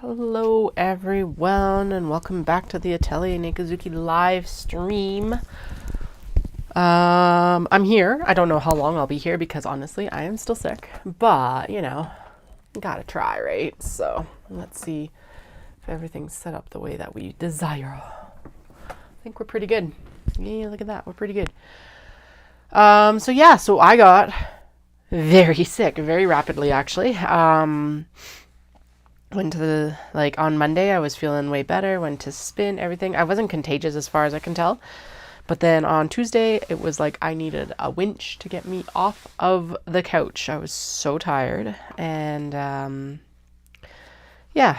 Hello everyone and welcome back to the Atelier Nikazuki live stream. I'm here. I don't know how long I'll be here because honestly I am still sick, but you know, gotta try, right? So let's see if everything's set up the way that we desire. I think we're pretty good. Yeah, look at that, we're pretty good. So I got very sick very rapidly actually. Went to on Monday, I was feeling way better, went to spin, everything. I wasn't contagious as far as I can tell. But then on Tuesday, it was like I needed a winch to get me off of the couch. I was so tired. And,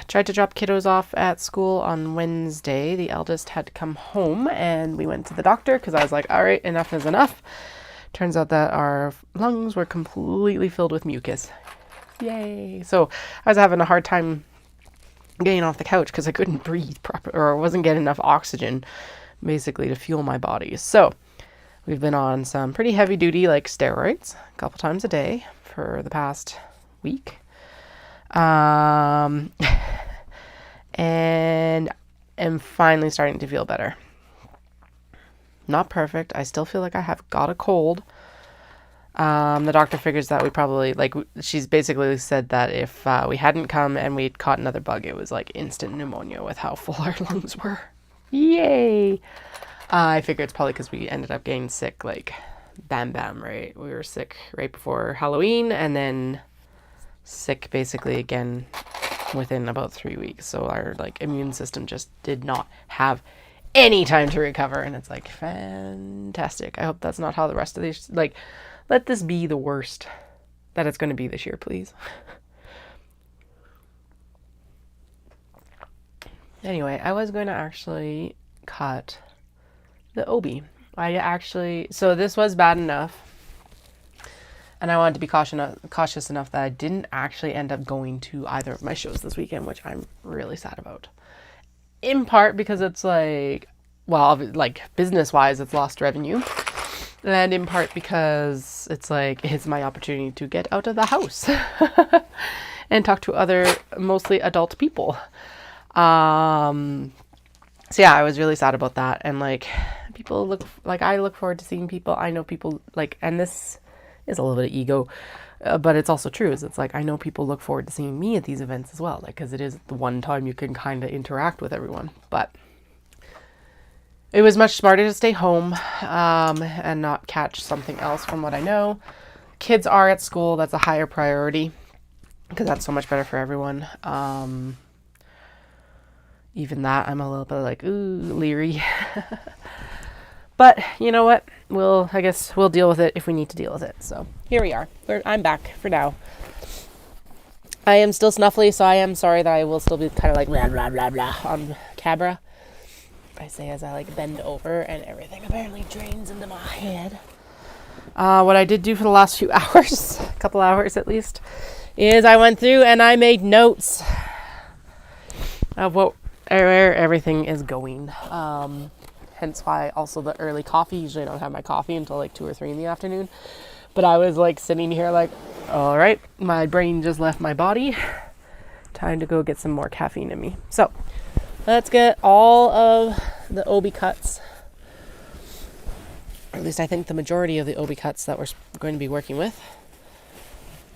tried to drop kiddos off at school on Wednesday. The eldest had to come home and we went to the doctor because I was like, all right, enough is enough. Turns out that our lungs were completely filled with mucus. Yay. So I was having a hard time getting off the couch because I couldn't breathe properly or wasn't getting enough oxygen basically to fuel my body. So we've been on some pretty heavy duty steroids a couple times a day for the past week. And am finally starting to feel better. Not perfect. I still feel like I have got a cold. The doctor figures that we probably, she's basically said that if we hadn't come and we'd caught another bug, it was like instant pneumonia with how full our lungs were. Yay! I figure it's probably because we ended up getting sick, bam, right? We were sick right before Halloween and then sick basically again within about 3 weeks. So our, immune system just did not have any time to recover. And it's fantastic. I hope that's not how the rest of these, let this be the worst that it's going to be this year, please. Anyway, I was going to actually cut the Obi. So this was bad enough. And I wanted to be cautious enough that I didn't actually end up going to either of my shows this weekend, which I'm really sad about. In part because it's business-wise, it's lost revenue. And in part because it's my opportunity to get out of the house and talk to other mostly adult people. I was really sad about that. And people I look forward to seeing people. I know people and this is a little bit of ego, but it's also true. I know people look forward to seeing me at these events as well. Because it is the one time you can kind of interact with everyone. But it was much smarter to stay home and not catch something else from what I know. Kids are at school. That's a higher priority because that's so much better for everyone. Even that, I'm a little bit leery. But you know what? I guess we'll deal with it if we need to deal with it. So here we are. I'm back for now. I am still snuffly, so I am sorry that I will still be kind of blah, blah, blah, blah on camera. I say as I bend over and everything apparently drains into my head. What I did do for the last few hours, a couple hours at least, is I went through and I made notes of where everything is going. Hence why also the early coffee. Usually I don't have my coffee until 2 or 3 in the afternoon. But I was sitting here all right, my brain just left my body. Time to go get some more caffeine in me. So let's get all of the Obi cuts, or at least I think the majority of the Obi cuts that we're going to be working with,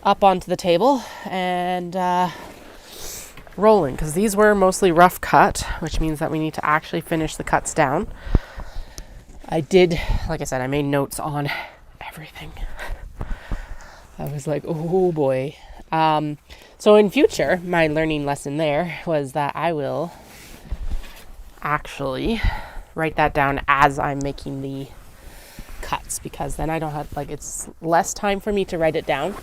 up onto the table and rolling, because these were mostly rough cut, which means that we need to actually finish the cuts down. I did, like I said, I made notes on everything. I was oh boy. So in future, my learning lesson there was that I will actually write that down as I'm making the cuts, because then I don't have it's less time for me to write it down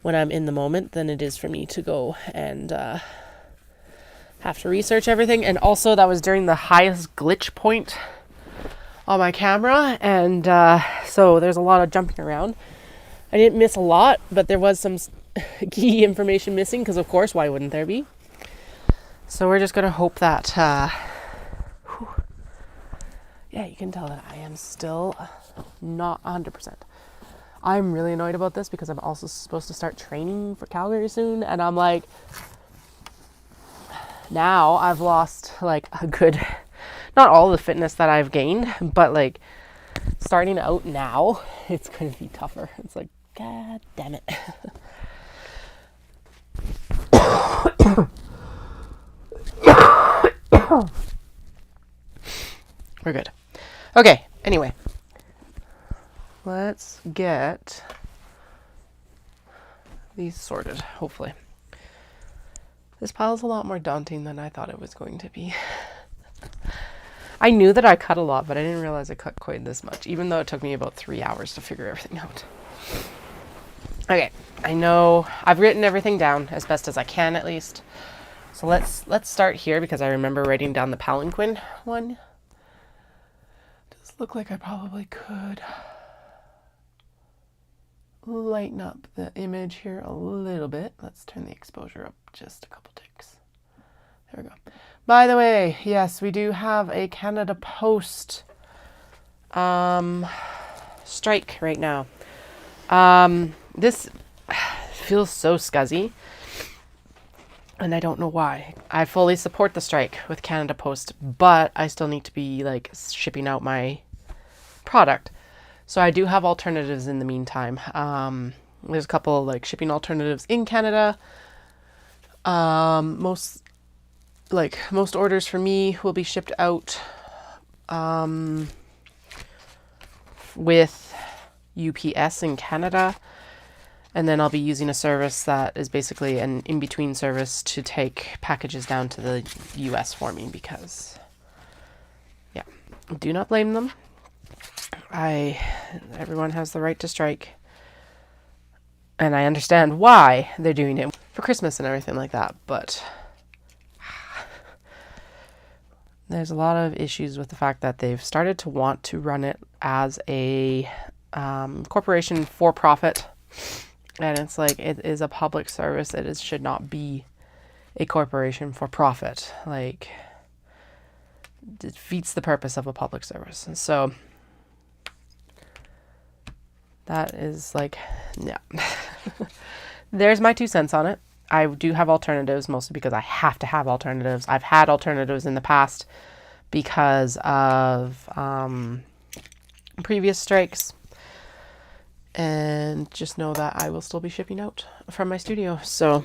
when I'm in the moment than it is for me to go and have to research everything. And also that was during the highest glitch point on my camera, and so there's a lot of jumping around. I didn't miss a lot, but there was some key information missing because of course, why wouldn't there be? So we're just going to hope that, you can tell that I am still not 100%. I'm really annoyed about this because I'm also supposed to start training for Calgary soon. And I'm now I've lost like a good, not all the fitness that I've gained, but like starting out now, it's going to be tougher. It's like, God damn it. We're good. Okay, anyway. Let's get these sorted, hopefully. This pile's a lot more daunting than I thought it was going to be. I knew that I cut a lot, but I didn't realize I cut quite this much, even though it took me about 3 hours to figure everything out. Okay, I know I've written everything down as best as I can, at least. So let's start here, because I remember writing down the palanquin one. Does look like I probably could lighten up the image here a little bit. Let's turn the exposure up just a couple ticks. There we go. By the way, yes, we do have a Canada Post strike right now. This feels so scuzzy, and I don't know why. I fully support the strike with Canada Post, but I still need to be like shipping out my product. So I do have alternatives in the meantime. There's a couple of like shipping alternatives in Canada. Most orders for me will be shipped out with UPS in Canada. And then I'll be using a service that is basically an in-between service to take packages down to the US for me, because, yeah, do not blame them. Everyone has the right to strike. And I understand why they're doing it for Christmas and everything like that, but there's a lot of issues with the fact that they've started to want to run it as a corporation for profit. And it's like, it is a public service. It should not be a corporation for profit. Like, it defeats the purpose of a public service. And so that is like, yeah. There's my 2 cents on it. I do have alternatives, mostly because I have to have alternatives. I've had alternatives in the past because of previous strikes. And just know that I will still be shipping out from my studio. So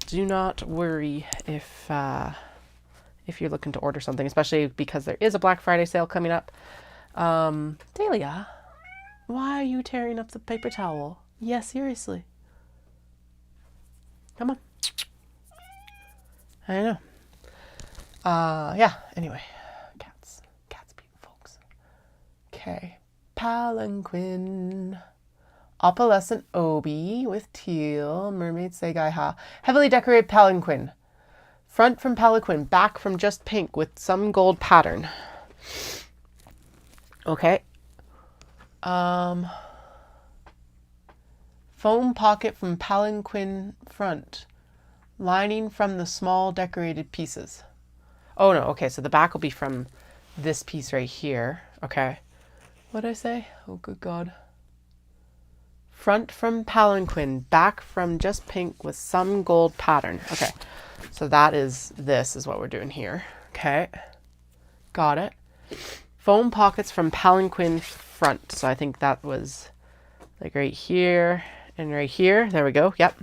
do not worry if you're looking to order something, especially because there is a Black Friday sale coming up. Dahlia, why are you tearing up the paper towel? Yeah, seriously. Come on. I know. Yeah, anyway. Cats people, folks. Okay. Palanquin. Opalescent Obi with teal. Mermaid Segai Ha. Heavily decorated palanquin. Front from palanquin. Back from just pink with some gold pattern. Okay. Foam pocket from palanquin front. Lining from the small decorated pieces. Oh no, okay, so the back will be from this piece right here. Okay. What did I say? Oh, good God. Front from palanquin, back from just pink with some gold pattern. Okay, so this is what we're doing here. Okay, got it. Foam pockets from palanquin front. So I think that was like right here and right here. There we go. Yep.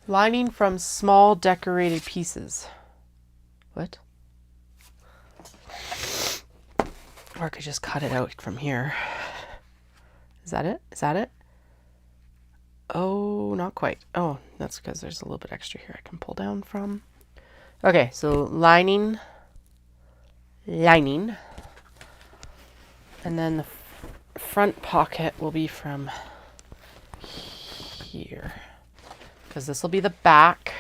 Lining from small decorated pieces. What? Or I could just cut it out from here. Is that it? Is that it? Oh, not quite. Oh, that's because there's a little bit extra here I can pull down from. Okay, so lining. And then the front pocket will be from here. Because this will be the back.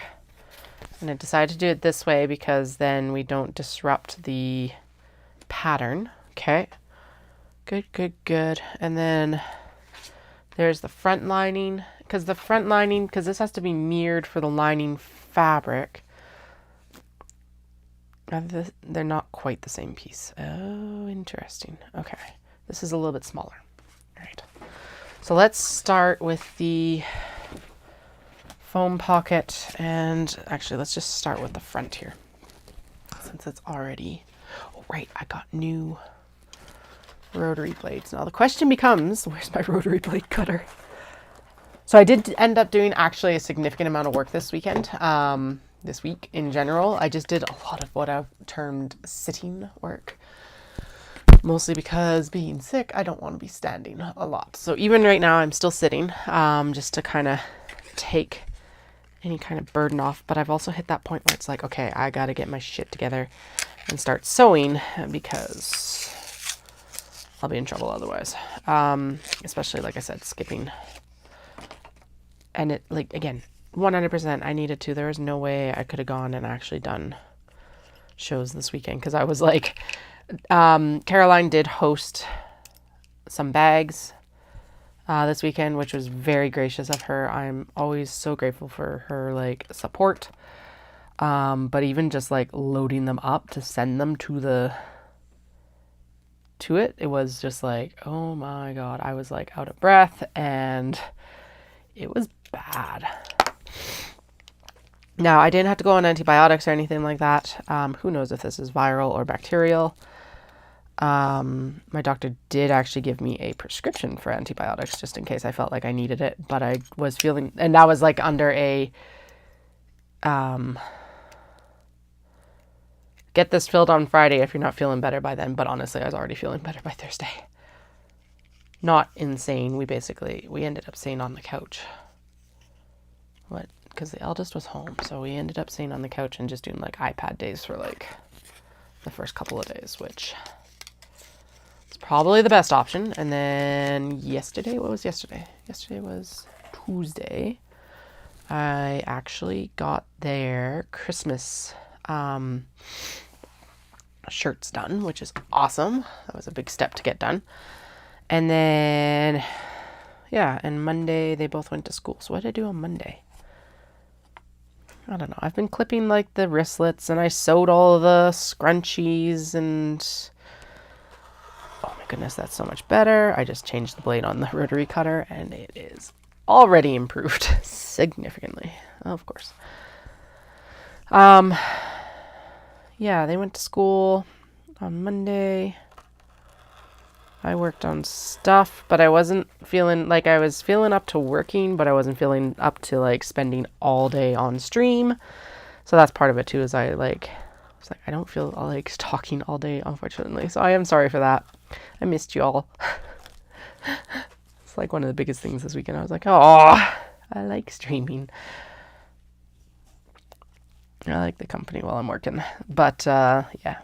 And I decided to do it this way because then we don't disrupt the pattern. Okay. Good. And then there's the front lining. Because this has to be mirrored for the lining fabric. They're not quite the same piece. Oh, interesting. Okay. This is a little bit smaller. All right. So let's start with the foam pocket, and actually let's just start with the front here since it's already, oh right, I got new rotary blades. Now the question becomes, where's my rotary blade cutter? So I did end up doing actually a significant amount of work this weekend. This week in general, I just did a lot of what I've termed sitting work. Mostly because being sick, I don't want to be standing a lot. So even right now, I'm still sitting, just to kind of take any kind of burden off. But I've also hit that point where it's like, okay, I got to get my shit together and start sewing because I'll be in trouble otherwise. Especially, like I said, skipping. And it, like, again, 100% I needed to. There was no way I could have gone and actually done shows this weekend because I was like, Caroline did host some bags this weekend, which was very gracious of her. I'm always so grateful for her like support. But even just like loading them up to send them to it was just like, oh my God, I was like out of breath and it was bad. Now, I didn't have to go on antibiotics or anything like that. Who knows if this is viral or bacterial. My doctor did actually give me a prescription for antibiotics just in case I felt like I needed it, but I was feeling, and that was like under a, get this filled on Friday if you're not feeling better by then, but honestly, I was already feeling better by Thursday. Not insane. We ended up staying on the couch. What? Because the eldest was home, so we ended up staying on the couch and just doing like iPad days for like the first couple of days, which is probably the best option. And then yesterday, what was yesterday? Yesterday was Tuesday. I actually got their Christmas shirts done, which is awesome. That was a big step to get done. And then, yeah, and Monday they both went to school. So what did I do on Monday? I don't know. I've been clipping like the wristlets and I sewed all the scrunchies and oh my goodness, that's so much better. I just changed the blade on the rotary cutter and it is already improved significantly, of course. Yeah, they went to school on Monday. I worked on stuff, but I wasn't feeling like I was feeling up to working, but I wasn't feeling up to like spending all day on stream. So that's part of it too, is I was like, I don't feel like talking all day, unfortunately. So I am sorry for that. I missed you all. It's like one of the biggest things this weekend. I was like, oh, I like streaming. I like the company while I'm working. But yeah.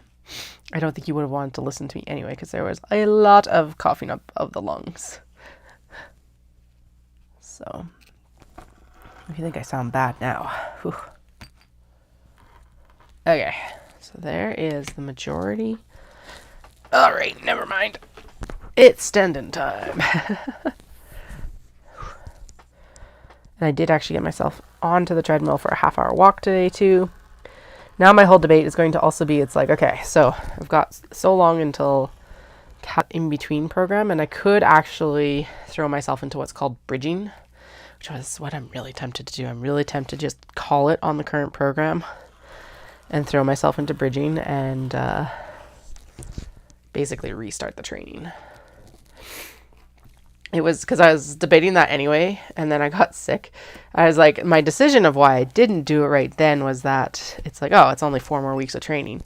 I don't think you would have wanted to listen to me anyway, because there was a lot of coughing up of the lungs. So, if you think I sound bad now. Whew. Okay, so there is the majority. All right, never mind. It's standing time. And I did actually get myself onto the treadmill for a half-hour walk today, too. Now my whole debate is going to also be, it's like, okay, so I've got so long until in-between program, and I could actually throw myself into what's called bridging, which was what I'm really tempted to do. I'm really tempted to just call it on the current program and throw myself into bridging and basically restart the training. It was because I was debating that anyway, and then I got sick. I was like, my decision of why I didn't do it right then was that it's like, oh, it's only 4 more weeks of training.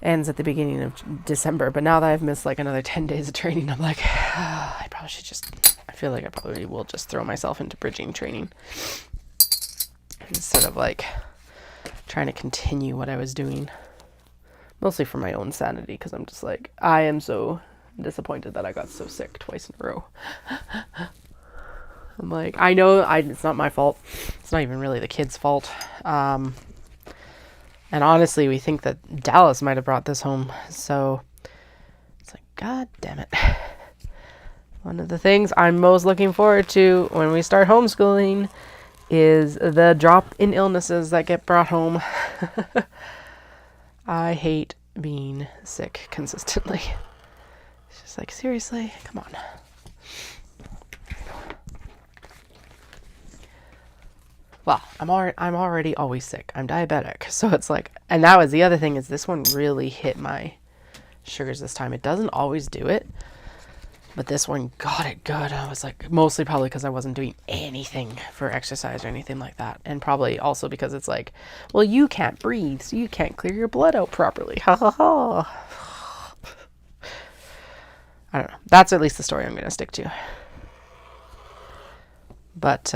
Ends at the beginning of December. But now that I've missed like another 10 days of training, I'm like, I probably should just, I feel like I probably will just throw myself into bridging training instead of like trying to continue what I was doing. Mostly for my own sanity, because I'm just like, I am so disappointed that I got so sick twice in a row. I'm like, I know it's not my fault. It's not even really the kids' fault. And honestly, we think that Dallas might have brought this home. So it's like, God damn it. One of the things I'm most looking forward to when we start homeschooling is the drop in illnesses that get brought home. I hate being sick consistently. It's just like, seriously, come on. well, I'm already always sick. I'm diabetic. So it's like, and that was the other thing, is this one really hit my sugars this time. It doesn't always do it, but this one got it good. I was like, mostly probably because I wasn't doing anything for exercise or anything like that. And probably also because it's like, well, you can't breathe, so you can't clear your blood out properly. Ha ha ha. I don't know. That's at least the story I'm going to stick to. But,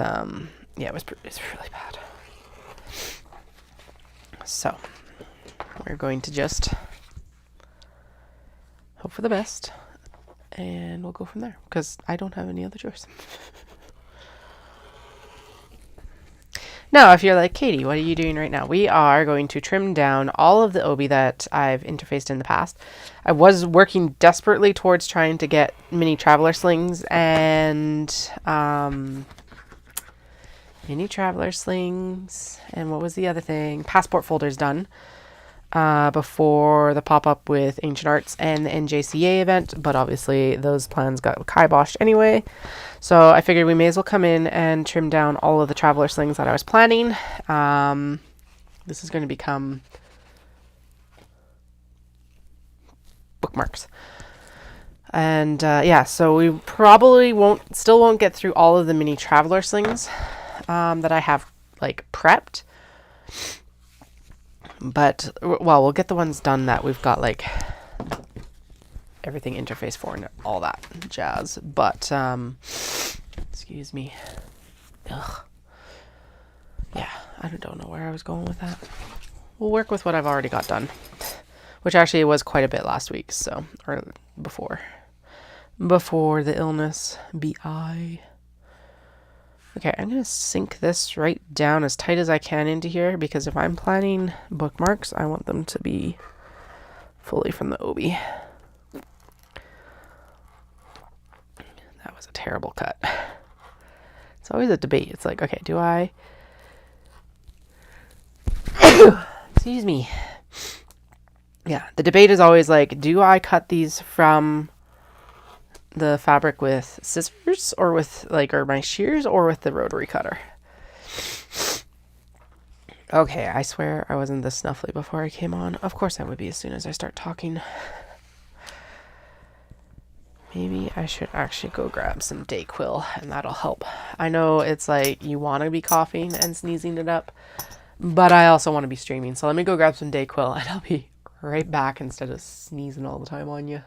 yeah, it's really bad. So, we're going to just hope for the best, and we'll go from there, because I don't have any other choice. Now, if you're like, Katie, what are you doing right now? We are going to trim down all of the Obi that I've interfaced in the past. I was working desperately towards trying to get mini traveler slings and and what was the other thing? Passport folders done before the pop-up with Ancient Arts and the NJCA event, but obviously those plans got kiboshed anyway. So I figured we may as well come in and trim down all of the traveler slings that I was planning. This is going to become bookmarks. And yeah, so we probably still won't get through all of the mini traveler slings that I have like prepped. But, well, we'll get the ones done that we've got like everything interface for and all that jazz. But, excuse me. Ugh. Yeah, I don't know where I was going with that. We'll work with what I've already got done, which actually was quite a bit last week, so, or before the illness. BI. Okay, I'm going to sink this right down as tight as I can into here, because if I'm planning bookmarks, I want them to be fully from the Obi. That was a terrible cut. It's always a debate. It's like, okay, do I... Excuse me. Yeah, the debate is always like, do I cut these from the fabric with scissors or with like, or my shears, or with the rotary cutter? Okay, I swear I wasn't this snuffly before I came on. Of course I would be as soon as I start talking. Maybe I should actually go grab some Dayquil, and that'll help. I know it's like you want to be coughing and sneezing it up, but I also want to be streaming. So let me go grab some Dayquil, and I'll be right back instead of sneezing all the time on you.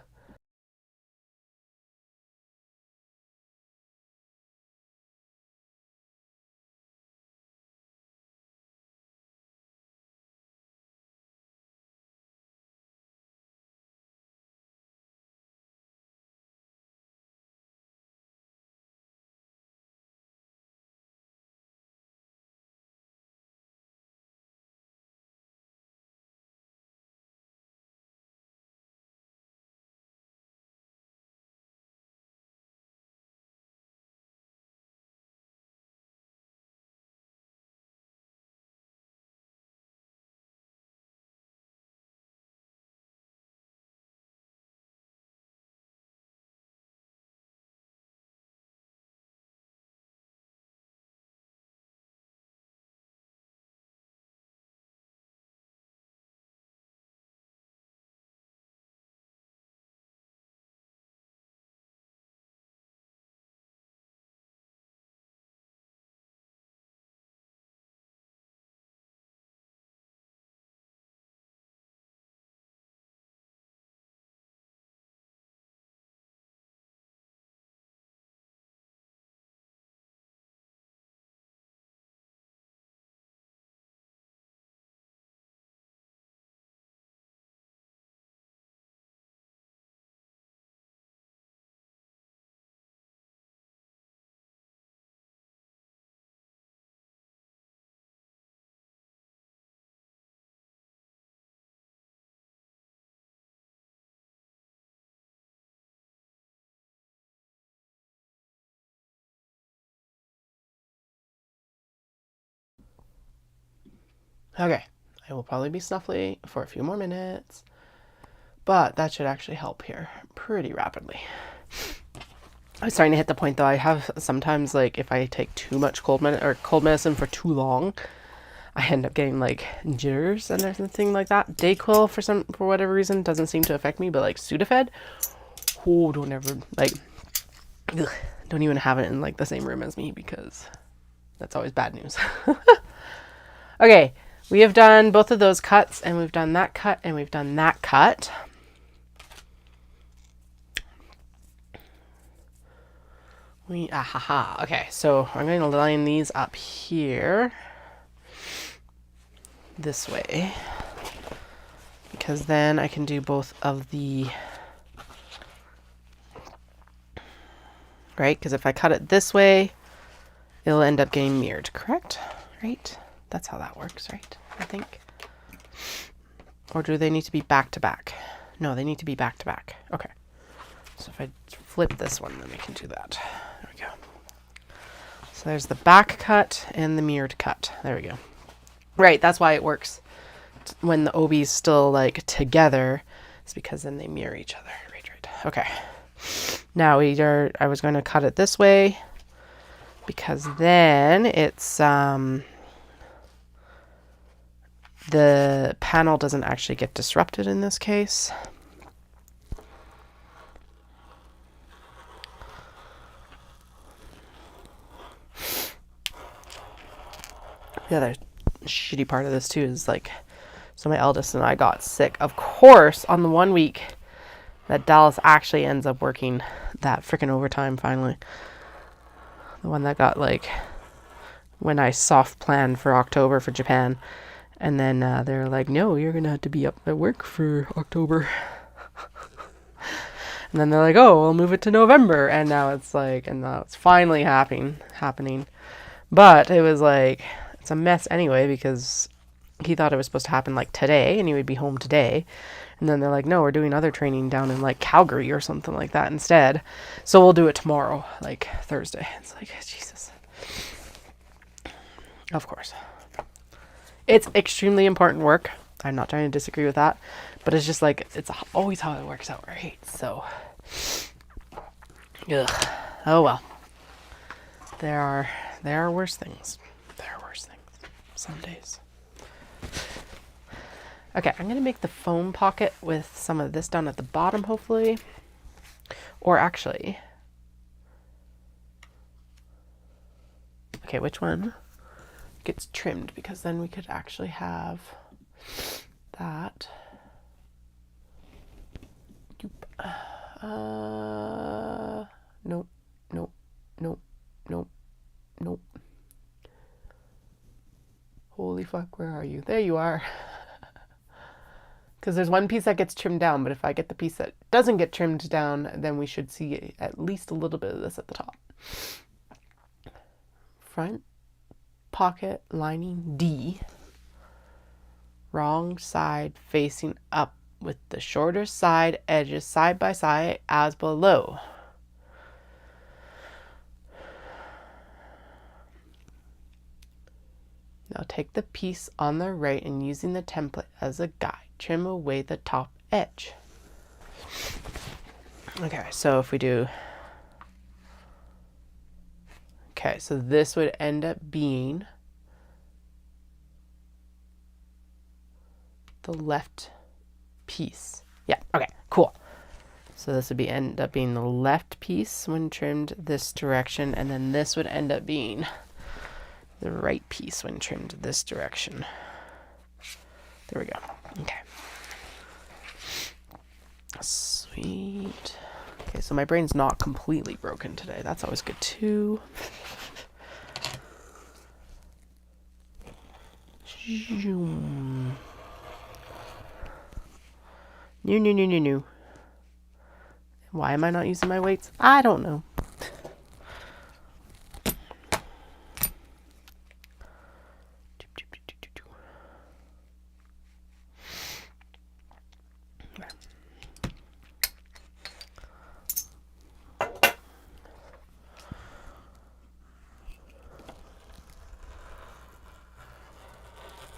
Okay, I will probably be snuffly for a few more minutes, but that should actually help here pretty rapidly. I'm starting to hit the point though. I have sometimes like if I take too much cold medicine for too long, I end up getting like jitters and everything like that. Dayquil for whatever reason doesn't seem to affect me, but like Sudafed, oh, don't ever like, ugh, don't even have it in like the same room as me because that's always bad news. Okay, we have done both of those cuts, and we've done that cut, and we've done that cut. Okay, so I'm going to line these up here this way because then I can do both of the, right? Because if I cut it this way, it'll end up getting mirrored, correct? Right? That's how that works, right? I think. Or do they need to be back to back? No, they need to be back to back. Okay. So if I flip this one, then we can do that. There we go. So there's the back cut and the mirrored cut. There we go. Right, that's why it works when the Obis still like together. It's because then they mirror each other. Right. Okay. Now I was going to cut it this way because then it's the panel doesn't actually get disrupted in this case. The other shitty part of this too is like, so my eldest and I got sick, of course, on the 1 week that Dallas actually ends up working that freaking overtime finally. The one that got like, when I soft planned for October for Japan. And then they're like, no, you're going to have to be up at work for October. And then they're like, oh, we'll move it to November. And now it's like, and now it's finally happening. But it was like, it's a mess anyway, because he thought it was supposed to happen like today and he would be home today. And then they're like, no, we're doing other training down in like Calgary or something like that instead. So we'll do it tomorrow, like Thursday. It's like, Jesus. Of course. It's extremely important work. I'm not trying to disagree with that, but it's just like, it's always how it works out, right? So, ugh. Oh well. There are worse things. There are worse things. Some days. Okay, I'm going to make the foam pocket with some of this down at the bottom, hopefully. Or actually, okay, which one gets trimmed? Because then we could actually have that. Nope. Holy fuck, where are you? There you are. Because there's one piece that gets trimmed down, but if I get the piece that doesn't get trimmed down, then we should see at least a little bit of this at the top. Front pocket lining D. Wrong side facing up with the shorter side edges side by side as below. Now take the piece on the right and using the template as a guide, trim away the top edge. Okay, so if we do, okay, so this would end up being the left piece. Yeah, okay, cool. So this would end up being the left piece when trimmed this direction, and then this would end up being the right piece when trimmed this direction. There we go. Okay. Sweet. Okay, so my brain's not completely broken today. That's always good too. New. Why am I not using my weights? I don't know.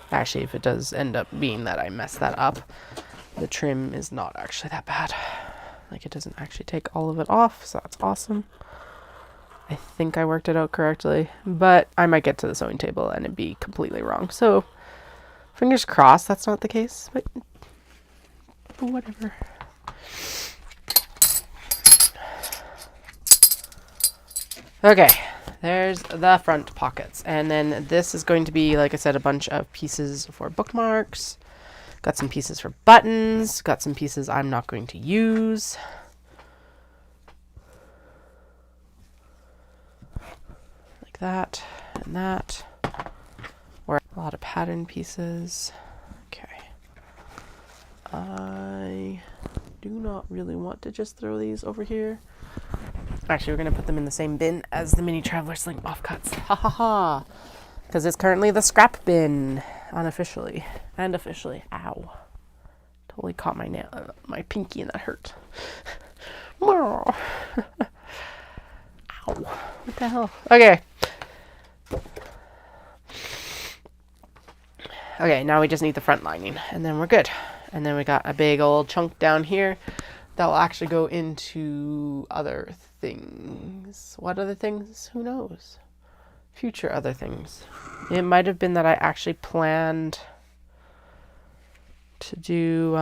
Actually, if it does end up being that I mess that up, the trim is not actually that bad. Like, it doesn't actually take all of it off, so that's awesome. I think I worked it out correctly, but I might get to the sewing table and it'd be completely wrong. So fingers crossed that's not the case, but whatever. Okay, there's the front pockets. And then this is going to be, like I said, a bunch of pieces for bookmarks. Got some pieces for buttons. Got some pieces I'm not going to use. Like that and that. Or a lot of pattern pieces. Okay. I do not really want to just throw these over here. Actually, we're going to put them in the same bin as the mini traveler sling offcuts. Ha ha ha. Because it's currently the scrap bin, unofficially and officially. Ow. Totally caught my nail, my pinky, and that hurt. Ow. What the hell? Okay. Okay, now we just need the front lining, and then we're good. And then we got a big old chunk down here that will actually go into other things. What other things? Who knows? Future other things. It might have been that I actually planned to do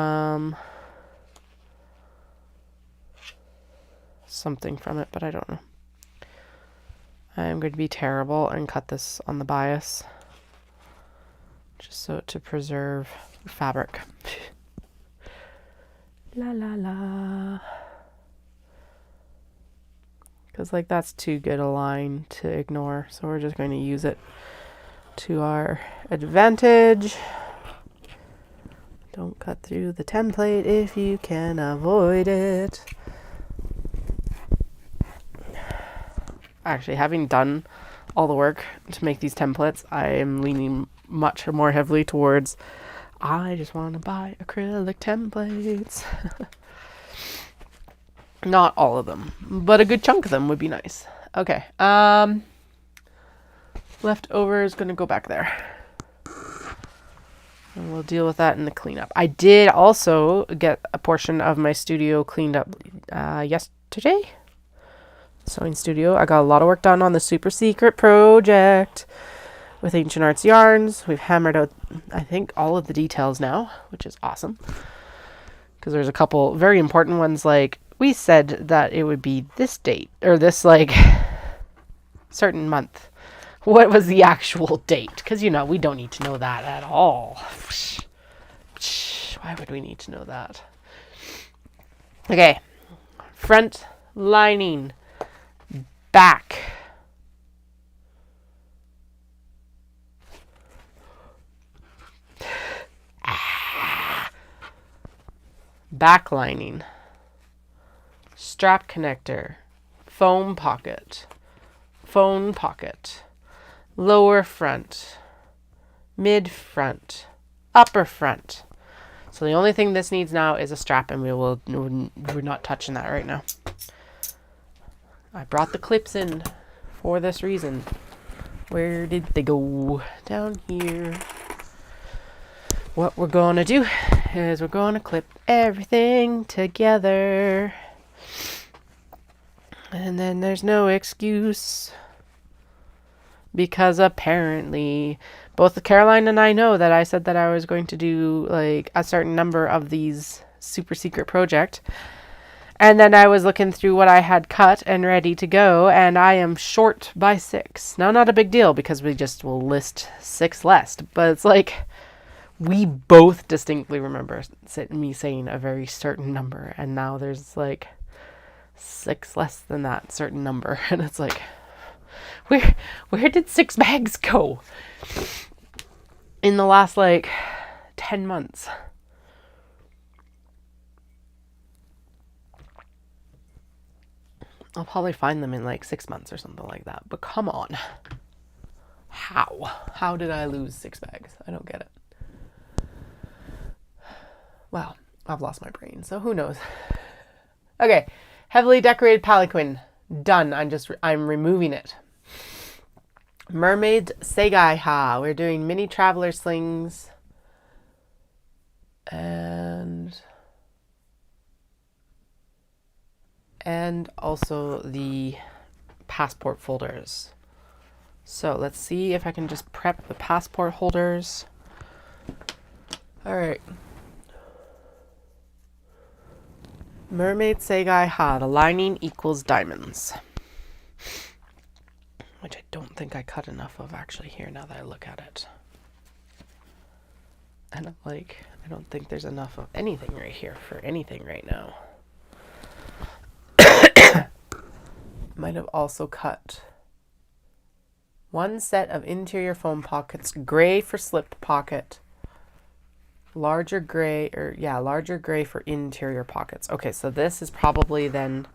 something from it, but I don't know. I'm going to be terrible and cut this on the bias just so to preserve fabric. La la la. Because like that's too good a line to ignore, so we're just going to use it to our advantage. Don't cut through the template if you can avoid it. Actually, having done all the work to make these templates, I am leaning much more heavily towards I just want to buy acrylic templates. Not all of them, but a good chunk of them would be nice. Okay. Leftover is going to go back there. And we'll deal with that in the cleanup. I did also get a portion of my studio cleaned up yesterday. Sewing studio. I got a lot of work done on the super secret project with Ancient Arts Yarns. We've hammered out, I think, all of the details now, which is awesome. Because there's a couple very important ones, like we said that it would be this date, or this, like, certain month. What was the actual date? Because, you know, we don't need to know that at all. Why would we need to know that? Okay. Front lining. Back. Back lining. Strap connector. Foam pocket. Phone pocket. Lower front, mid front, upper front. So the only thing this needs now is a strap, and we're not touching that right now. I brought the clips in for this reason. Where did they go? Down here. What we're going to do is we're going to clip everything together. And then there's no excuse. Because apparently both Caroline and I know that I said that I was going to do like a certain number of these super secret project. And then I was looking through what I had cut and ready to go, and I am short by 6. Now, not a big deal because we just will list 6 less, but it's like we both distinctly remember me saying a very certain number, and now there's like 6 less than that certain number, and it's like, where did 6 bags go in the last like 10 months? I'll probably find them in like 6 months or something like that. But come on. How did I lose 6 bags? I don't get it. Well, I've lost my brain, so who knows? Okay, heavily decorated palanquin. Done. I'm removing it. Mermaid Segai Ha. We're doing mini traveler slings. And also the passport folders. So let's see if I can just prep the passport holders. All right. Mermaid Segai Ha, the lining equals diamonds. Which I don't think I cut enough of actually here now that I look at it. And I'm like, I don't think there's enough of anything right here for anything right now. Might have also cut one set of interior foam pockets, gray for slip pocket, larger gray for interior pockets. Okay, so this is probably then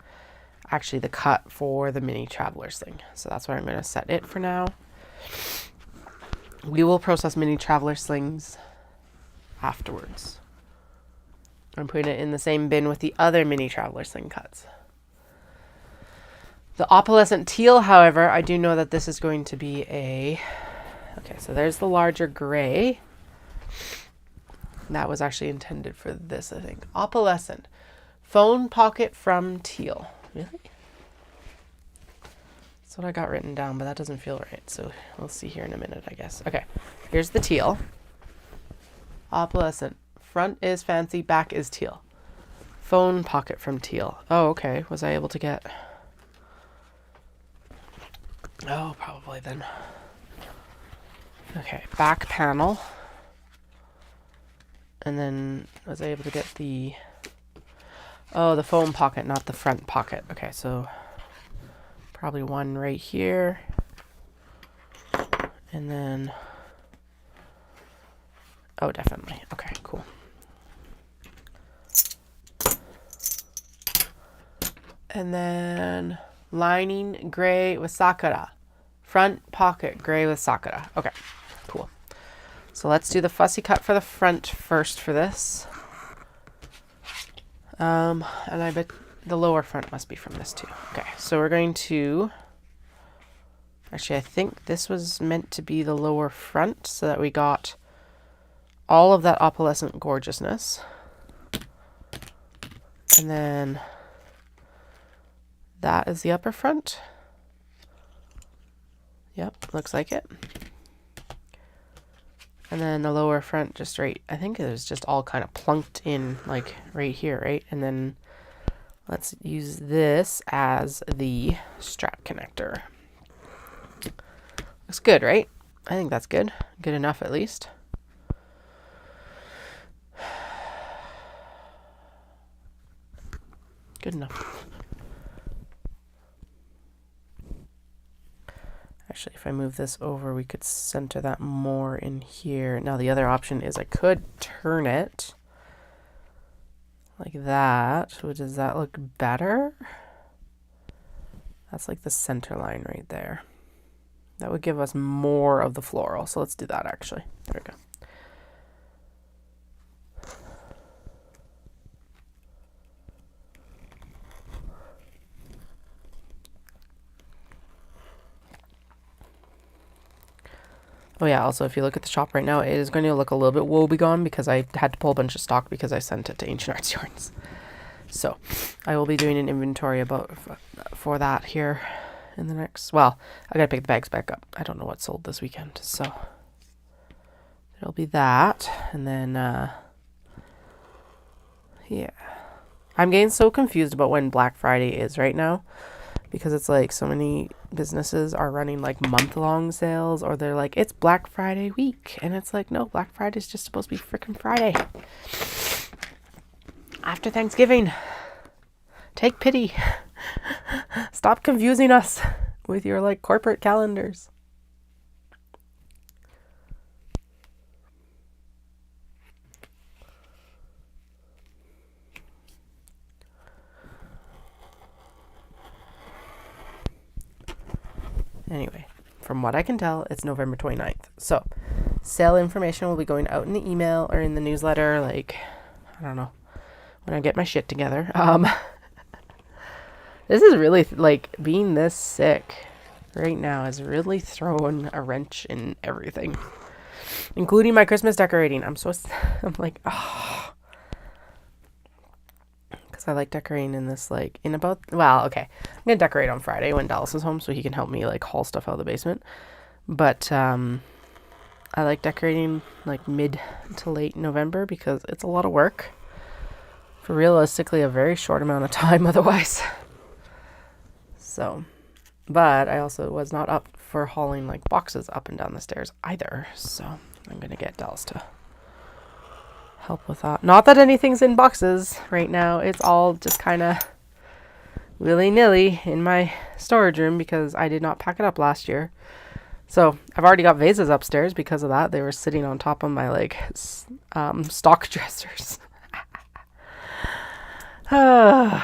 actually the cut for the mini traveler sling. So that's where I'm going to set it for now. We will process mini traveler slings afterwards. I'm putting it in the same bin with the other mini traveler sling cuts. The opalescent teal, however, I do know that this is going to be a... Okay, so there's the larger gray. That was actually intended for this, I think. Opalescent. Phone pocket from teal. Really? That's what I got written down, but that doesn't feel right. So we'll see here in a minute, I guess. Okay, here's the teal. Opalescent. Front is fancy, back is teal. Phone pocket from teal. Oh, okay. Was I able to get... Oh, probably then. Okay, back panel. And then was I able to get the... Oh, the foam pocket, not the front pocket. Okay, so probably one right here. And then... Oh, definitely. Okay, cool. And then lining gray with sakura. Front pocket gray with sakura. Okay, cool. So let's do the fussy cut for the front first for this. And I bet the lower front must be from this too. Okay, so we're going to... Actually, I think this was meant to be the lower front so that we got all of that opalescent gorgeousness. And then that is the upper front. Yep, looks like it. And then the lower front just right, I think it was just all kind of plunked in like right here, right? And then let's use this as the strap connector. Looks good, right? I think that's good. Good enough at least. Good enough. Actually, if I move this over, we could center that more in here. Now, the other option is I could turn it like that. Does that look better? That's like the center line right there. That would give us more of the floral. So let's do that actually. There we go. Oh yeah, also if you look at the shop right now, it is going to look a little bit woebegone because I had to pull a bunch of stock because I sent it to Ancient Arts Yarns. So I will be doing an inventory for that here in the next, well, I gotta pick the bags back up. I don't know what sold this weekend, so there'll be that. And then, yeah. I'm getting so confused about when Black Friday is right now because it's like so many businesses are running like month-long sales, or they're like, it's Black Friday week. And it's like, no, Black Friday is just supposed to be freaking Friday. After Thanksgiving. Take pity. Stop confusing us with your like corporate calendars. Anyway, from what I can tell, it's November 29th. So, sale information will be going out in the email or in the newsletter, like, I don't know, when I get my shit together. This is really, like, being this sick right now is really throwing a wrench in everything, including my Christmas decorating. I'm like, oh. because I like decorating in this, like, in about, well, okay. I'm going to decorate on Friday when Dallas is home so he can help me, like, haul stuff out of the basement. But I like decorating, like, mid to late November because it's a lot of work for realistically a very short amount of time otherwise. So, but I also was not up for hauling, like, boxes up and down the stairs either. So I'm going to get Dallas to help with that. Not that anything's in boxes right now. It's all just kind of willy-nilly in my storage room because I did not pack it up last year. So I've already got vases upstairs because of that. They were sitting on top of my, like, stock dressers. Oh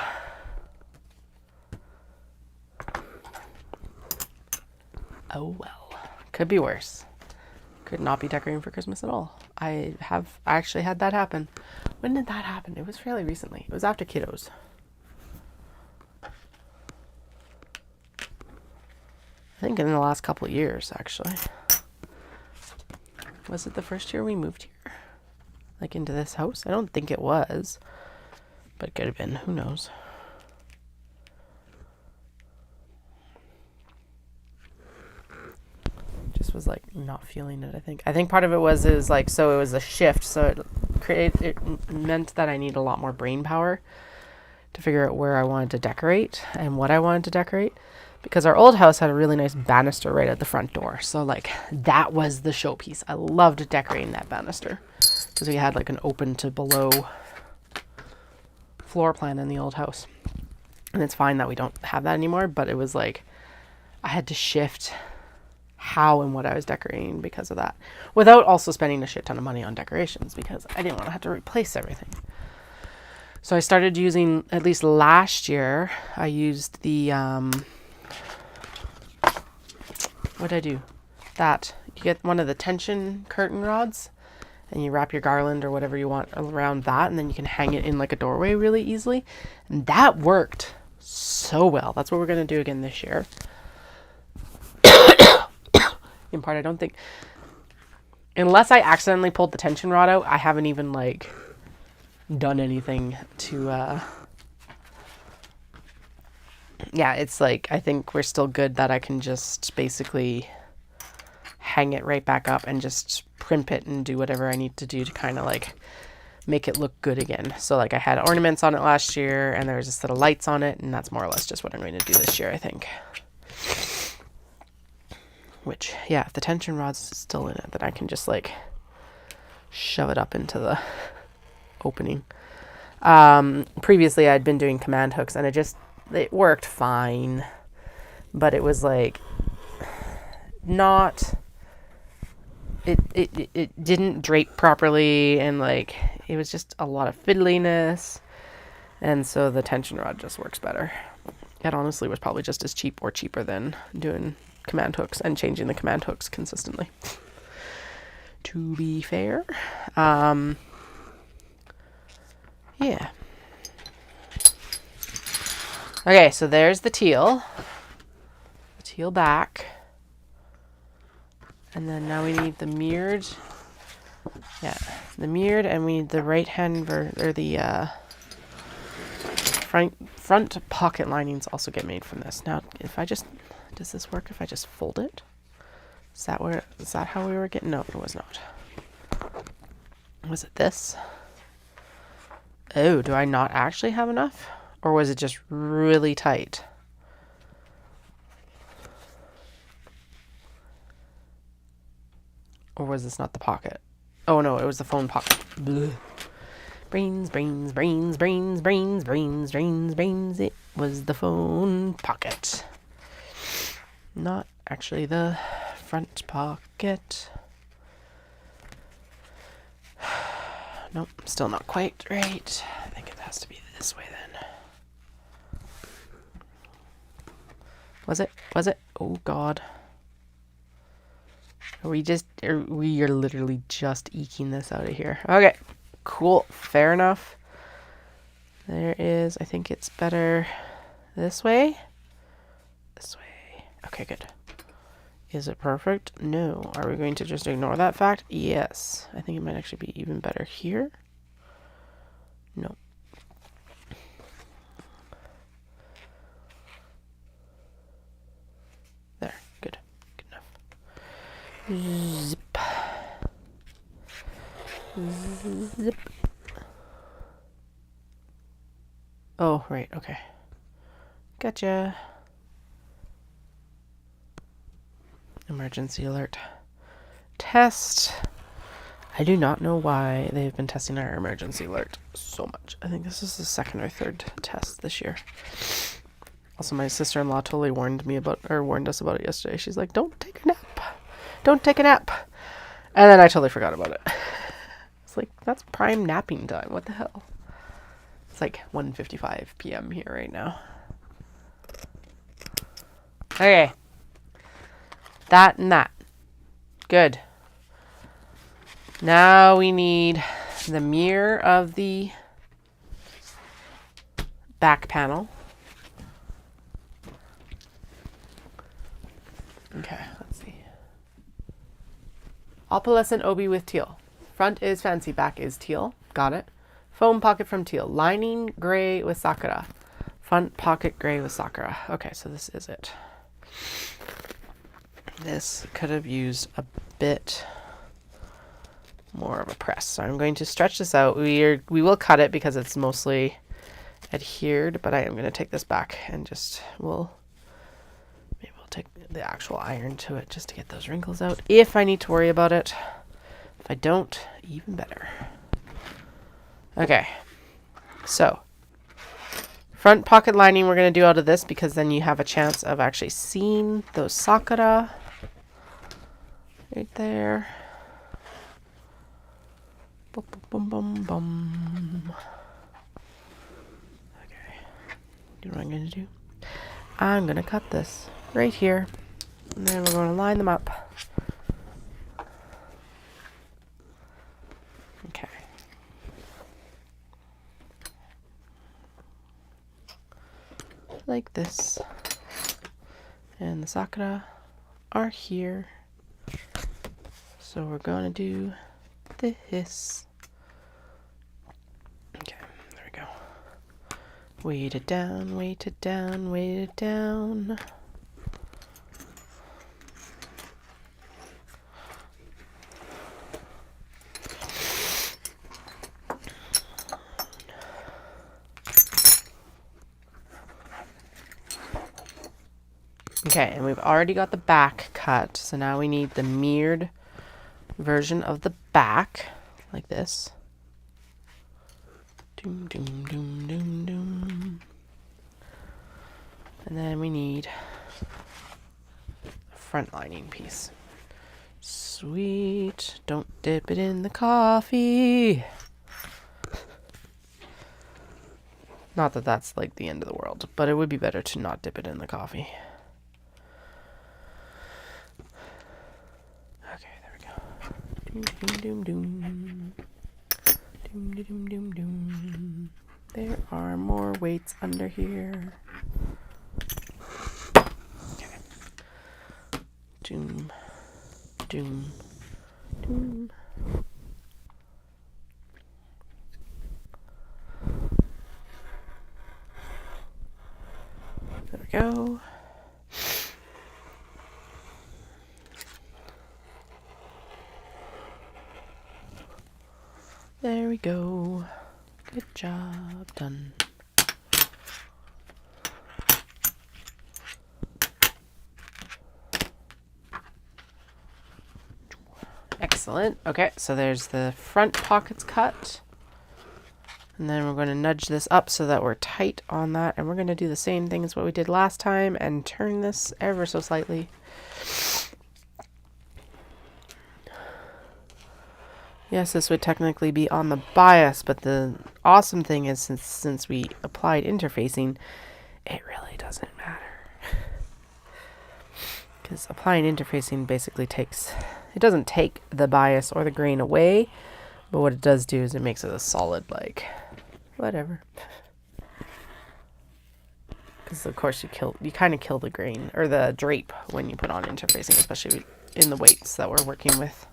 well, could be worse. Could not be decorating for Christmas at all. I actually had that happen. When did that happen? It was fairly recently. It was after kiddos. I think in the last couple of years, actually. Was it the first year we moved here? Like into this house? I don't think it was. But it could have been. Who knows? Just was like not feeling it, I think. I think part of it is like, so it was a shift. So it meant that I need a lot more brain power to figure out where I wanted to decorate and what I wanted to decorate. Because our old house had a really nice banister right at the front door. So like that was the showpiece. I loved decorating that banister because we had like an open to below floor plan in the old house. And it's fine that we don't have that anymore, but it was like I had to shift how and what I was decorating because of that, without also spending a shit ton of money on decorations because I didn't want to have to replace everything. So I started using, at least last year, I used the what did I do? That you get one of the tension curtain rods and you wrap your garland or whatever you want around that, and then you can hang it in like a doorway really easily. And that worked so well. That's what we're going to do again this year. In part, I don't think, unless I accidentally pulled the tension rod out, I haven't even like done anything to, yeah, it's like, I think we're still good that I can just basically hang it right back up and just primp it and do whatever I need to do to kind of like make it look good again. So like I had ornaments on it last year and there was a set of lights on it, and that's more or less just what I'm going to do this year, I think. Which, yeah, if the tension rod's still in it, then I can just like shove it up into the opening. Previously I'd been doing command hooks and it worked fine, but it was like not, it didn't drape properly, and like it was just a lot of fiddliness, and so the tension rod just works better. It honestly was probably just as cheap or cheaper than doing command hooks and changing the command hooks consistently, to be fair. Yeah. Okay, so there's the teal back. And then now we need the mirrored. Yeah, the mirrored, and we need the right hand or the front pocket linings also get made from this. Now, if I just, does this work if I just fold it? Is that how we were getting? No, it was not. Was it this? Oh, do I not actually have enough? Or was it just really tight? Or was this not the pocket? Oh no, it was the phone pocket. Blech. Brains. It was the phone pocket. Not actually the front pocket. Nope, still not quite right. I think it has to be this way then. Was it? Oh God. We are literally just eking this out of here. Okay, cool, fair enough. There is, I think it's better this way. This way. Okay, good. Is it perfect? No. Are we going to just ignore that fact? Yes. I think it might actually be even better here. No. Zip. Zip. Oh, right. Okay. Gotcha. Emergency alert. Test. I do not know why they've been testing our emergency alert so much. I think this is the second or third test this year. Also, my sister-in-law totally warned us about it yesterday. She's like, "Don't take a nap. Don't take a nap." And then I totally forgot about it. It's like, that's prime napping time. What the hell? It's like 1:55 p.m. here right now. Okay. That and that. Good. Now we need the mirror of the back panel. Okay, let's see. Opalescent Obi with teal. Front is fancy, back is teal. Got it. Foam pocket from teal. Lining gray with sakura. Front pocket gray with sakura. Okay, so this is it. This could have used a bit more of a press. So I'm going to stretch this out. We will cut it because it's mostly adhered, but I am going to take this back and we'll take the actual iron to it just to get those wrinkles out if I need to worry about it. If I don't, even better. Okay, so front pocket lining we're going to do out of this because then you have a chance of actually seeing those sakura right there. Boom, boom, boom, boom. Okay, you know what I'm going to do? I'm going to cut this right here, and then we're going to line them up. Okay. Like this. And the sakura are here. So we're going to do this. Okay, there we go. Weight it down, weight it down, weight it down. Okay, and we've already got the back cut, so now we need the mirrored version of the back, like this. Doom, doom, doom, doom, doom. And then we need a front lining piece. Sweet. Don't dip it in the coffee. Not that that's like the end of the world, but it would be better to not dip it in the coffee. Okay, there we go. Doom, doom, doom, doom. Doom, doom, doom, doom. There are more weights under here. Okay. Doom, doom, doom. There we go. There we go. Good job done. Excellent. Okay, so there's the front pockets cut. And then we're going to nudge this up so that we're tight on that. And we're going to do the same thing as what we did last time and turn this ever so slightly. Yes, this would technically be on the bias, but the awesome thing is since we applied interfacing, it really doesn't matter. Because applying interfacing basically it doesn't take the bias or the grain away, but what it does do is it makes it a solid, like, whatever. Because of course you kind of kill the grain, or the drape when you put on interfacing, especially in the weights that we're working with.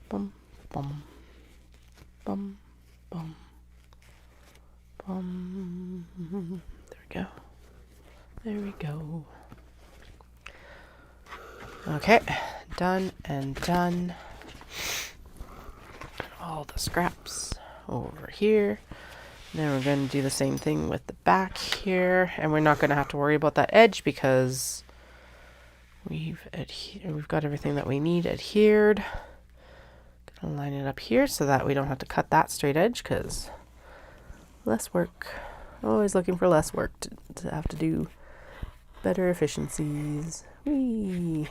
Bum, bum, bum, bum, bum. There we go. There we go. Okay, done and done. All the scraps over here. Then we're going to do the same thing with the back here, and we're not going to have to worry about that edge because we've got everything that we need adhered. Gonna line it up here so that we don't have to cut that straight edge because less work. Always looking for less work to have to do better efficiencies. Whee!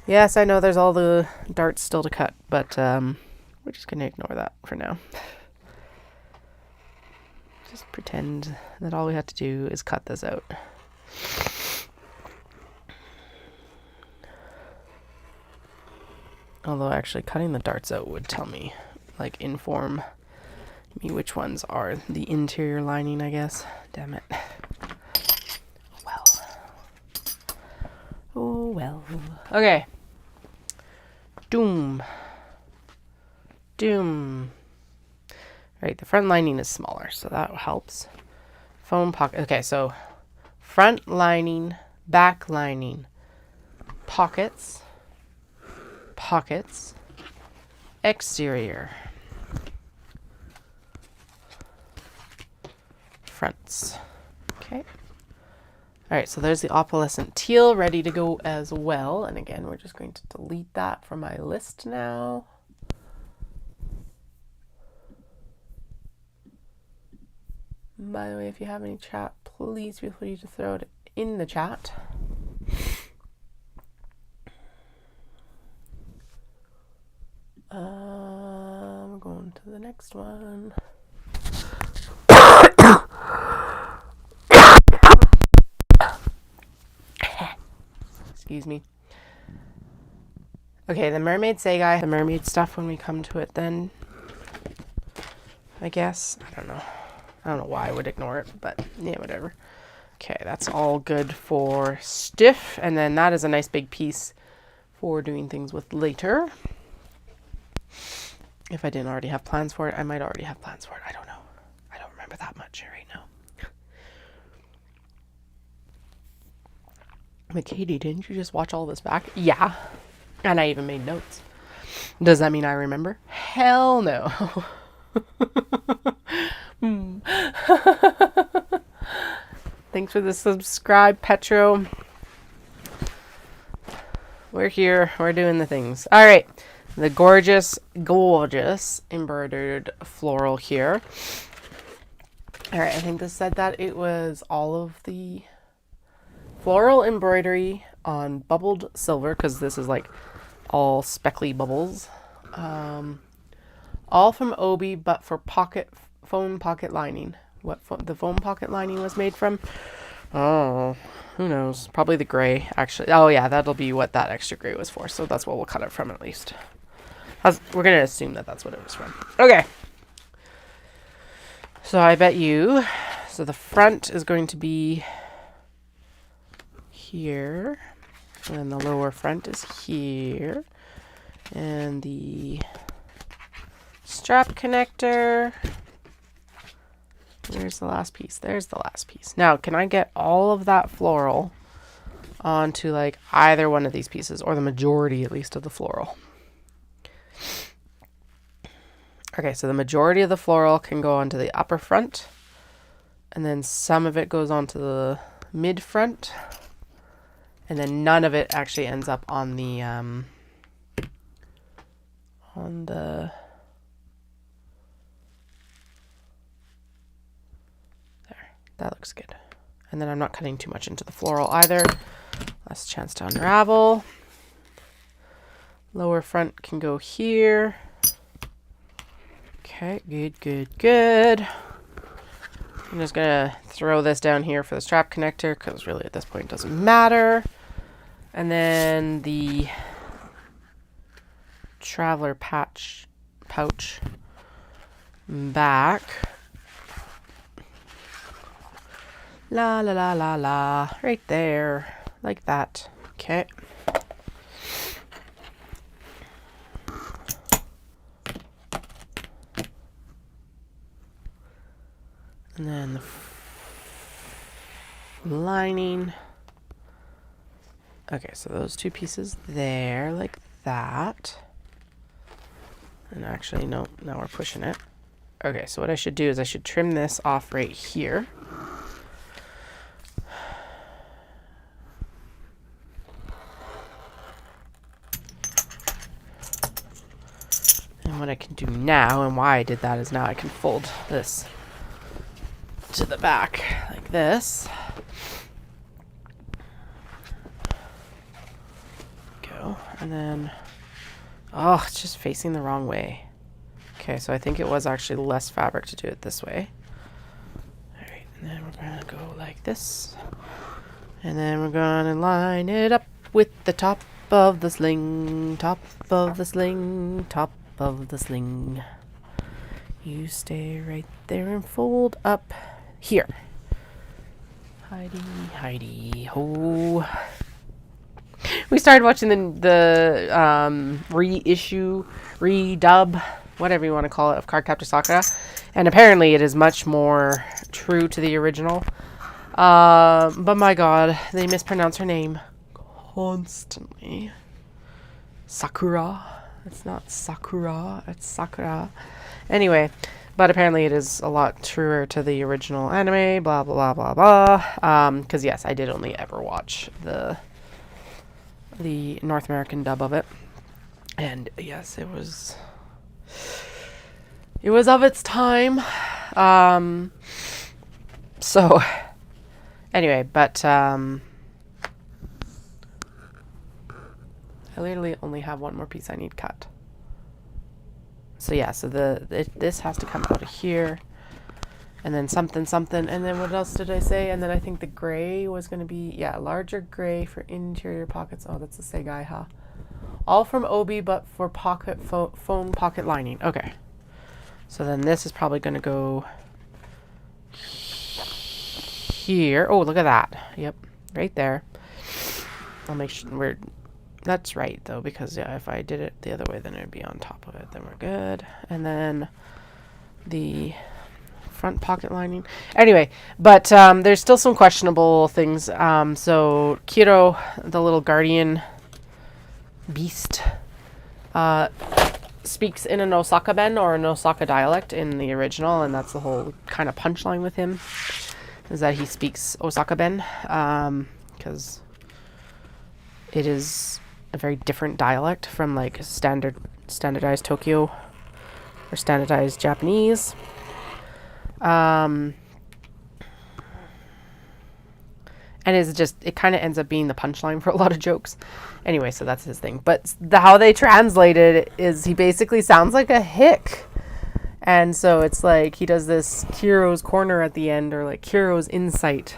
Yes, I know there's all the darts still to cut, but we're just going to ignore that for now. Just pretend that all we have to do is cut this out. Although actually cutting the darts out would tell me, like inform me which ones are the interior lining, I guess. Damn it. Well. Oh well. Okay. Doom. Right, the front lining is smaller, so that helps. Foam pocket. Okay, so front lining, back lining, pockets, exterior, fronts. Okay. All right, so there's the opalescent teal ready to go as well. And again, we're just going to delete that from my list now. By the way, if you have any chat, please feel free to throw it in the chat. We're going to the next one. Excuse me. Okay, the mermaid Segai, the mermaid stuff when we come to it then. I guess. I don't know why I would ignore it, but yeah, whatever. Okay, that's all good for stiff. And then that is a nice big piece for doing things with later. If I didn't already have plans for it, I might already have plans for it. I don't know. I don't remember that much right now. But Katie, didn't you just watch all this back? Yeah. And I even made notes. Does that mean I remember? Hell no. Thanks for the subscribe, Petro. We're here. We're doing the things. All right. The gorgeous embroidered floral here. All right. I think this said that it was all of the floral embroidery on bubbled silver, because this is like all speckly bubbles. All from Obis, but for foam pocket lining. What the foam pocket lining was made from? Oh, who knows? Probably the gray, actually. Oh yeah, that'll be what that extra gray was for. So that's what we'll cut it from at least. We're going to assume that that's what it was from. Okay. So I bet you, so the front is going to be here, and then the lower front is here, and the strap connector. Where's the last piece? There's the last piece. Now, can I get all of that floral onto like either one of these pieces, or the majority at least of the floral? Okay, so the majority of the floral can go onto the upper front, and then some of it goes onto the mid front, and then none of it actually ends up on the there. That looks good. And then I'm not cutting too much into the floral either. Last chance to unravel. Lower front can go here. Okay, good. I'm just gonna throw this down here for the strap connector, because really at this point it doesn't matter. And then the traveler pouch back. La la la la la, right there, like that. Okay. And then the lining. Okay, so those two pieces there, like that. And actually, no, now we're pushing it. Okay, so what I should do is I should trim this off right here. And what I can do now, and why I did that, is now I can fold this to the back like this. Go, and then, oh, it's just facing the wrong way. Okay, so I think it was actually less fabric to do it this way. All right, and then we're gonna go like this. And then we're gonna line it up with the top of the sling, top of the sling, top of the sling. You stay right there and fold up here. Heidi, Heidi, ho. We started watching the reissue, redub, whatever you want to call it, of Cardcaptor Sakura, and apparently it is much more true to the original. But my God, they mispronounce her name constantly. Sakura. It's not Sakura. It's Sakura. Anyway, but apparently it is a lot truer to the original anime. Blah blah blah blah blah. Because yes, I did only ever watch the North American dub of it, and yes, it was of its time. So anyway, but I literally only have one more piece I need cut. So yeah, so this has to come out of here, and then something, and then what else did I say? And then I think the gray was going to be, yeah, larger gray for interior pockets. Oh, that's the Segai, huh? All from Obi, but for pocket foam pocket lining. Okay. So then this is probably going to go here. Oh, look at that. Yep, right there. I'll make sure that's right though, because yeah, if I did it the other way, then it'd be on top of it. Then we're good. And then the front pocket lining. Anyway, but there's still some questionable things. So Kiro, the little guardian beast, speaks in an Osaka Ben or an Osaka dialect in the original, and that's the whole kind of punchline with him, is that he speaks Osaka Ben, because it is a very different dialect from like standardized Tokyo or standardized Japanese. And it kind of ends up being the punchline for a lot of jokes. Anyway, so that's his thing. But how they translate it is he basically sounds like a hick. And so it's like he does this Kiro's corner at the end, or like Kiro's insight,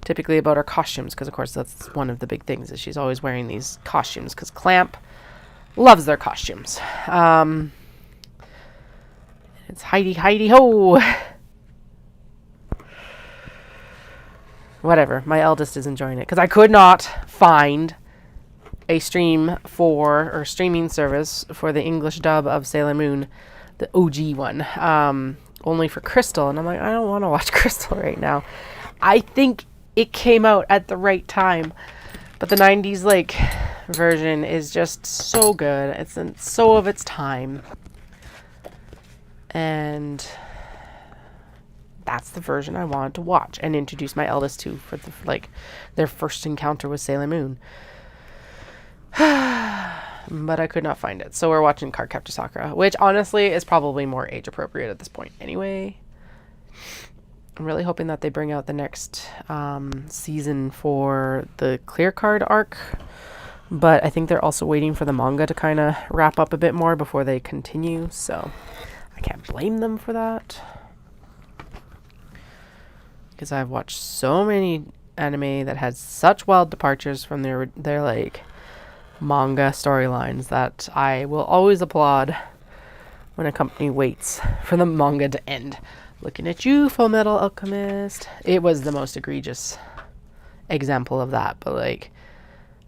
typically about her costumes, because of course that's one of the big things, is she's always wearing these costumes, because Clamp loves their costumes. It's Heidi, Heidi, ho! Whatever, my eldest is enjoying it, because I could not find a streaming service for the English dub of Sailor Moon, the OG one, only for Crystal, and I'm like, I don't want to watch Crystal right now. I think it came out at the right time, but the 90s like version is just so good. It's so of its time, and that's the version I wanted to watch and introduce my eldest to for their first encounter with Sailor Moon. But I could not find it, so we're watching Cardcaptor Sakura, which honestly is probably more age appropriate at this point anyway. I'm really hoping that they bring out the next season for the Clear Card arc, but I think they're also waiting for the manga to kind of wrap up a bit more before they continue, so I can't blame them for that, because I've watched so many anime that had such wild departures from their like manga storylines that I will always applaud when a company waits for the manga to end. Looking at you, Full Metal Alchemist. It was the most egregious example of that, but like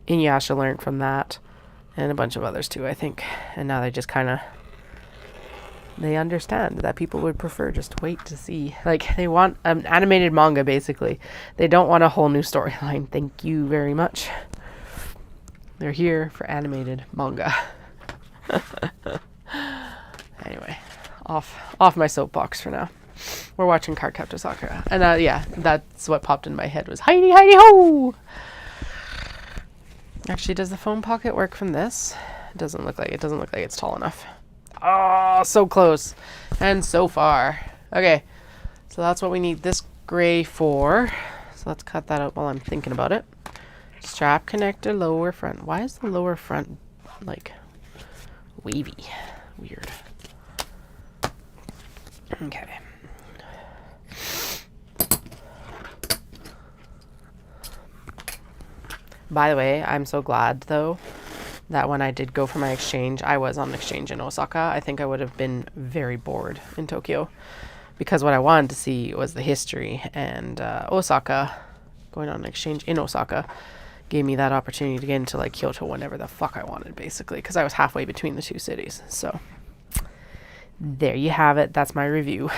Inuyasha learned from that, and a bunch of others too, I think. And now they just kind of they understand that people would prefer just to wait to see. Like, they want an animated manga, basically. They don't want a whole new storyline. Thank you very much. They're here for animated manga. Anyway, off my soapbox for now. We're watching Cardcaptor Sakura. And yeah, that's what popped in my head was Heidi, Heidi, ho! Actually, does the phone pocket work from this? It doesn't look like it's tall enough. Oh, so close and so far. Okay, so that's what we need this gray for. So let's cut that out while I'm thinking about it. Strap connector, lower front. Why is the lower front like wavy? Weird. Okay. By the way, I'm so glad though that when I did go for my exchange, I was on exchange in Osaka. I think I would have been very bored in Tokyo because what I wanted to see was the history, and Osaka, going on an exchange in Osaka, gave me that opportunity to get into like Kyoto whenever the fuck I wanted, basically, because I was halfway between the two cities. So there you have it. That's my review.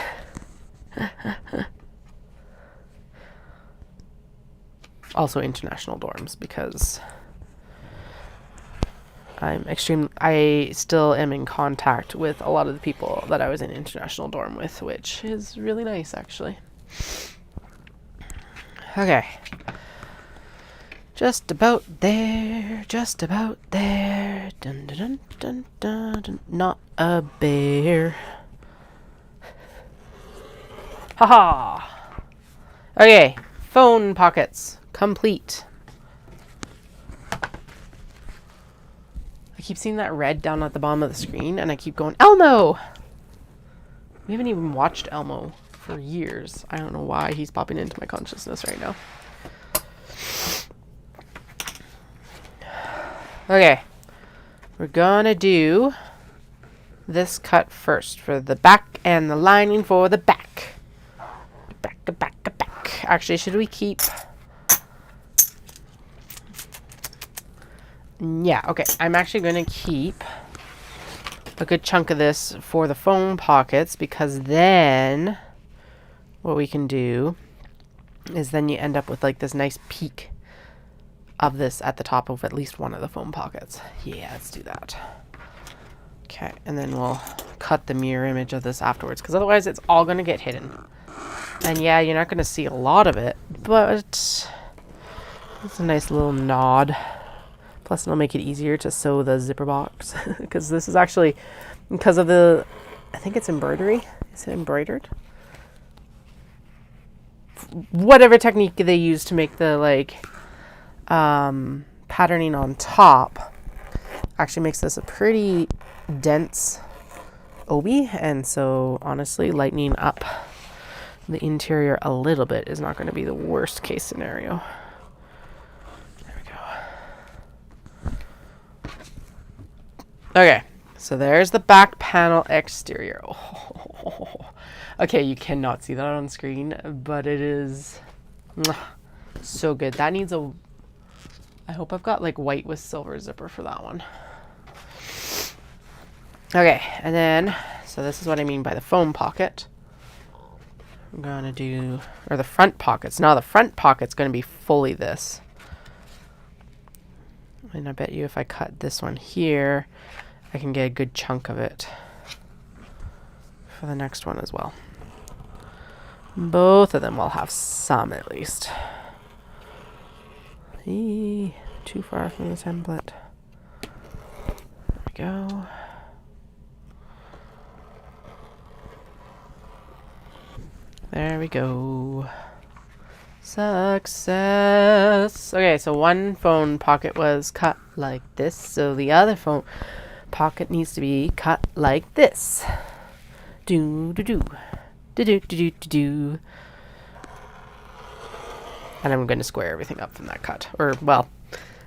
Also international dorms, because I still am in contact with a lot of the people that I was in international dorm with, which is really nice, actually. Okay. Just about there, just about there. Dun, dun, dun, dun, dun, dun. Not a bear. Haha. Okay, phone pockets complete. I keep seeing that red down at the bottom of the screen, and I keep going, Elmo! We haven't even watched Elmo for years. I don't know why he's popping into my consciousness right now. Okay. We're gonna do this cut first for the back and the lining for the back. Back. Actually, should we keep... Yeah, okay. I'm actually going to keep a good chunk of this for the phone pockets, because then what we can do is then you end up with like this nice peak of this at the top of at least one of the phone pockets. Yeah, let's do that. Okay, and then we'll cut the mirror image of this afterwards, because otherwise it's all going to get hidden. And yeah, you're not going to see a lot of it, but it's a nice little nod. Plus, it'll make it easier to sew the zipper box, because this is actually, because of the, I think it's embroidery. Is it embroidered? Whatever technique they use to make the like patterning on top actually makes this a pretty dense obi, and so honestly, lightening up the interior a little bit is not going to be the worst case scenario. Okay, so there's the back panel exterior. Oh. Okay, you cannot see that on screen, but it is so good. That needs a... I hope I've got like white with silver zipper for that one. Okay, and then, so this is what I mean by the phone pocket. I'm going to do, or the front pockets. Now the front pocket's going to be fully this. And I bet you if I cut this one here, I can get a good chunk of it for the next one as well. Both of them will have some at least. Too far from the template. There we go. There we go. Success. Okay, so one phone pocket was cut like this, so the other phone pocket needs to be cut like this. Do do do do do do do do. And I'm going to square everything up from that cut, or well,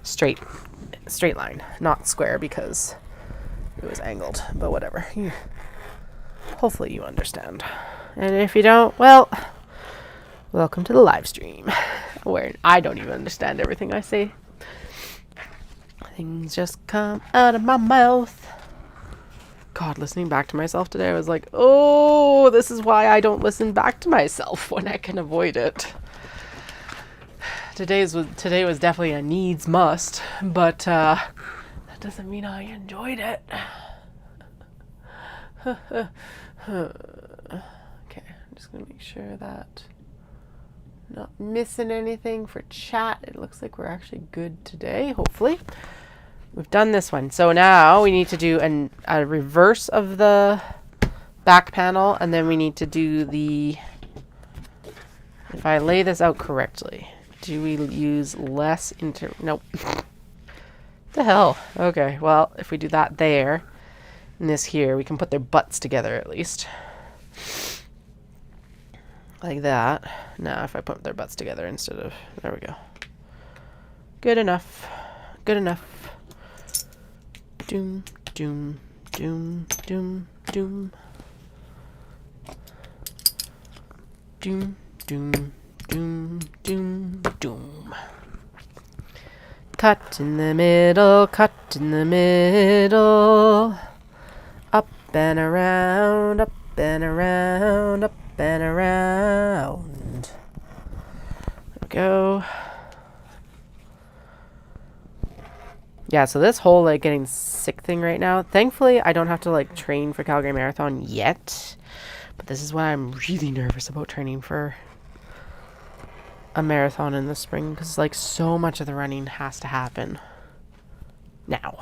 straight line, not square because it was angled. But whatever. Hopefully you understand. And if you don't, well, welcome to the live stream, where I don't even understand everything I say. Things just come out of my mouth. God, listening back to myself today, I was like, oh, this is why I don't listen back to myself when I can avoid it. Today was definitely a needs must, but that doesn't mean I enjoyed it. Okay, I'm just gonna make sure that I'm not missing anything for chat. It looks like we're actually good today, hopefully. We've done this one. So now we need to do a reverse of the back panel, and then we need to do the, if I lay this out correctly, do we use less nope. The hell? Okay, well, if we do that there, and this here, we can put their butts together at least. Like that. Now if I put their butts together instead of, there we go. Good enough. Good enough. Doom, doom, doom, doom, doom. Doom, doom, doom, doom, doom. Cut in the middle, cut in the middle. Up and around, up and around, up and around. There we go. Yeah, so this whole like getting sick thing right now, thankfully I don't have to like train for Calgary Marathon yet, but this is why I'm really nervous about training for a marathon in the spring, because like so much of the running has to happen now.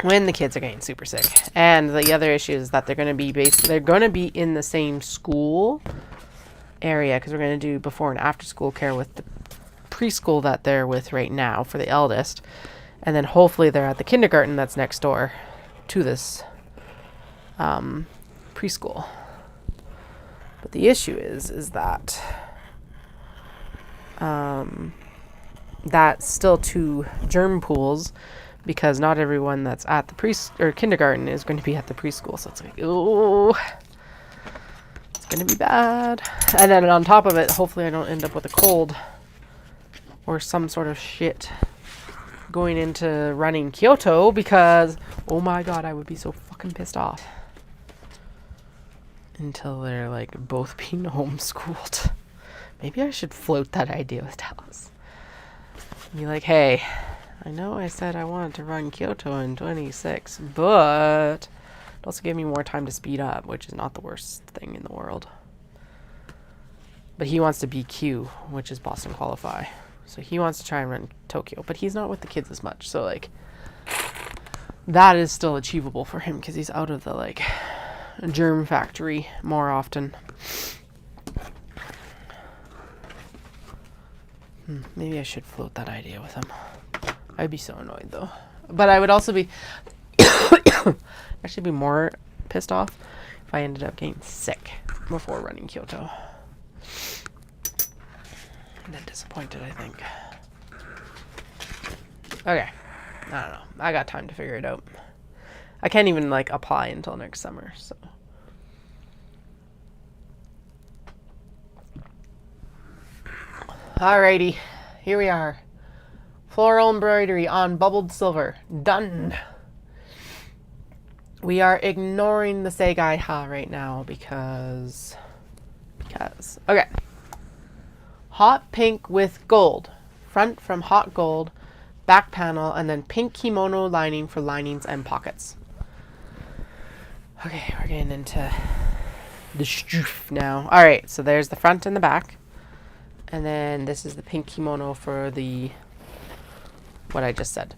When the kids are getting super sick. And the other issue is that they're going to be in the same school area, because we're going to do before and after school care with the preschool that they're with right now for the eldest, and then hopefully they're at the kindergarten that's next door to this preschool. But the issue is that that's still 2 germ pools, because not everyone that's at the kindergarten is going to be at the preschool. So it's like, oh, it's going to be bad. And then on top of it, hopefully I don't end up with a cold or some sort of shit going into running Kyoto, because, oh my God, I would be so fucking pissed off. Until they're like both being homeschooled. Maybe I should float that idea with Dallas. Be like, hey, I know I said I wanted to run Kyoto in 26, but it also gave me more time to speed up, which is not the worst thing in the world. But he wants to BQ, which is Boston Qualify. So he wants to try and run Tokyo, but he's not with the kids as much. So like that is still achievable for him, because he's out of the like germ factory more often. Maybe I should float that idea with him. I'd be so annoyed though. But I would also be actually be more pissed off if I ended up getting sick before running Kyoto. And then disappointed, I think. Okay. I don't know. I got time to figure it out. I can't even like apply until next summer, so. Alrighty. Here we are. Floral embroidery on bubbled silver. Done. We are ignoring the Segai Ha right now because. Okay. Hot pink with gold. Front from hot gold. Back panel, and then pink kimono lining for linings and pockets. Okay, we're getting into the stuff now. Alright, so there's the front and the back. And then this is the pink kimono for the what I just said.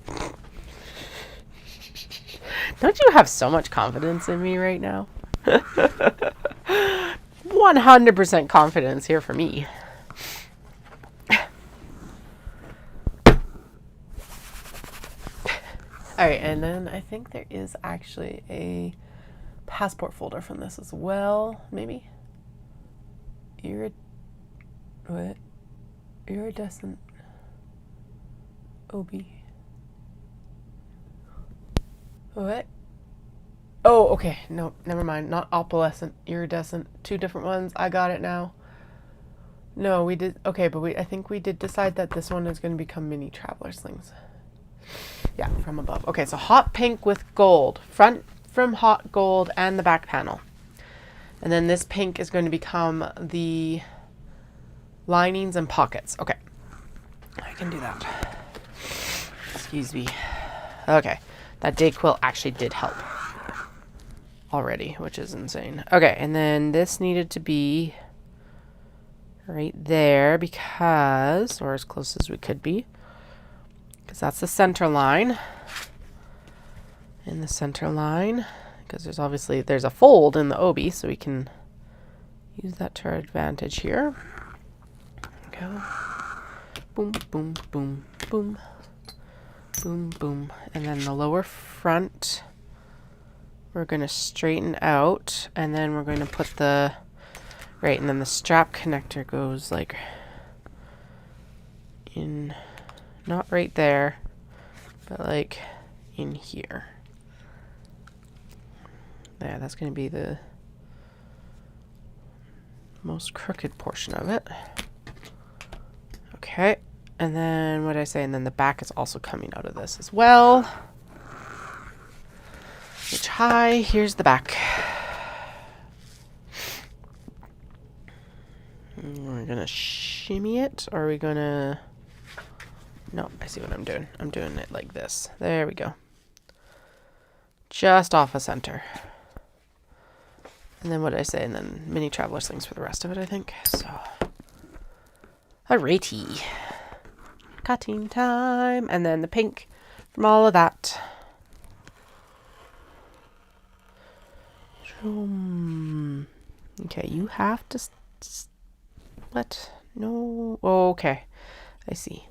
Don't you have so much confidence in me right now? 100% confidence here for me. Alright, and then I think there is actually a passport folder from this as well, maybe? Iridescent Obi. What? Oh, okay. No, never mind. Not opalescent, iridescent. 2 different ones. I got it now. No, we did. Okay, but I think we did decide that this one is going to become mini traveler slings. Yeah, from above. Okay, so hot pink with gold. Front from hot gold and the back panel. And then this pink is going to become the linings and pockets. Okay, I can do that. Excuse me. Okay, that day quilt actually did help already, which is insane. Okay, and then this needed to be right there because, or as close as we could be, because that's the center line. In the center line, because there's a fold in the Obis, so we can use that to our advantage here. Go. Boom, boom, boom, boom, boom, boom. And then the lower front, we're going to straighten out, and then we're going to put the, right, and then the strap connector goes like in, not right there, but like in here. There, that's going to be the most crooked portion of it. Okay, and then what did I say? And then the back is also coming out of this as well. Which high, here's the back. We're going to shimmy it, or are we going to... No, I see what I'm doing. I'm doing it like this. There we go. Just off of center. And then what did I say? And then mini traveler slings for the rest of it, I think. So, alrighty. Cutting time. And then the pink from all of that. Okay, you have to... What? No. Oh, okay. I see.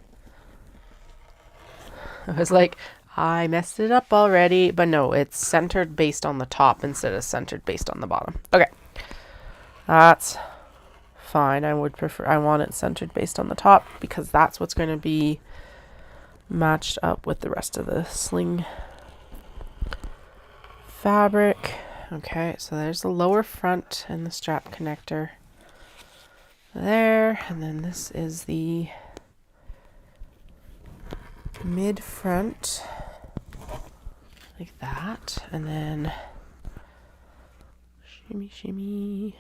I was like, I messed it up already. But no, it's centered based on the top instead of centered based on the bottom. Okay. That's fine. I want it centered based on the top because that's what's going to be matched up with the rest of the sling fabric. Okay, so there's the lower front and the strap connector there. And then this is the mid front. Like that, and then shimmy, shimmy.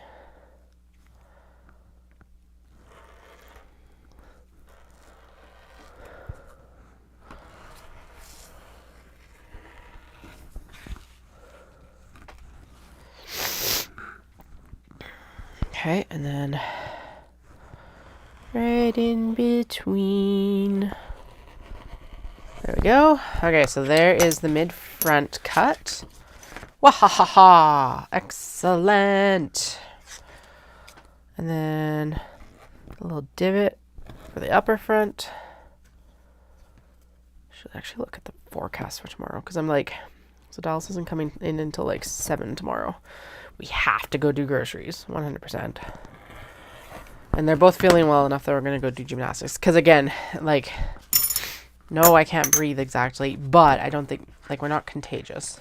Okay, and then right in between. There we go. Okay, so there is the mid-front cut. Wahahaha! Excellent! And then a little divot for the upper front. Should actually look at the forecast for tomorrow, because I'm like, so Dallas isn't coming in until like 7 tomorrow. We have to go do groceries, 100%. And they're both feeling well enough that we're going to go do gymnastics. Because again, like... No, I can't breathe exactly, but I don't think, like, we're not contagious.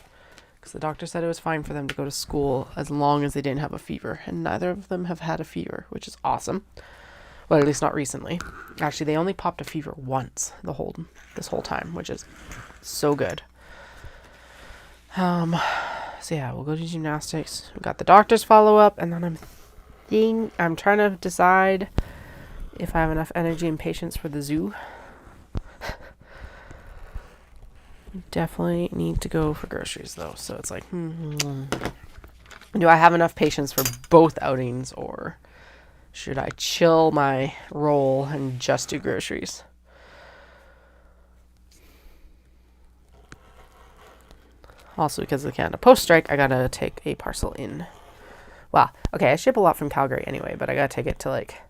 Because the doctor said it was fine for them to go to school as long as they didn't have a fever. And neither of them have had a fever, which is awesome. Well, at least not recently. Actually, they only popped a fever once this whole time, which is so good. So yeah, we'll go to gymnastics. We got the doctor's follow-up, and then I'm trying to decide if I have enough energy and patience for the zoo. Definitely need to go for groceries though, so it's like, do I have enough patience for both outings, or should I chill my roll and just do groceries? Also, because of the Canada Post strike, I gotta take a parcel in. Well, okay, I ship a lot from Calgary anyway, but I gotta take it to like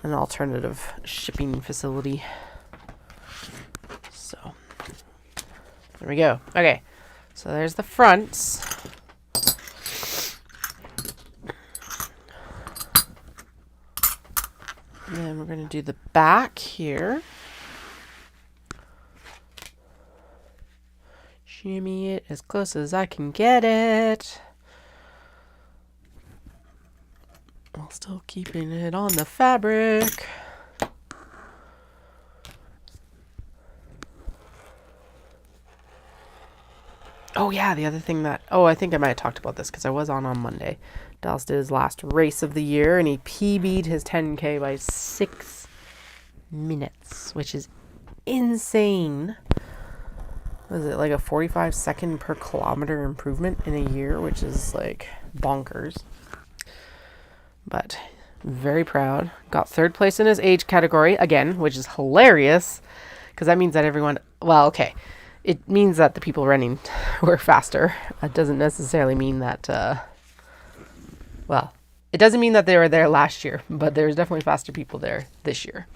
an alternative shipping facility. So there we go. Okay, so there's the fronts. And then we're going to do the back here. Shimmy it as close as I can get it, while still keeping it on the fabric. Oh yeah, the other thing that, oh, I think I might have talked about this because I was on Monday. Dallas did his last race of the year and he PB'd his 10K by 6 minutes, which is insane. Was it like a 45-second per kilometer improvement in a year, which is like bonkers. But very proud. Got 3rd place in his age category again, which is hilarious because that means that everyone, well, okay, it means that the people running were faster. It doesn't necessarily mean that, well, it doesn't mean that they were there last year, but there's definitely faster people there this year.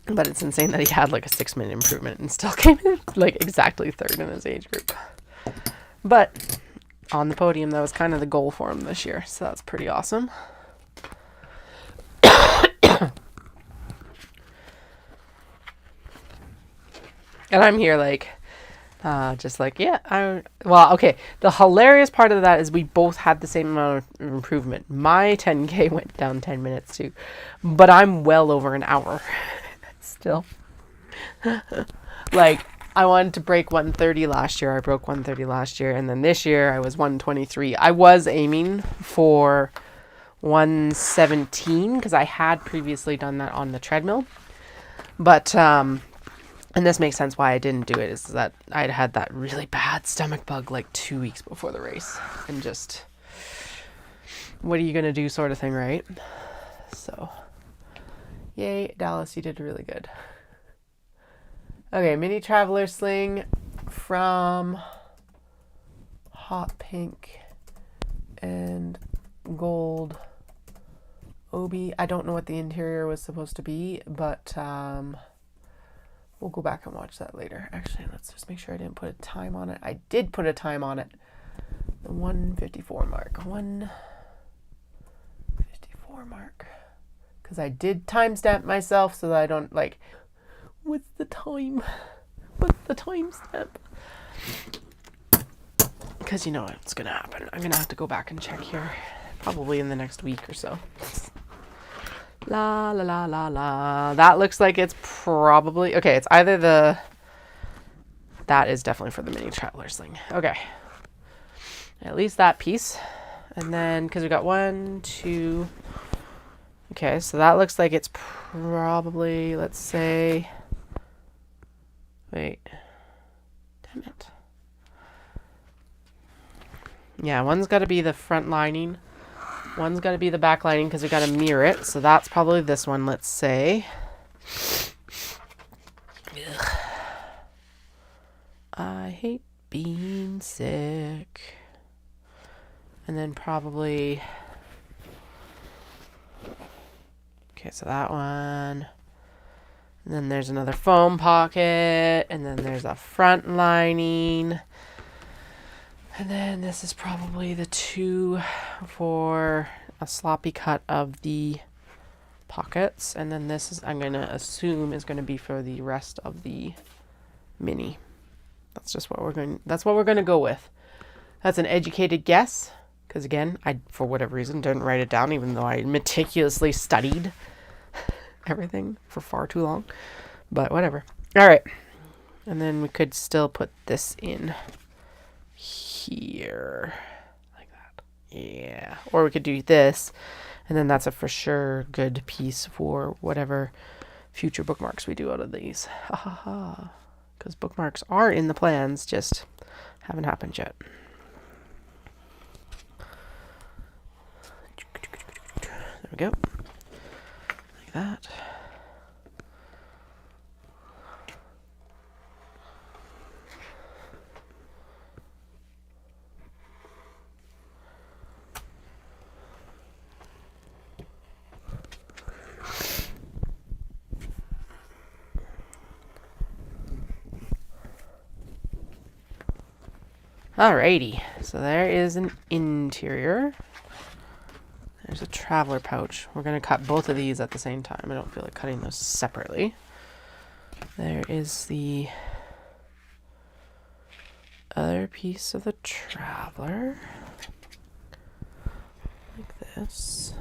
But it's insane that he had like a 6-minute improvement and still came in like exactly 3rd in his age group. But on the podium, that was kind of the goal for him this year. So that's pretty awesome. And I'm here like, just like, yeah, well, okay. The hilarious part of that is we both had the same amount of improvement. My 10K went down 10 minutes too, but I'm well over an hour still. Like, I wanted to break 130 last year. I broke 130 last year. And then this year I was 123. I was aiming for 117 because I had previously done that on the treadmill. But, and this makes sense why I didn't do it, is that I'd had that really bad stomach bug like 2 weeks before the race. And just, what are you going to do sort of thing, right? So, yay, Dallas, you did really good. Okay, mini traveler sling from hot pink and gold Obis. I don't know what the interior was supposed to be, but we'll go back and watch that later. Actually, let's just make sure I didn't put a time on it. I did put a time on it. The 154 mark. 154 mark. Because I did timestamp myself so that I don't like, what's the time? What's the timestamp? Because you know what's going to happen. I'm going to have to go back and check here. Probably in the next week or so. La la la la la. That looks like it's probably, okay, it's either the, that is definitely for the mini traveler sling. Okay. At least that piece. And then, because we got 1, 2, okay, so that looks like it's probably, let's say, wait, damn it. Yeah, one's got to be the front lining. One's got to be the back lining because we got to mirror it. So that's probably this one, let's say. Ugh. I hate being sick. And then probably, okay, so that one. And then there's another foam pocket. And then there's a front lining. And then this is probably the 2 for a sloppy cut of the pockets. And then this is, I'm going to assume, is going to be for the rest of the mini. That's just what we're going, that's what we're going to go with. That's an educated guess. Because again, I, for whatever reason, didn't write it down, even though I meticulously studied everything for far too long. But whatever. All right. And then we could still put this in here like that. Yeah. Or we could do this. And then that's a for sure good piece for whatever future bookmarks we do out of these. Ha ha ha. Because bookmarks are in the plans, just haven't happened yet. There we go. Like that. Alrighty, so there is an interior. There's a traveler pouch. We're going to cut both of these at the same time. I don't feel like cutting those separately. There is the other piece of the traveler. Like this.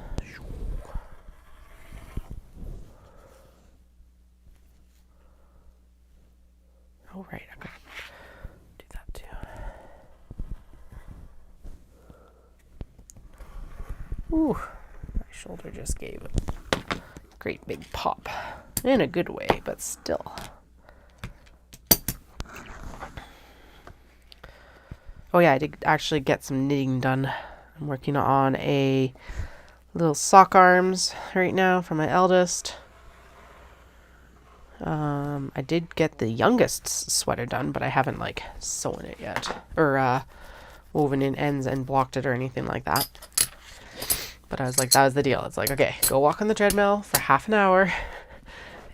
Oh, right. I got to do that too. Ooh, my shoulder just gave a great big pop. In a good way, but still. Oh yeah, I did actually get some knitting done. I'm working on a little sock arms right now for my eldest. I did get the youngest's sweater done, but I haven't like sewn it yet, or woven in ends and blocked it or anything like that. But I was like, that was the deal. It's like, okay, go walk on the treadmill for half an hour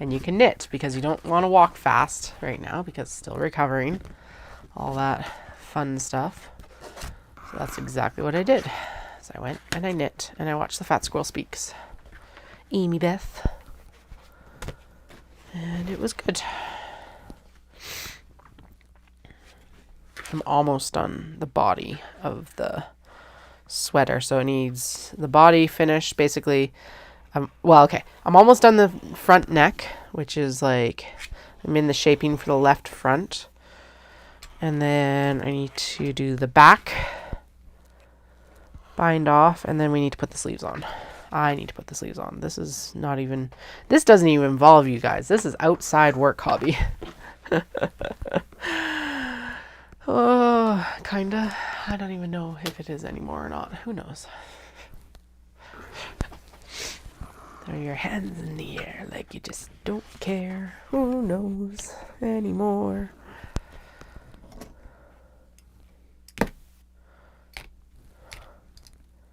and you can knit, because you don't want to walk fast right now because still recovering, all that fun stuff. So that's exactly what I did. So I went and I knit and I watched The Fat Squirrel Speaks. Amy Beth. And it was good. I'm almost done the body of the sweater. So it needs the body finished basically. Well, okay. I'm almost done the front neck, which is like, I'm in the shaping for the left front. And then I need to do the back, bind off, and then we need to put the sleeves on. I need to put the sleeves on. This doesn't even involve you guys. This is outside work hobby. Oh, kinda. I don't even know if it is anymore or not. Who knows? Throw your hands in the air like you just don't care. Who knows anymore?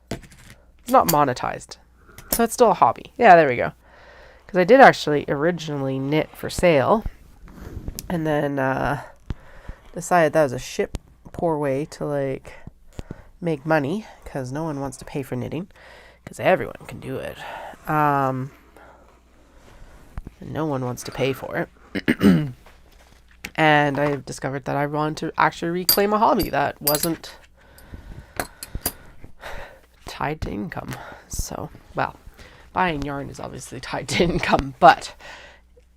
It's not monetized, so it's still a hobby. Yeah, there we go. Because I did actually originally knit for sale, and then decided that was a shit poor way to like make money, because no one wants to pay for knitting, because everyone can do it. And no one wants to pay for it. And I discovered that I wanted to actually reclaim a hobby that wasn't tied to income. So, well, buying yarn is obviously tied to income, but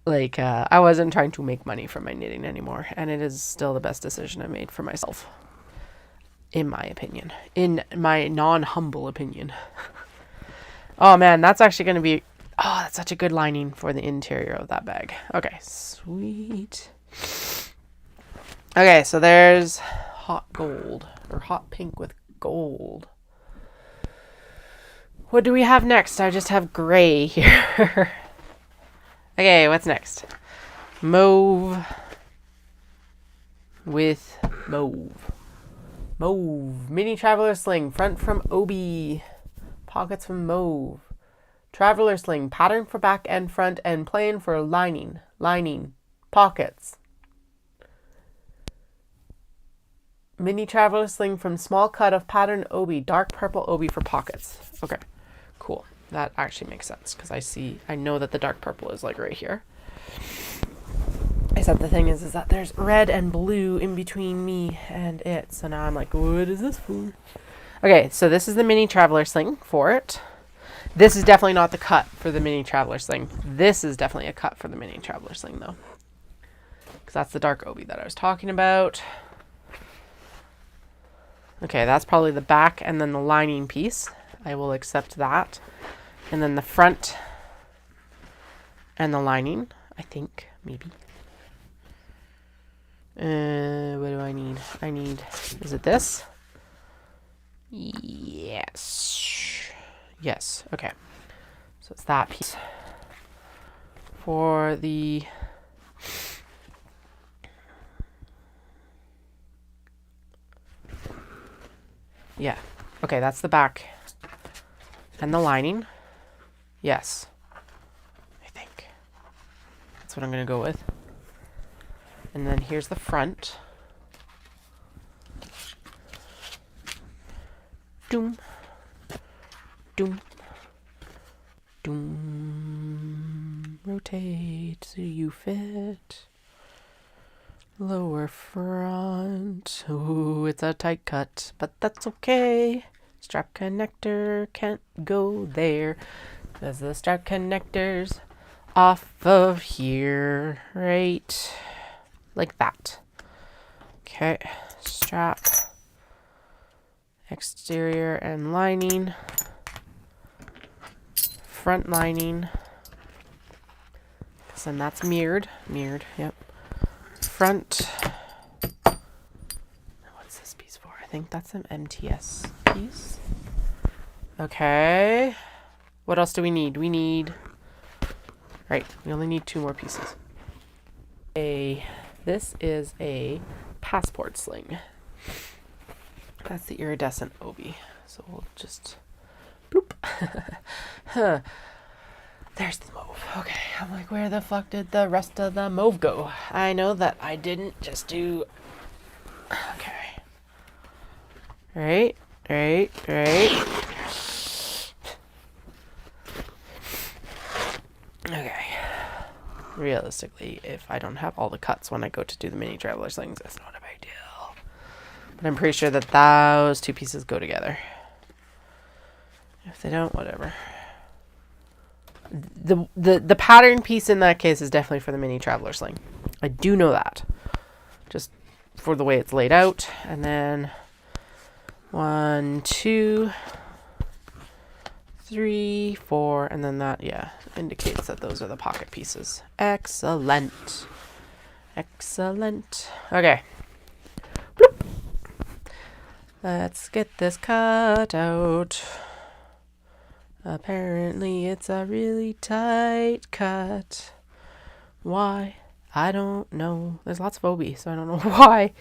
like I wasn't trying to make money from my knitting anymore, and it is still the best decision I made for myself, in my opinion, in my non-humble opinion. Oh man, that's actually going to be, oh, that's such a good lining for the interior of that bag. Okay, sweet. Okay, so there's hot gold, or hot pink with gold. What do we have next? I just have gray here. Okay, what's next? Mauve with mauve. Mauve. Mini Traveler Sling. Front from Obis. Pockets from mauve. Traveler Sling. Pattern for back and front and plain for lining. Lining. Pockets. Mini Traveler Sling from small cut of pattern obi. Dark purple obi for pockets. Okay. Cool. That actually makes sense, because I know that the dark purple is like right here. Except the thing is that there's red and blue in between me and it. So now I'm like, what is this for? Okay, so this is the mini traveler sling for it. This is definitely not the cut for the mini traveler sling. This is definitely a cut for the mini traveler sling though, because that's the dark obi that I was talking about. Okay, that's probably the back and then the lining piece. I will accept that. And then the front and the lining, I think, maybe. What do I need? Is it this? Yes. Yes, okay. So it's that piece. For the... Yeah. Okay, that's the back. And the lining. Yes. I think. That's what I'm going to go with. And then here's the front. Doom. Doom. Doom. Rotate so you fit. Lower front. Ooh, it's a tight cut, but that's okay. Strap connector can't go there, because the strap connector's off of here, right? Like that. Okay, strap, exterior and lining. front lining. And that's mirrored. Mirrored, yep. Front. What's this piece for? I think that's an MTS piece. Okay. What else do we need? We need... Right, we only need 2 more pieces. This is a passport sling. That's the iridescent Obi. So we'll just... Bloop. Huh. There's the mauve. Okay, I'm like, where the fuck did the rest of the mauve go? I know that I didn't just do... Okay. Right. Okay. Realistically, if I don't have all the cuts when I go to do the mini traveler slings, it's not a big deal. But I'm pretty sure that those 2 pieces go together. If they don't, whatever. The pattern piece in that case is definitely for the mini traveler sling. I do know that. Just for the way it's laid out. And then 1, 2, 3, 4, and then that, yeah, indicates that those are the pocket pieces. Excellent. Excellent. Okay. Bloop. Let's get this cut out. Apparently it's a really tight cut. Why? I don't know. There's lots of Obi, so I don't know why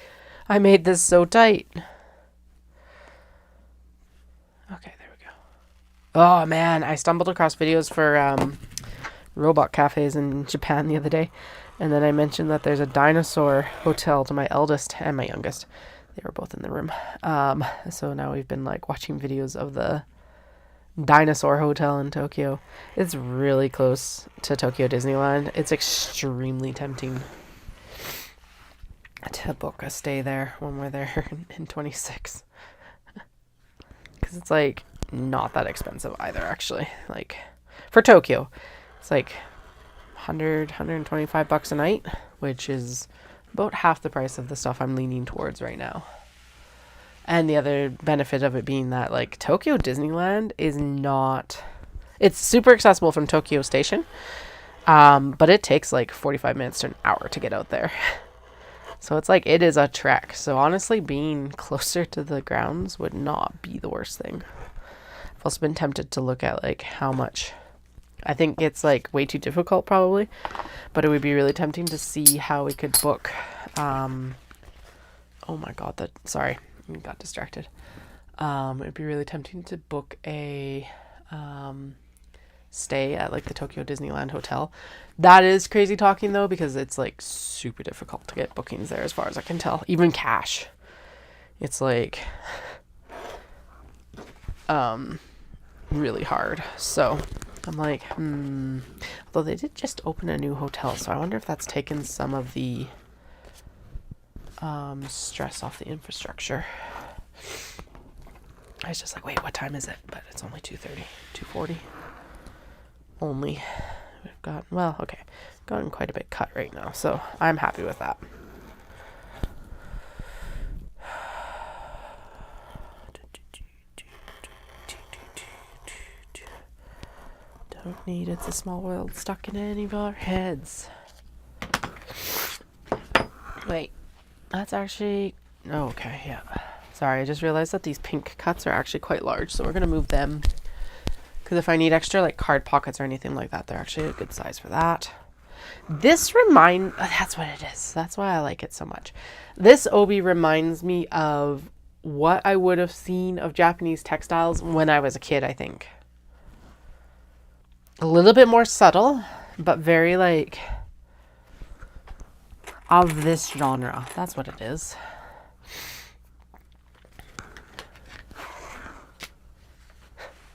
I made this so tight. Okay, there we go. Oh man, I stumbled across videos for robot cafes in Japan the other day. And then I mentioned that there's a dinosaur hotel to my eldest and my youngest. They were both in the room. So now we've been like watching videos of the dinosaur hotel in Tokyo. It's really close to Tokyo Disneyland. It's extremely tempting to book a stay there when we're there in 26. Because it's like not that expensive either, actually. Like for Tokyo, it's like 125 bucks a night, which is about half the price of the stuff I'm leaning towards right now. And the other benefit of it being that, like, Tokyo Disneyland is not... It's super accessible from Tokyo Station, but it takes, like, 45 minutes to an hour to get out there. So it's like, it is a trek. So honestly, being closer to the grounds would not be the worst thing. I've also been tempted to look at, like, how much... I think it's, like, way too difficult, probably. But it would be really tempting to see how we could book... oh my god, sorry. Got distracted. It'd be really tempting to book a stay at like the Tokyo Disneyland Hotel. That is crazy talking though, because it's like super difficult to get bookings there as far as I can tell. Even cash. It's like really hard. So I'm like, although they did just open a new hotel, so I wonder if that's taken some of the stress off the infrastructure. I was just like, wait, what time is it? But it's only 2:30, 2:40. Only. We've got, well, okay, gotten quite a bit cut right now, so I'm happy with that. Don't need It's a Small World stuck in any of our heads. Wait. That's actually... Oh, okay, yeah. Sorry, I just realized that these pink cuts are actually quite large, so we're going to move them. Because if I need extra, like, card pockets or anything like that, they're actually a good size for that. This that's what it is. That's why I like it so much. This Obi reminds me of what I would have seen of Japanese textiles when I was a kid, I think. A little bit more subtle, but very, like... of this genre. That's what it is.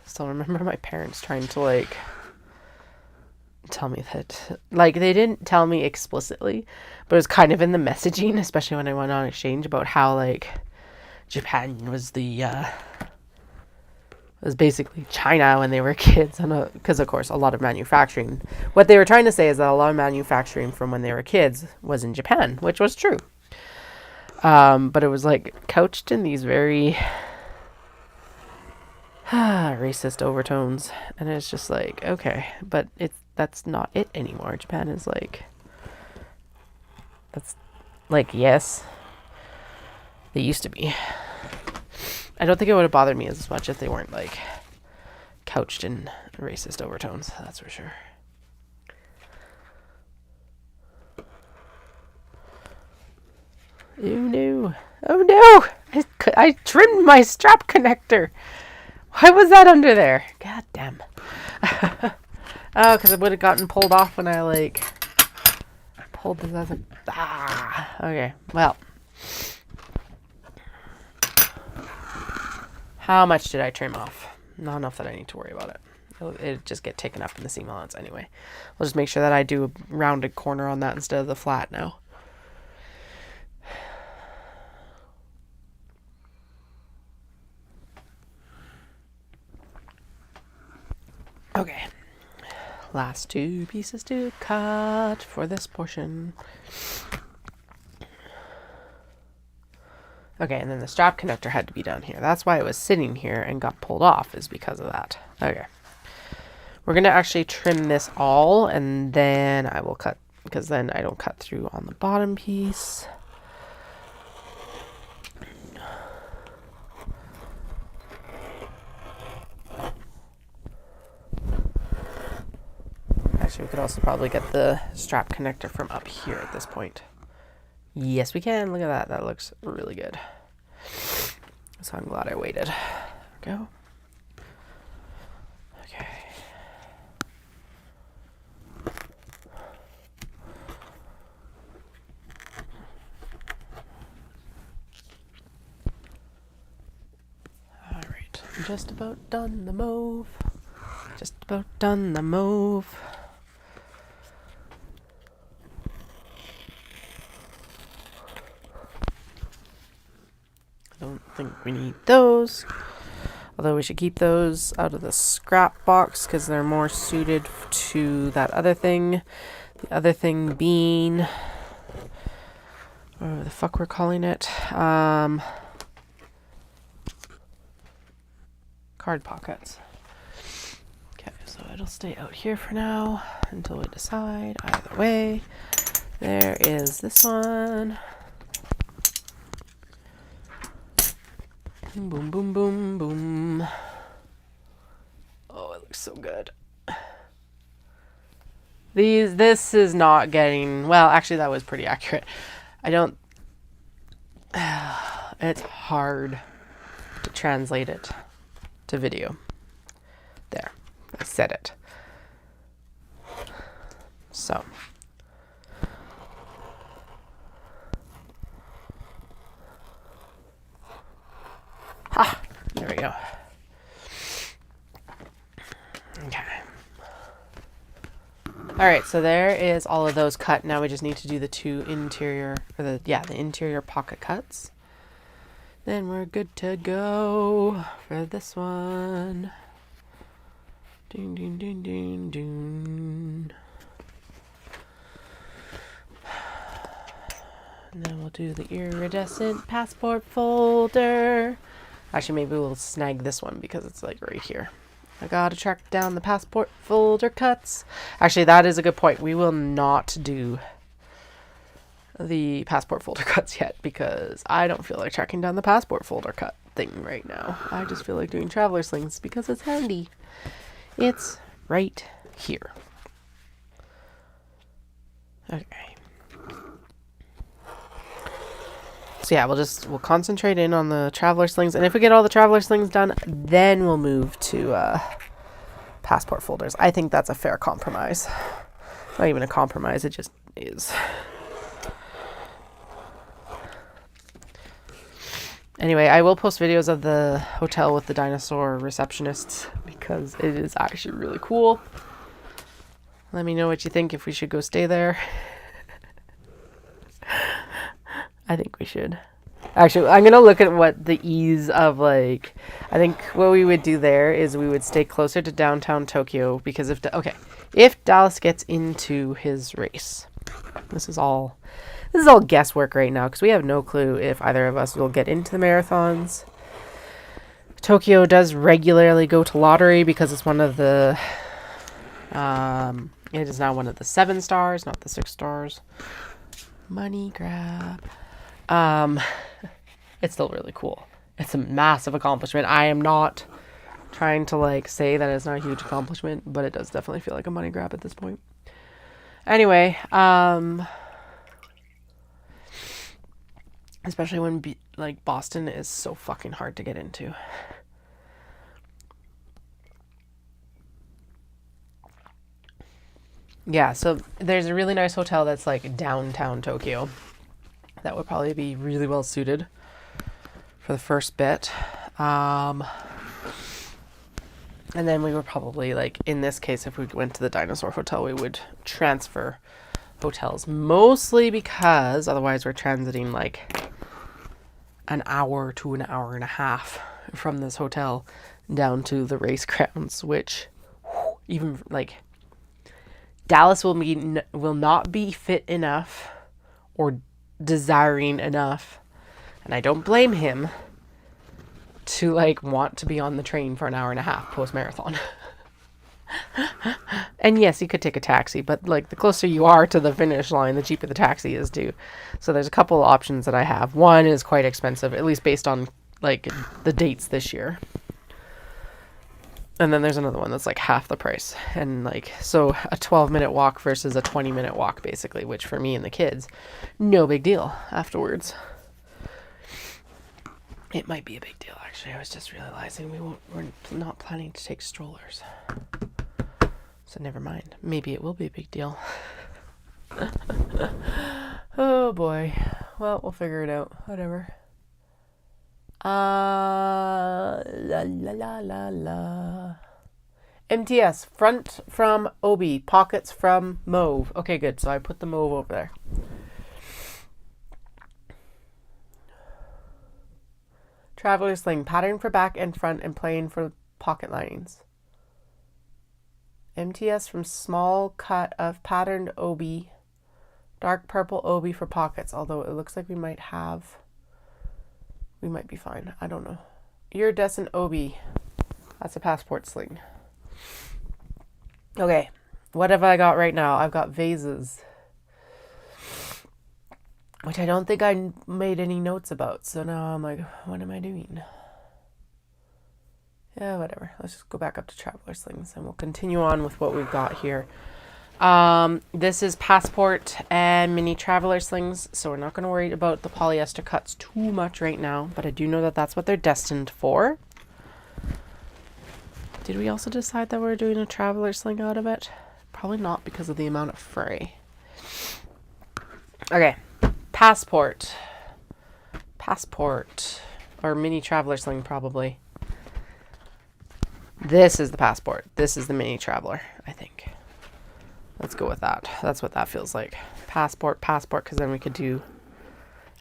Still remember my parents trying to like tell me that, like, they didn't tell me explicitly, but it was kind of in the messaging, especially when I went on exchange, about how like Japan was was basically China when they were kids, and because of course a lot of manufacturing, what they were trying to say is that a lot of manufacturing from when they were kids was in Japan, which was true, but it was like couched in these very Racist overtones. And it's just like, okay, but that's not it anymore. Japan is like, that's like, yes, they used to be. I don't think it would have bothered me as much if they weren't like couched in racist overtones, that's for sure. Oh no. Oh no! I trimmed my strap connector. Why was that under there? God damn. Oh, because it would have gotten pulled off when I like pulled this other. Okay. Well. How much did I trim off? Not enough that I need to worry about it. It'll just get taken up in the seam allowance anyway. I'll just make sure that I do a rounded corner on that instead of the flat now. Okay, last two pieces to cut for this portion. Okay, and then the strap connector had to be down here. That's why it was sitting here and got pulled off, is because of that. Okay. We're going to actually trim this all, and then I will cut, because then I don't cut through on the bottom piece. Actually, we could also probably get the strap connector from up here at this point. Yes, we can. Look at that. That looks really good. So I'm glad I waited. There we go. Okay. All right. Just about done the move. Just about done the move. I don't think we need those. Although we should keep those out of the scrap box because they're more suited to that other thing. The other thing being, whatever the fuck we're calling it. Card pockets. Okay, so it'll stay out here for now until we decide. Either way, there is this one. Boom, boom, boom, boom. Oh, it looks so good. This is not getting, well, actually that was pretty accurate. It's hard to translate it to video. There, I said it. So. Ah, there we go. Okay. All right, so there is all of those cut. Now we just need to do the two interior, or the interior pocket cuts. Then we're good to go for this one. Ding, ding, ding, ding, ding. And then we'll do the iridescent passport folder. Actually, maybe we'll snag this one because it's like right here. I gotta track down the passport folder cuts. Actually, that is a good point. We will not do the passport folder cuts yet because I don't feel like tracking down the passport folder cut thing right now. I just feel like doing traveler slings because it's handy. It's right here. Okay. So yeah, we'll concentrate in on the traveler slings, and if we get all the traveler slings done, then we'll move to passport folders. I think that's a fair compromise. Not even a compromise, it just is. Anyway, I will post videos of the hotel with the dinosaur receptionists because it is actually really cool. Let me know what you think, if we should go stay there. I think we should. Actually, I'm going to look at what the ease of, like, I think what we would do there is we would stay closer to downtown Tokyo because if Dallas gets into his race, this is all guesswork right now because we have no clue if either of us will get into the marathons. Tokyo does regularly go to lottery because it's one of the, it is now one of the 7 stars, not the 6 stars. Money grab. It's still really cool. It's a massive accomplishment. I am not trying to like say that it's not a huge accomplishment, but it does definitely feel like a money grab at this point. Anyway, especially when like Boston is so fucking hard to get into. Yeah, so there's a really nice hotel that's like downtown Tokyo that would probably be really well suited for the first bit. And then we would probably, like, in this case, if we went to the Dinosaur Hotel, we would transfer hotels. Mostly because otherwise we're transiting, like, an hour to an hour and a half from this hotel down to the race grounds, which even, like, Dallas will not be fit enough or desiring enough, and I don't blame him, to like want to be on the train for an hour and a half post-marathon. And yes, you could take a taxi, but like the closer you are to the finish line, the cheaper the taxi is too. So there's a couple of options that I have. One is quite expensive, at least based on like the dates this year. And then there's another one that's like half the price. And like, so a 12-minute walk versus a 20-minute walk basically, which for me and the kids, no big deal afterwards. It might be a big deal, actually. I was just realizing we're not planning to take strollers. So never mind. Maybe it will be a big deal. Oh boy. Well, we'll figure it out. Whatever. La la la la la. MTS, front from Obi, pockets from Mauve. Okay, good. So I put the Mauve over there. Traveler sling, pattern for back and front and plain for pocket linings. MTS from small cut of patterned obi, dark purple obi for pockets, although it looks like we might be fine. I don't know. Iridescent obi. That's a passport sling. Okay, what have I got right now? I've got vases, which I don't think I made any notes about. So now I'm like, what am I doing? Yeah, whatever. Let's just go back up to Traveler Slings and we'll continue on with what we've got here. This is Passport and Mini Traveler Slings, so we're not going to worry about the polyester cuts too much right now, but I do know that that's what they're destined for. Did we also decide that we're doing a Traveler Sling out of it? Probably not because of the amount of fray. Okay. Passport, or Mini Traveler Sling probably. This is the Passport. This is the Mini Traveler, I think. Let's go with that. That's what that feels like. Passport, because then we could do,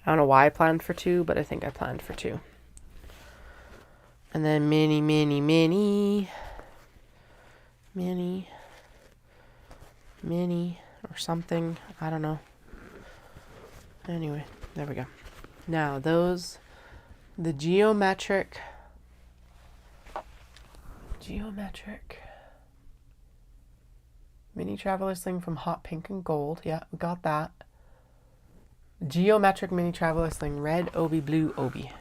I don't know why I planned for 2, but I think I planned for 2. And then mini, or something. I don't know. Anyway, there we go. Now the geometric Mini Traveler Sling from Hot Pink and Gold. Yeah, we got that. Geometric Mini Traveler Sling, red obi, blue obi.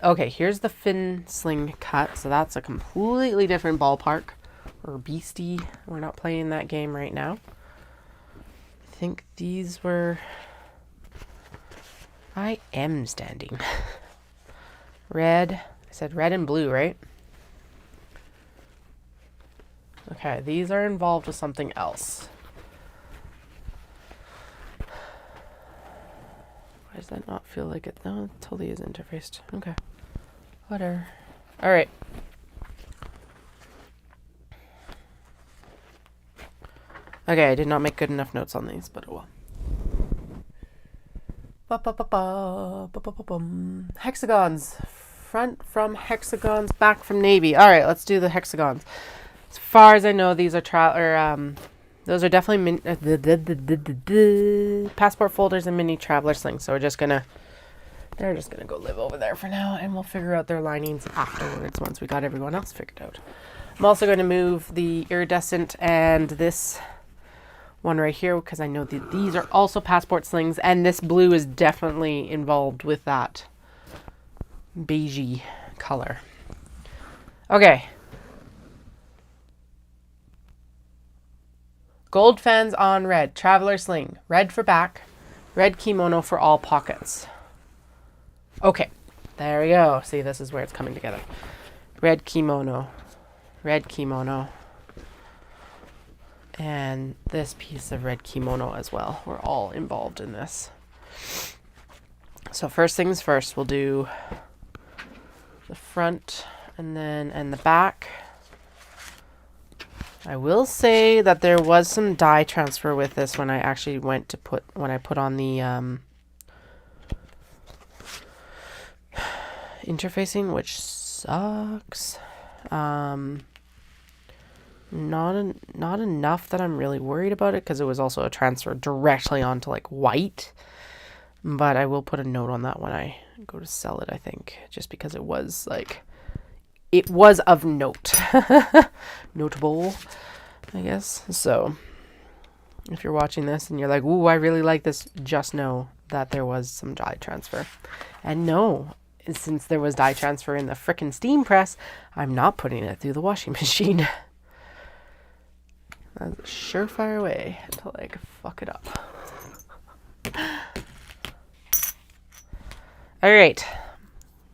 Okay, here's the fin sling cut. So that's a completely different ballpark. Or beastie. We're not playing that game right now. I think these were... I am standing. Red. I said red and blue, right? Okay, these are involved with something else. Why does that not feel like it? No, it totally is interfaced. Okay. Whatever. All right. Okay, I did not make good enough notes on these, but oh well. Hexagons. Front from hexagons, back from navy. All right, let's do the hexagons. As far as I know, these are those are definitely passport folders and mini traveler slings. So we're just gonna They're just gonna go live over there for now, and we'll figure out their linings afterwards once we got everyone else figured out. I'm also going to move the iridescent and this one right here because I know that these are also passport slings, and this blue is definitely involved with that beigey color. Okay. Gold fans on red. Traveler sling. Red for back. Red kimono for all pockets. Okay. There we go. See, this is where it's coming together. Red kimono. Red kimono. And this piece of red kimono as well. We're all involved in this. So first things first, we'll do the front and the back. I will say that there was some dye transfer with this when I actually put on the interfacing, which sucks. Not enough that I'm really worried about it because it was also a transfer directly onto like white. But I will put a note on that when I go to sell it, I think, just because it was of note. Notable, I guess. So if you're watching this and you're like, ooh, I really like this, just know that there was some dye transfer. And no, since there was dye transfer in the frickin' steam press, I'm not putting it through the washing machine. That's a surefire way to like fuck it up. All right.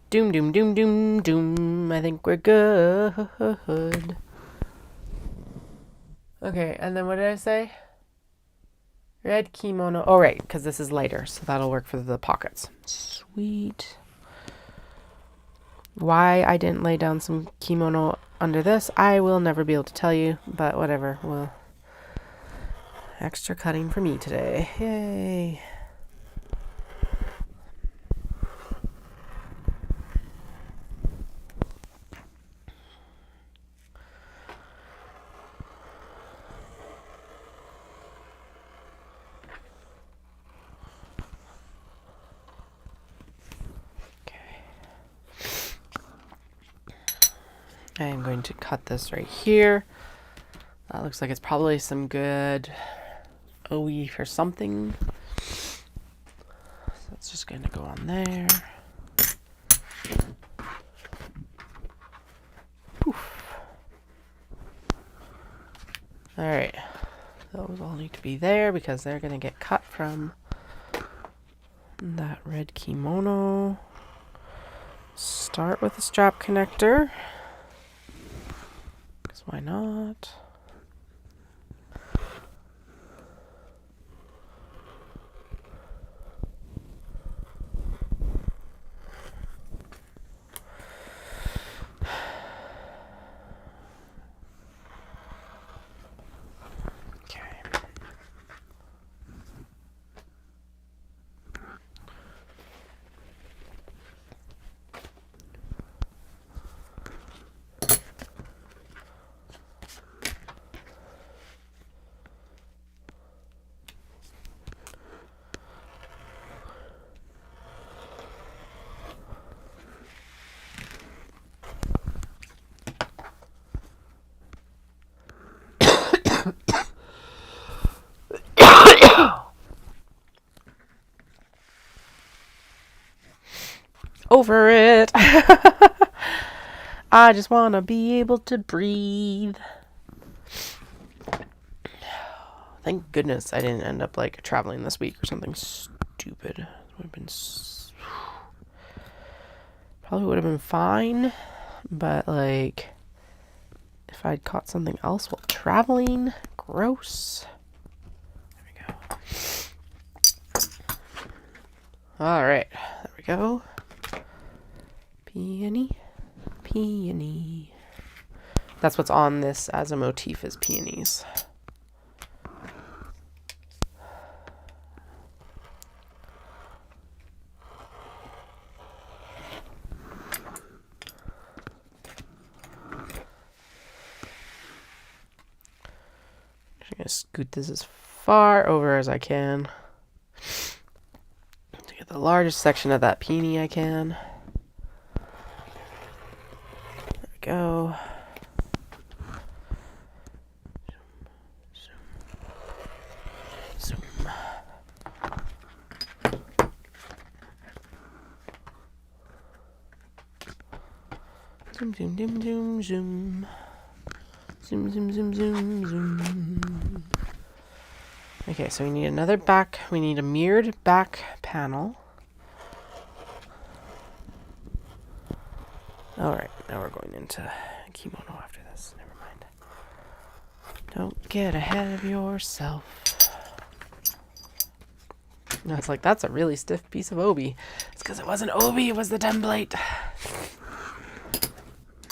Doom, doom, doom, doom, doom. I think we're good. Okay, and then what did I say? Red kimono. Oh, right, because this is lighter, so that'll work for the pockets. Sweet. Why I didn't lay down some kimono under this, I will never be able to tell you, but whatever. Well, extra cutting for me today. Yay. I am going to cut this right here. That looks like it's probably some good OE for something. So it's just going to go on there. Poof. All right. Those all need to be there because they're going to get cut from that red kimono. Start with the strap connector. Why not? Over it. I just want to be able to breathe. Thank goodness I didn't end up like traveling this week or something stupid. Would have been probably would have been fine, but like if I'd caught something else while traveling, gross. There we go. All right, there we go. Peony, peony. That's what's on this as a motif is peonies. I'm going to scoot this as far over as I can to get the largest section of that peony I can. There we go. Zoom. Zoom, zoom, zoom, zoom, zoom. Zoom, zoom, zoom, zoom, zoom. Okay, so we need another back. We need a mirrored back panel. Alright, now we're going into kimono after this. Never mind. Don't get ahead of yourself. No, it's like, that's a really stiff piece of obi. It's because it wasn't obi, it was the template.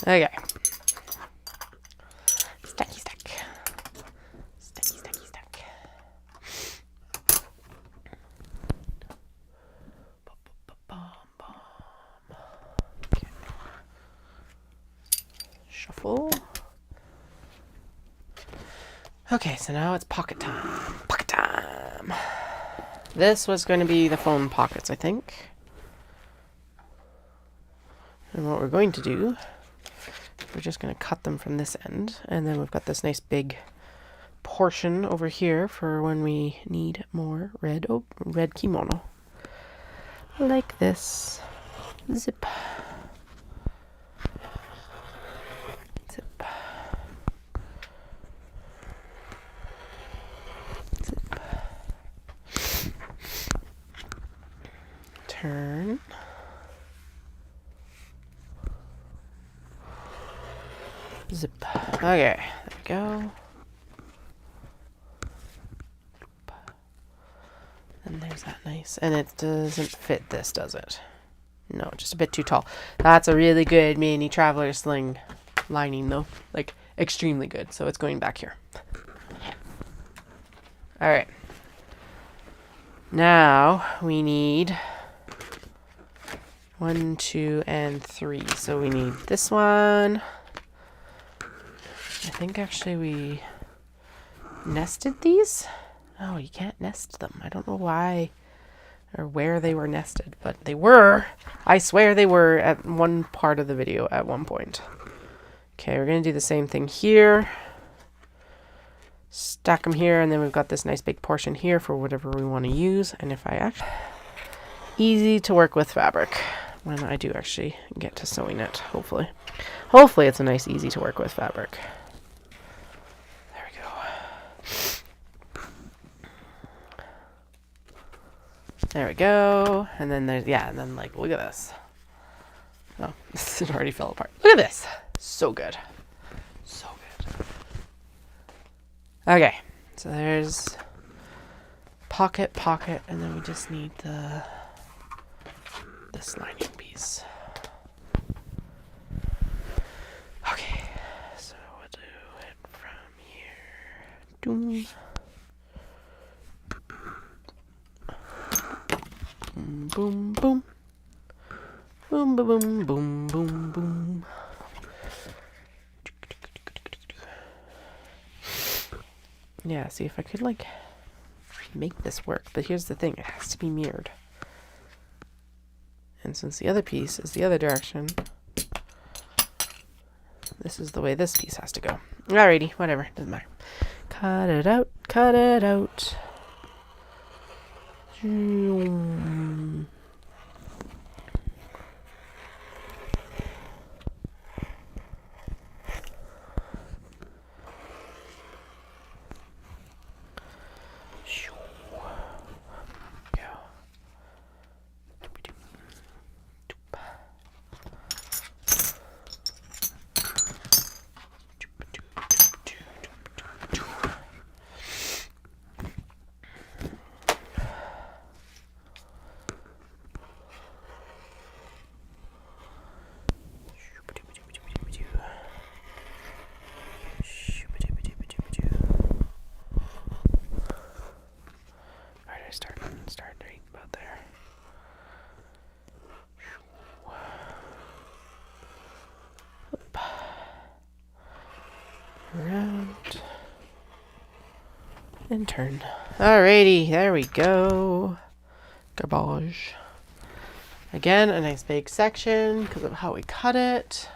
Okay. Stacky stack. Stacky stacky stack. Okay. Shuffle. Okay, so now it's pocket time. Pocket time. This was going to be the phone pockets, I think. And what we're going to do, we're just going to cut them from this end. And then we've got this nice big portion over here for when we need more red kimono. Like this. Zip. Zip. Zip. Turn. Zip. Okay, there we go. And there's that nice. And it doesn't fit this, does it? No, just a bit too tall. That's a really good mini traveler sling lining, though. Like, extremely good. So it's going back here. All right. Now we need 1, 2, and 3. So we need this one. I think actually we nested these. Oh, you can't nest them. I don't know why or where they were nested, but they were. I swear they were at one part of the video at one point. Okay, we're going to do the same thing here. Stack them here, and then we've got this nice big portion here for whatever we want to use. And if I actually... Easy to work with fabric when I do actually get to sewing it, hopefully. Hopefully it's a nice, easy to work with fabric. There we go. There we go. And then there's, yeah, and then like, look at this. Oh, it already fell apart. Look at this. So good. So good. Okay, so there's pocket, and then we just need this lining piece. Okay, so we'll do it from here. Doom. Boom, boom. Boom, boom, boom, boom, boom, boom. Yeah, see if I could like make this work. But here's the thing, it has to be mirrored. And since the other piece is the other direction, this is the way this piece has to go. Alrighty, whatever, doesn't matter. Cut it out, cut it out. Start right about there. Up. Around. And turn. Alrighty, there we go. Garbage. Again, a nice big section because of how we cut it.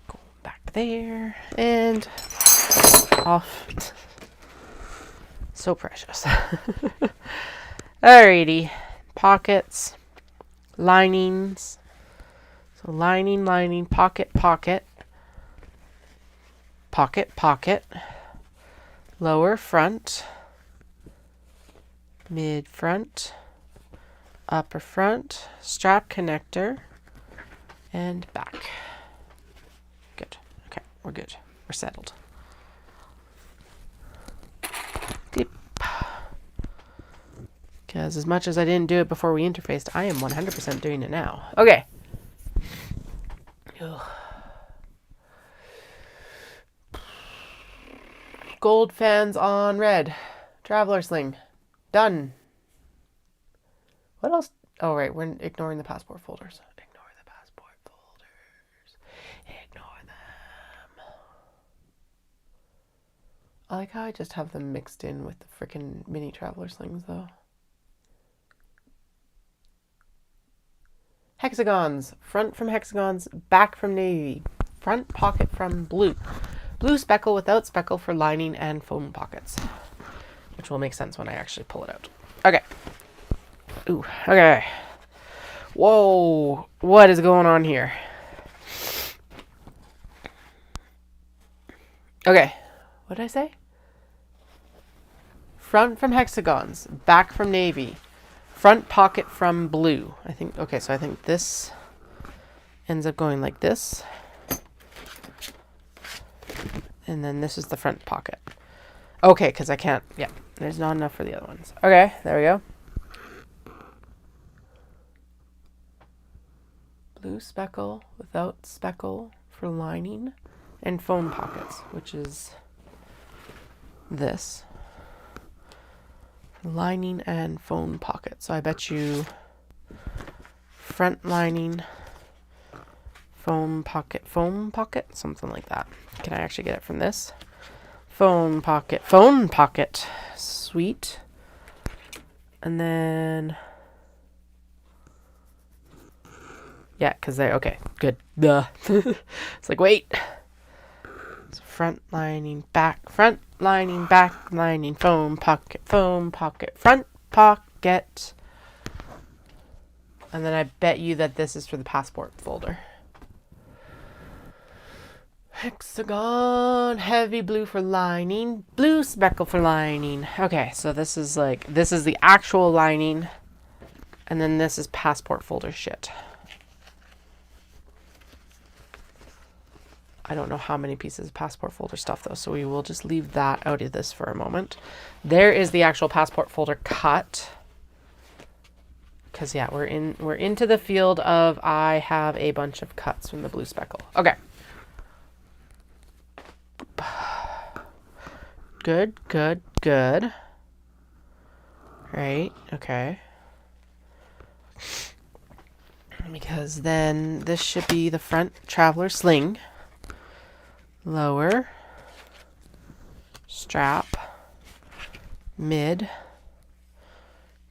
Go back there and off. So precious. Alrighty. Pockets. Linings. So lining, lining, pocket, pocket. Pocket, pocket. Lower front. Mid front. Upper front. Strap connector. And back. Good. Okay, we're good. We're settled. Deep. Because as much as I didn't do it before we interfaced, I am 100% doing it now. Okay. Ugh. Gold fans on red. Traveler sling. Done. What else? Oh, right. We're ignoring the passport folders. Ignore the passport folders. Ignore them. I like how I just have them mixed in with the freaking mini traveler slings, though. Hexagons. Front from hexagons, back from navy. Front pocket from blue. Blue speckle without speckle for lining and foam pockets. Which will make sense when I actually pull it out. Okay. Ooh, okay. Whoa. What is going on here? Okay. What did I say? Front from hexagons, back from navy. Front pocket from blue. I think, okay, so I think this ends up going like this. And then this is the front pocket. Okay, because I can't, yeah, there's not enough for the other ones. Okay, there we go. Blue speckle without speckle for lining and foam pockets, which is this. Lining and foam pocket. So I bet you front lining, foam pocket, something like that. Can I actually get it from this? Foam pocket. Sweet. And then, yeah, because they, okay, good. Duh. It's like, wait. So front lining, back, lining, foam pocket, front pocket. And then I bet you that this is for the passport folder. Hexagon, heavy blue for lining, blue speckle for lining. Okay, so this is the actual lining. And then this is passport folder shit. I don't know how many pieces of passport folder stuff though, so we will just leave that out of this for a moment. There is the actual passport folder cut. Because yeah, we're into the field of I have a bunch of cuts from the blue speckle. Okay. Good. Right, okay. Because then this should be the front traveler sling. Lower, strap, mid,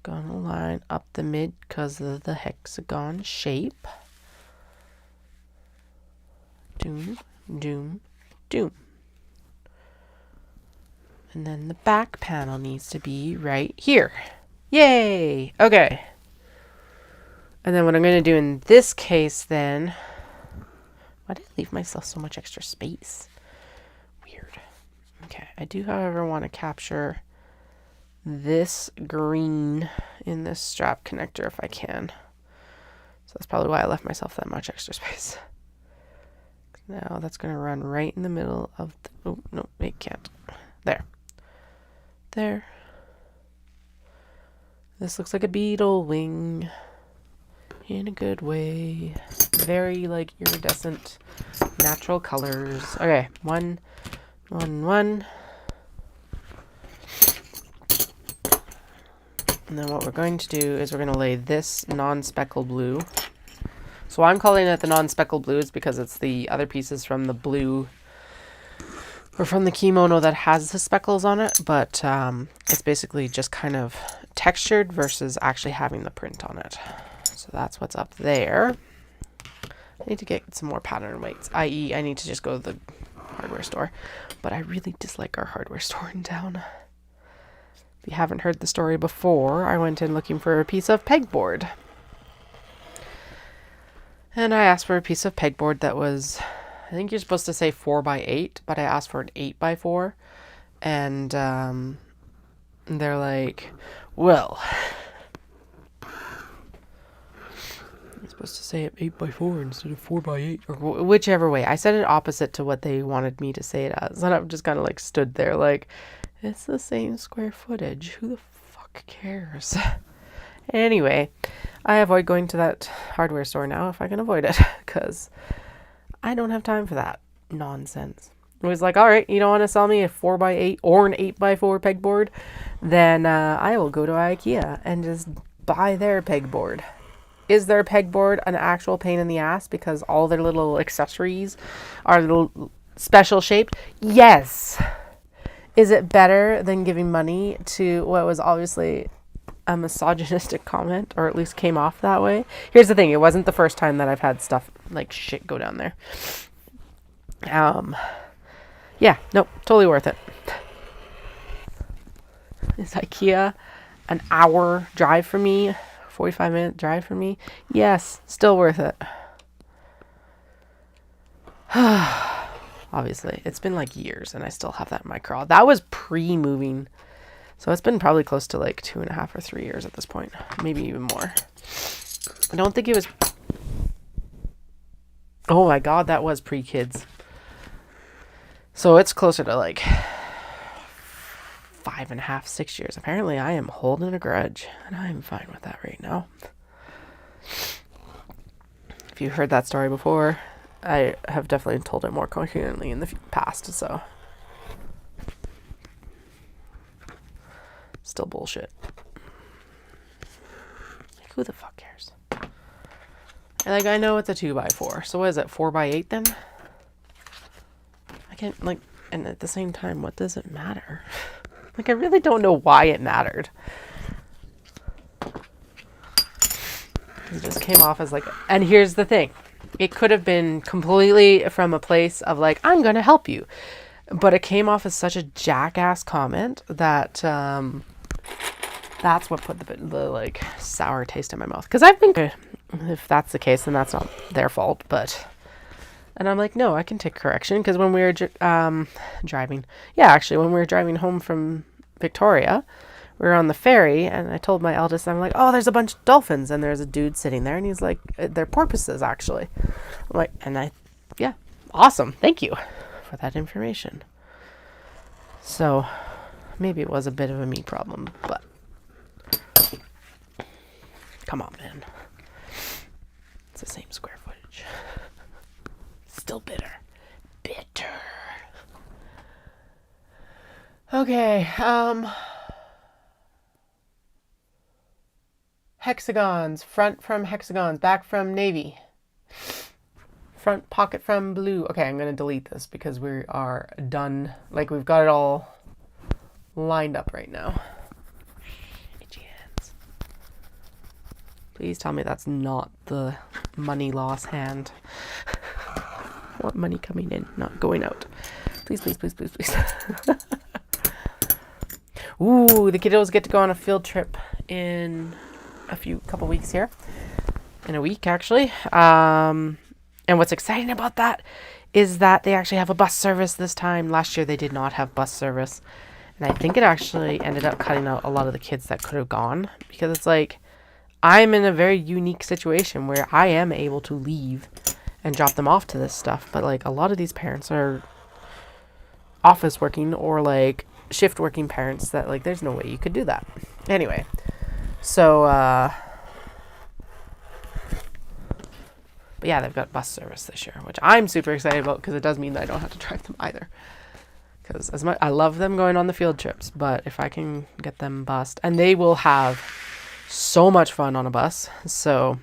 gonna line up the mid because of the hexagon shape. Doom. And then the back panel needs to be right here. Yay! Okay. And then what I'm going to do in this case then... Why did I leave myself so much extra space? Weird. Okay, I do, however, want to capture this green in this strap connector if I can. So that's probably why I left myself that much extra space. Now that's going to run right in the middle of the... Oh, no, it can't. There. This looks like a beetle wing. In a good way. Very, like, iridescent, natural colors. Okay, one. And then what we're going to do is we're going to lay this non-speckle blue. So I'm calling it the non-speckle blue is because it's the other pieces from the blue or from the kimono that has the speckles on it, but it's basically just kind of textured versus actually having the print on it. So that's what's up there. I need to get some more pattern weights, i.e. I need to just go to the hardware store. But I really dislike our hardware store in town. If you haven't heard the story before, I went in looking for a piece of pegboard. And I asked for a piece of pegboard that was, I think you're supposed to say 4x8, but I asked for an 8x4. And they're like, well, you're supposed to say it 8x4 instead of 4x8, or whichever way. I said it opposite to what they wanted me to say it as. And I've just kind of like stood there like, it's the same square footage. Who the fuck cares? Anyway, I avoid going to that hardware store now if I can avoid it, because I don't have time for that nonsense. It was like, all right, you don't want to sell me a 4x8 or an 8x4 pegboard, then I will go to IKEA and just buy their pegboard. Is their pegboard an actual pain in the ass because all their little accessories are little special shaped? Yes. Is it better than giving money to what was obviously a misogynistic comment, or at least came off that way? Here's the thing, it wasn't the first time that I've had stuff like shit go down there. Yeah, nope, totally worth it. Is IKEA an hour drive for me? 45-minute drive for me? Yes, still worth it. Obviously, it's been like years and I still have that in my crawl. That was pre-moving. So it's been probably close to like 2.5 or 3 years at this point. Maybe even more. I don't think it was... Oh my God, that was pre-kids. So it's closer to like 5.5, 6 years. Apparently I am holding a grudge and I'm fine with that right now. If you've heard that story before, I have definitely told it more coherently in the past, so... Still bullshit. Like, who the fuck cares? Like, I know it's a 2x4. So what is it, 4x8 then? I can't, like, and at the same time, what does it matter? Like, I really don't know why it mattered. It just came off as like, and here's the thing. It could have been completely from a place of like, I'm going to help you. But it came off as such a jackass comment that, that's what put the like sour taste in my mouth. Because I've been, if that's the case, then that's not their fault. But, and I'm like, no, I can take correction. Because when we were driving, when we were driving home from Victoria, we were on the ferry, and I told my eldest, I'm like, oh, there's a bunch of dolphins, and there's a dude sitting there, and he's like, they're porpoises actually. I'm like, yeah, awesome, thank you for that information. So maybe it was a bit of a me problem, but come on, man. It's the same square footage. Still bitter. Okay, hexagons, front from hexagons, back from navy, front pocket from blue. Okay, I'm going to delete this because we are done. Like, we've got it all lined up right now. Itchy hands. Please tell me that's not the money loss hand. I want money coming in, not going out. Please, please, please, please, please. Ooh, the kiddos get to go on a field trip in couple weeks here. In a week, actually. And what's exciting about that is that they actually have a bus service this time. Last year they did not have bus service. And I think it actually ended up cutting out a lot of the kids that could have gone. Because it's like, I'm in a very unique situation where I am able to leave and drop them off to this stuff. But like, a lot of these parents are office working or like shift working parents that like, there's no way you could do that. Anyway, so, but yeah, they've got bus service this year, which I'm super excited about because it does mean that I don't have to drive them either. Because as much, I love them going on the field trips, but if I can get them bused, and they will have so much fun on a bus, so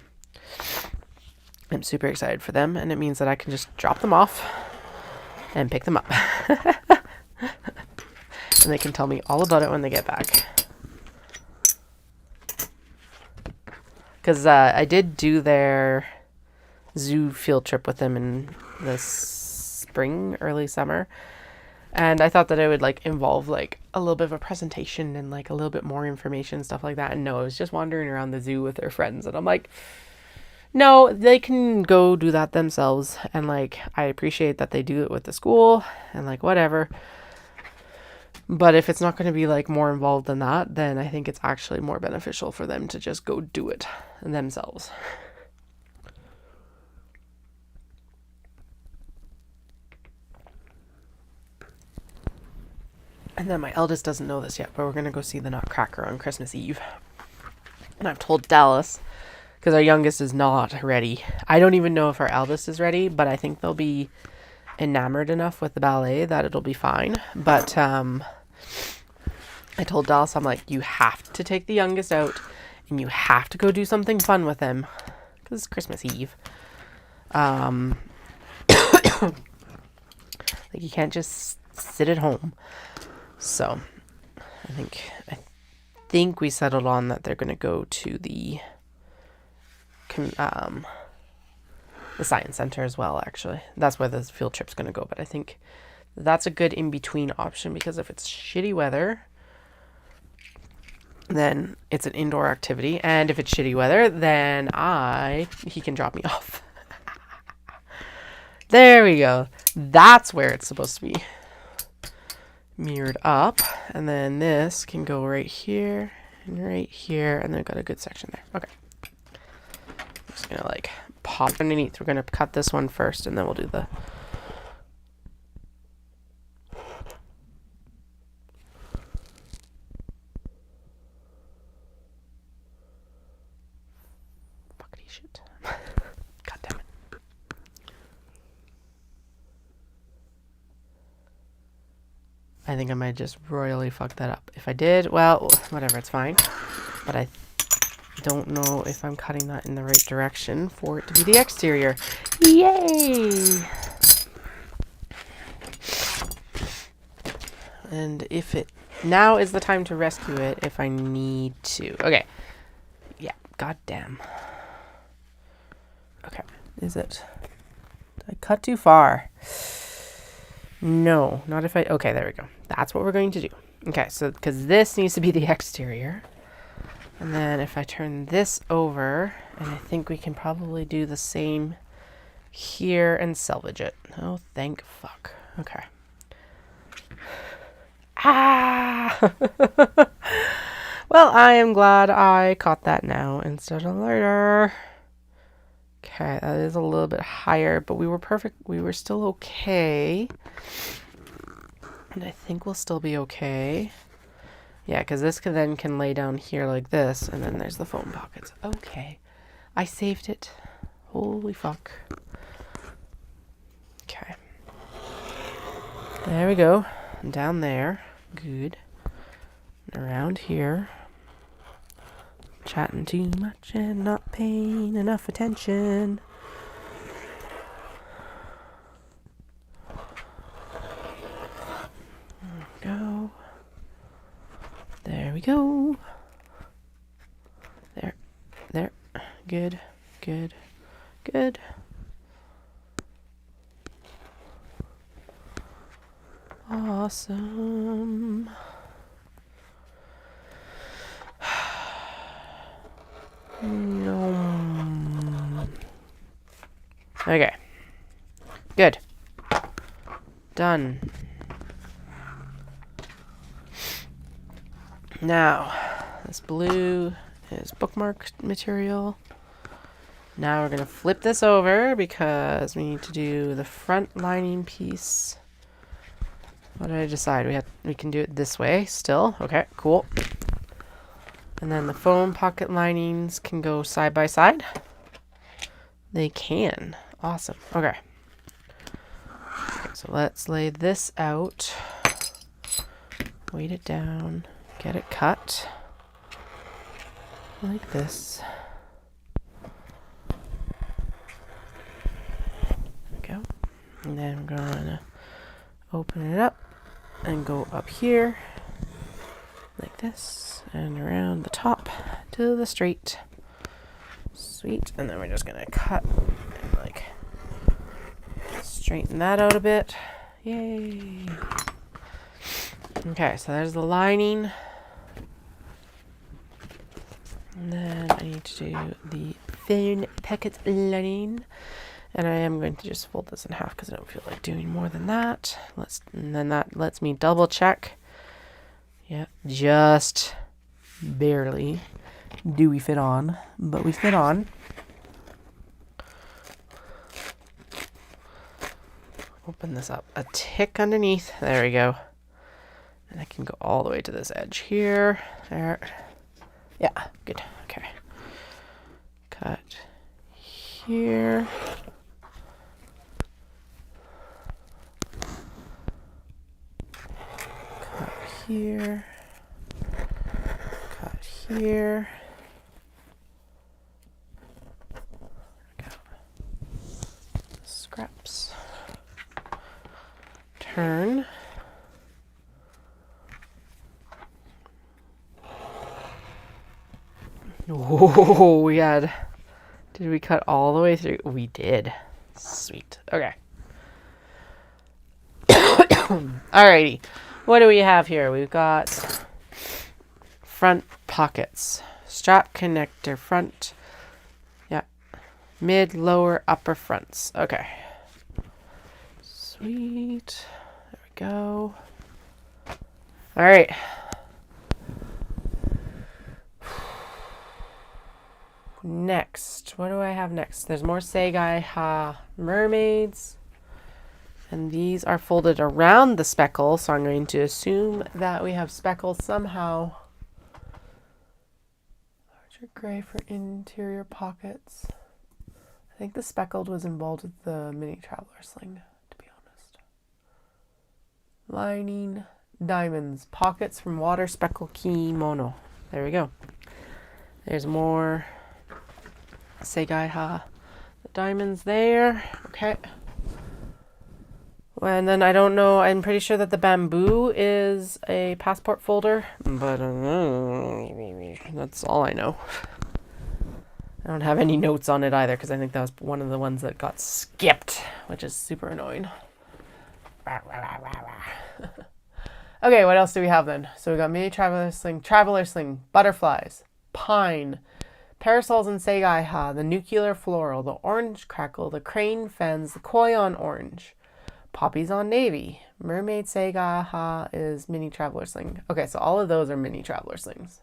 I'm super excited for them, and it means that I can just drop them off and pick them up. And they can tell me all about it when they get back. Because I did do their zoo field trip with them in the spring, early summer. And I thought that it would like involve like a little bit of a presentation and like a little bit more information, stuff like that. And no, it was just wandering around the zoo with their friends. And I'm like, no, they can go do that themselves. And like, I appreciate that they do it with the school and like whatever. But if it's not going to be like more involved than that, then I think it's actually more beneficial for them to just go do it themselves. And then my eldest doesn't know this yet, but we're going to go see the Nutcracker on Christmas Eve. And I've told Dallas, because our youngest is not ready. I don't even know if our eldest is ready, but I think they'll be enamored enough with the ballet that it'll be fine. But I told Dallas, I'm like, you have to take the youngest out, and you have to go do something fun with him, because it's Christmas Eve. Like, you can't just sit at home. So, I think we settled on that they're going to go to the science center as well, actually. That's where the field trip's going to go, but I think that's a good in-between option, because if it's shitty weather, then it's an indoor activity, and if it's shitty weather, then he can drop me off. There we go. That's where it's supposed to be mirrored up, and then this can go right here and right here, and then got a good section there. Okay, I'm just gonna like pop underneath. We're gonna cut this one first, and then we'll do the fuckity shit. God damn it. I think I might just royally fuck that up. If I did, well, whatever, it's fine. But I don't know if I'm cutting that in the right direction for it to be the exterior. Yay! And if it... Now is the time to rescue it if I need to. Okay. Yeah, goddamn. Okay, is it... Did I cut too far? No, not if I... Okay, there we go. That's what we're going to do. Okay, so because this needs to be the exterior. And then if I turn this over, and I think we can probably do the same here and salvage it. Oh, thank fuck. Okay. Ah! Well, I am glad I caught that now instead of later. Okay, that is a little bit higher, but we were perfect. We were still okay. And I think we'll still be okay. Yeah, because this can lay down here like this, and then there's the foam pockets. Okay. I saved it. Holy fuck. Okay. There we go. Down there. Good. And around here. Chatting too much and not paying enough attention. Go. There we go. There. There. Good. Good. Good. Awesome. No. Okay. Good. Done. Now, this blue is bookmark material. Now we're going to flip this over because we need to do the front lining piece. What did I decide? We can do it this way still. Okay, cool. And then the foam pocket linings can go side by side. They can. Awesome. Okay. So let's lay this out. Weight it down. Get it cut. Like this. There we go. And then we're going to open it up and go up here. Like this. And around the top to the straight. Sweet. And then we're just going to cut and like straighten that out a bit. Yay. Okay, so there's the lining. And then I need to do the thin pocket lining. And I am going to just fold this in half because I don't feel like doing more than that. And then that lets me double check. Yeah, just barely do we fit on, but we fit on. Open this up a tick underneath. There we go. And I can go all the way to this edge here. There. Yeah, good. Okay. Cut here. Cut here. Cut here. There we go. Scraps. Turn. Oh, we had. Did we cut all the way through? We did. Sweet. Okay. Alrighty. What do we have here? We've got front pockets, strap connector, front. Yeah. Mid, lower, upper fronts. Okay. Sweet. There we go. All right. Next, what do I have next? There's more Segai Ha mermaids. And these are folded around the speckle, so I'm going to assume that we have speckles somehow. Larger gray for interior pockets. I think the speckled was involved with the mini traveler sling, to be honest. Lining, diamonds, pockets from water speckle kimono. There we go. There's more Segai Ha. The diamonds there. Okay. And then I don't know, I'm pretty sure that the bamboo is a passport folder, but that's all I know. I don't have any notes on it either because I think that was one of the ones that got skipped, which is super annoying. Okay, what else do we have then? So we got mini traveler sling, butterflies, pine, parasols and Segai Ha, the nuclear floral, the orange crackle, the crane fens, the koi on orange. Poppies on navy. Mermaid Segai Ha is mini traveler sling. Okay, so all of those are mini traveler slings.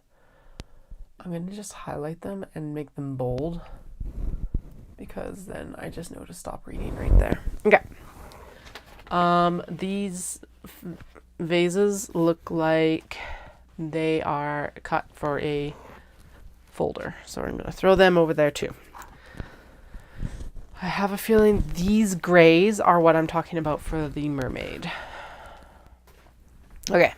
I'm going to just highlight them and make them bold because then I just know to stop reading right there. Okay. These vases look like they are cut for a folder. So I'm going to throw them over there too. I have a feeling these grays are what I'm talking about for the mermaid. Okay.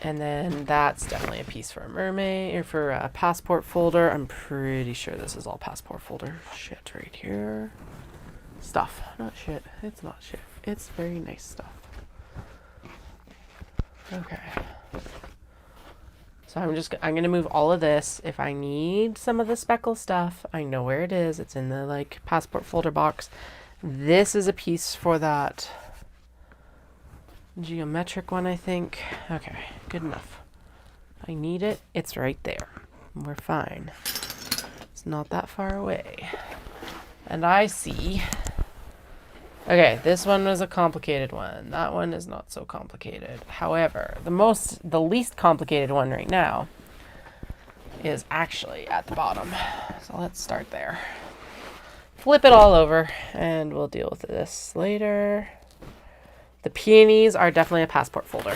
And then that's definitely a piece for a mermaid or for a passport folder. I'm pretty sure this is all passport folder. Shit right here. Stuff. Not shit. It's not shit. It's very nice stuff. Okay. So I'm going to move all of this. If I need some of the speckle stuff, I know where it is. It's in the like passport folder box. This is a piece for that geometric one, I think. Okay, good enough. I need it. It's right there. We're fine. It's not that far away. And I see. Okay, this one was a complicated one. That one is not so complicated. However, the least complicated one right now is actually at the bottom. So let's start there. Flip it all over and we'll deal with this later. The peonies are definitely a passport folder.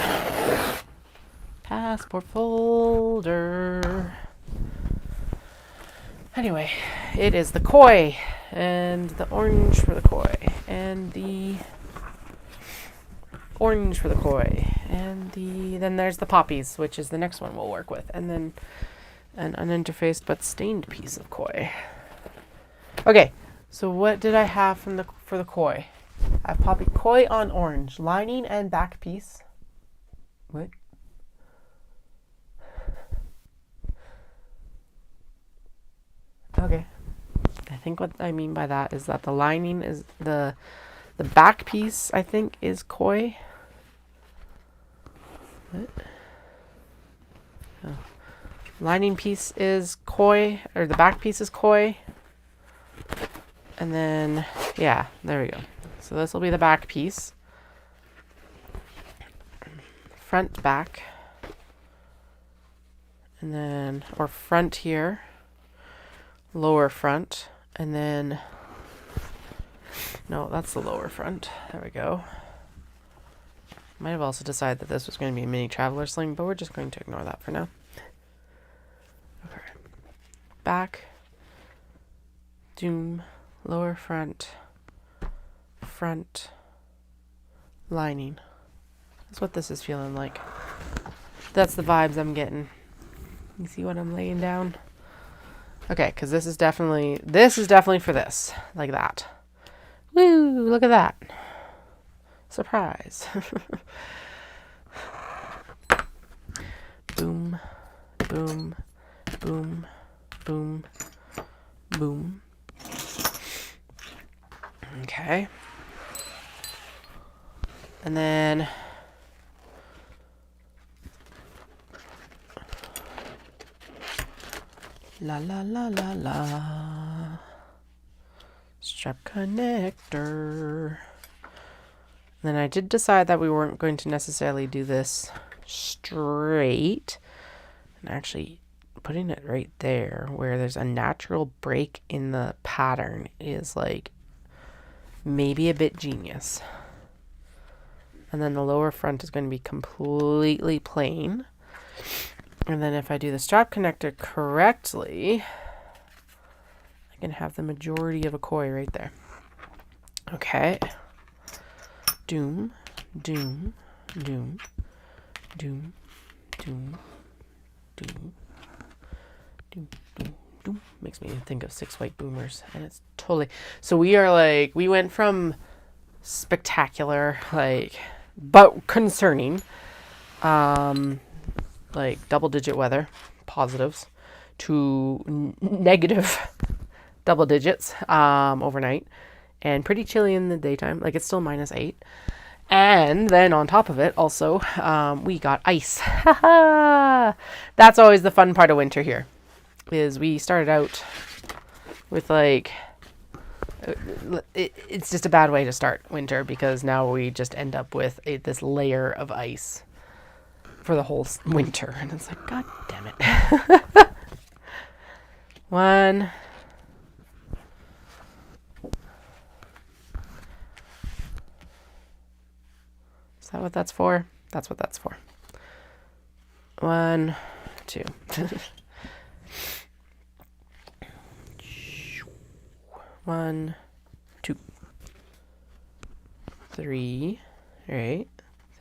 Passport folder. Anyway, it is the koi and the orange for the koi and the orange for the koi and then there's the poppies, which is the next one we'll work with, and then an uninterfaced but stained piece of koi. Okay, so what did I have for the koi? I have poppy koi on orange, lining and back piece. What? Okay. I think what I mean by that is that the lining is the back piece, I think, is koi. What? Oh. Lining piece is koi, or the back piece is koi. And then, yeah, there we go. So this will be the back piece. Front, back. And then, or front here. Lower front. And then, no, that's the lower front. There we go. Might have also decided that this was going to be a mini traveler sling, but we're just going to ignore that for now. Okay. Back. Doom. Lower front. Front. Lining. That's what this is feeling like. That's the vibes I'm getting. You see what I'm laying down? Okay, because this is definitely for this. Like that. Woo, look at that. Surprise. Boom, boom, boom, boom, boom. Okay. And then la la la la la. Strap connector. Then I did decide that we weren't going to necessarily do this straight. And actually putting it right there where there's a natural break in the pattern is like maybe a bit genius. And then the lower front is going to be completely plain. And then if I do the strap connector correctly, I can have the majority of a koi right there. Okay. Doom, doom, doom, doom, doom, doom, doom, doom, doom. Makes me think of Six White Boomers. And it's totally... So we are like... We went from spectacular, like... But concerning. Like double-digit weather. Positives. To negative double digits overnight. And pretty chilly in the daytime. Like, it's still -8. And then on top of it, also, we got ice. That's always the fun part of winter here. Is we started out with, like... It's just a bad way to start winter, because now we just end up with this layer of ice for the whole winter. And it's like, God damn it. One... Is that what that's for? That's what that's for. 1, 2. 1, 2. 3. Right.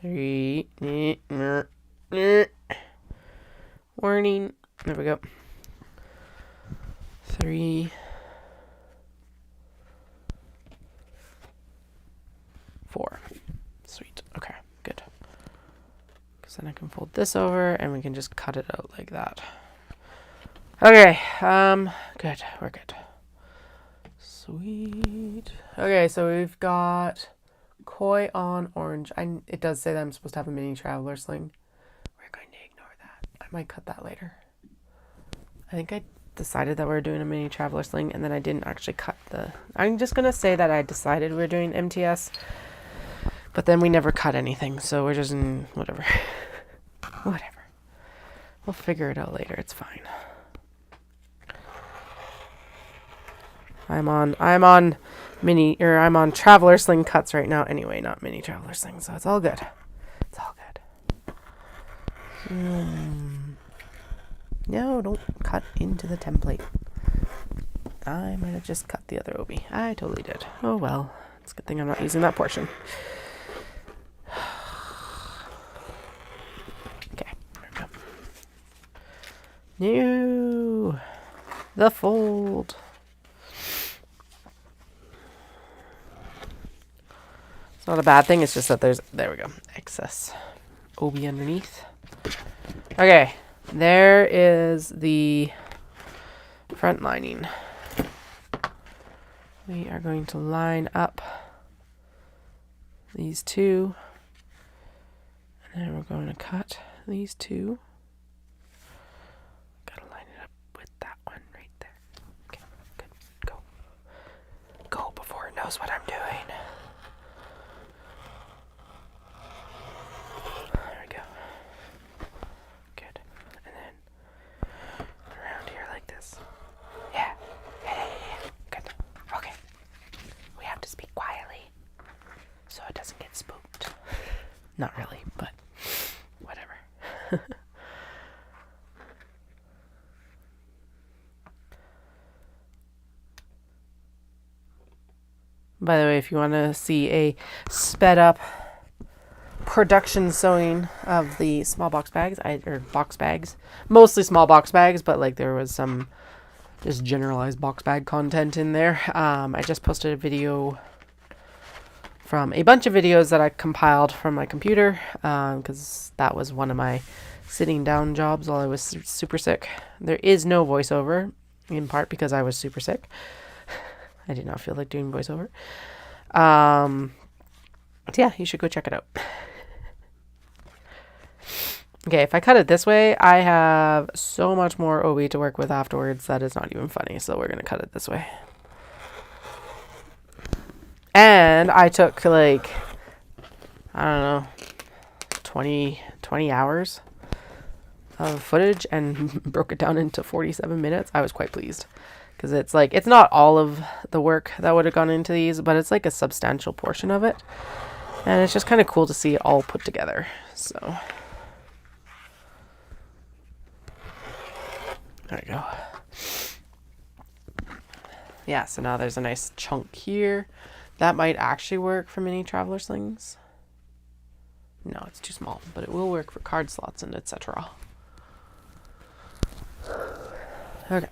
3. Warning. There we go. 3. 4. Sweet. Okay, good. Because then I can fold this over and we can just cut it out like that. Okay, good. We're good. Sweet. Okay, so we've got koi on orange. It does say that I'm supposed to have a mini traveler sling. We're going to ignore that. I might cut that later. I think I decided that we were doing a mini traveler sling, and then I didn't actually cut the... I'm just going to say that I decided we were doing MTS. But then we never cut anything, so we're just in whatever. Whatever. We'll figure it out later. It's fine. I'm on traveler sling cuts right now. Anyway, not mini traveler sling, so it's all good. It's all good. No, don't cut into the template. I might have just cut the other obi. I totally did. Oh well. It's a good thing I'm not using that portion. No, the fold. It's not a bad thing. It's just that there we go, excess obi underneath. Okay, there is the front lining. we are going to line up these two, and then we're going to cut these two. Gotta line it up with that one right there. Okay, good. Go. Go before it knows what I'm doing. There we go. Good. And then around here like this. Yeah. Hey. Good. Okay. We have to speak quietly so it doesn't get spooked. Not really, but whatever. By the way, if you want to see a sped up production sewing of the small box bags, box bags, mostly small box bags, but like there was some just generalized box bag content in there. I just posted a video from a bunch of videos that I compiled from my computer, because that was one of my sitting down jobs while I was super sick. There is no voiceover, in part because I was super sick. I did not feel like doing voiceover. So yeah, you should go check it out. Okay, if I cut it this way, I have so much more OB to work with afterwards that is not even funny. So we're going to cut it this way. And I took like, I don't know, 20 hours of footage and broke it down into 47 minutes. I was quite pleased. Because it's like, it's not all of the work that would have gone into these, but it's like a substantial portion of it. And it's just kind of cool to see it all put together. So, there we go. Yeah, so now there's a nice chunk here. That might actually work for mini traveler slings. No, it's too small, but it will work for card slots and etc. Okay.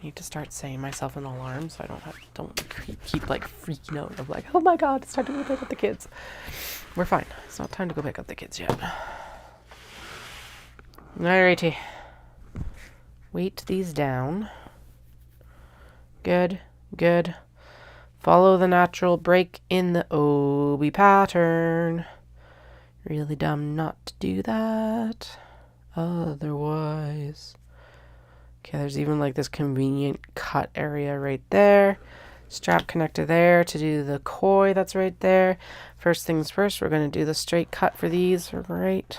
Need to start saying myself an alarm so I don't keep like freaking out of like, oh my god, it's time to go pick up the kids. We're fine. It's not time to go pick up the kids yet. Alrighty. Weight these down. Good. Good. Follow the natural break in the OB pattern. Really dumb not to do that. Otherwise. Okay, there's even like this convenient cut area right there. Strap connector there to do the koi that's right there. First things first, we're going to do the straight cut for these right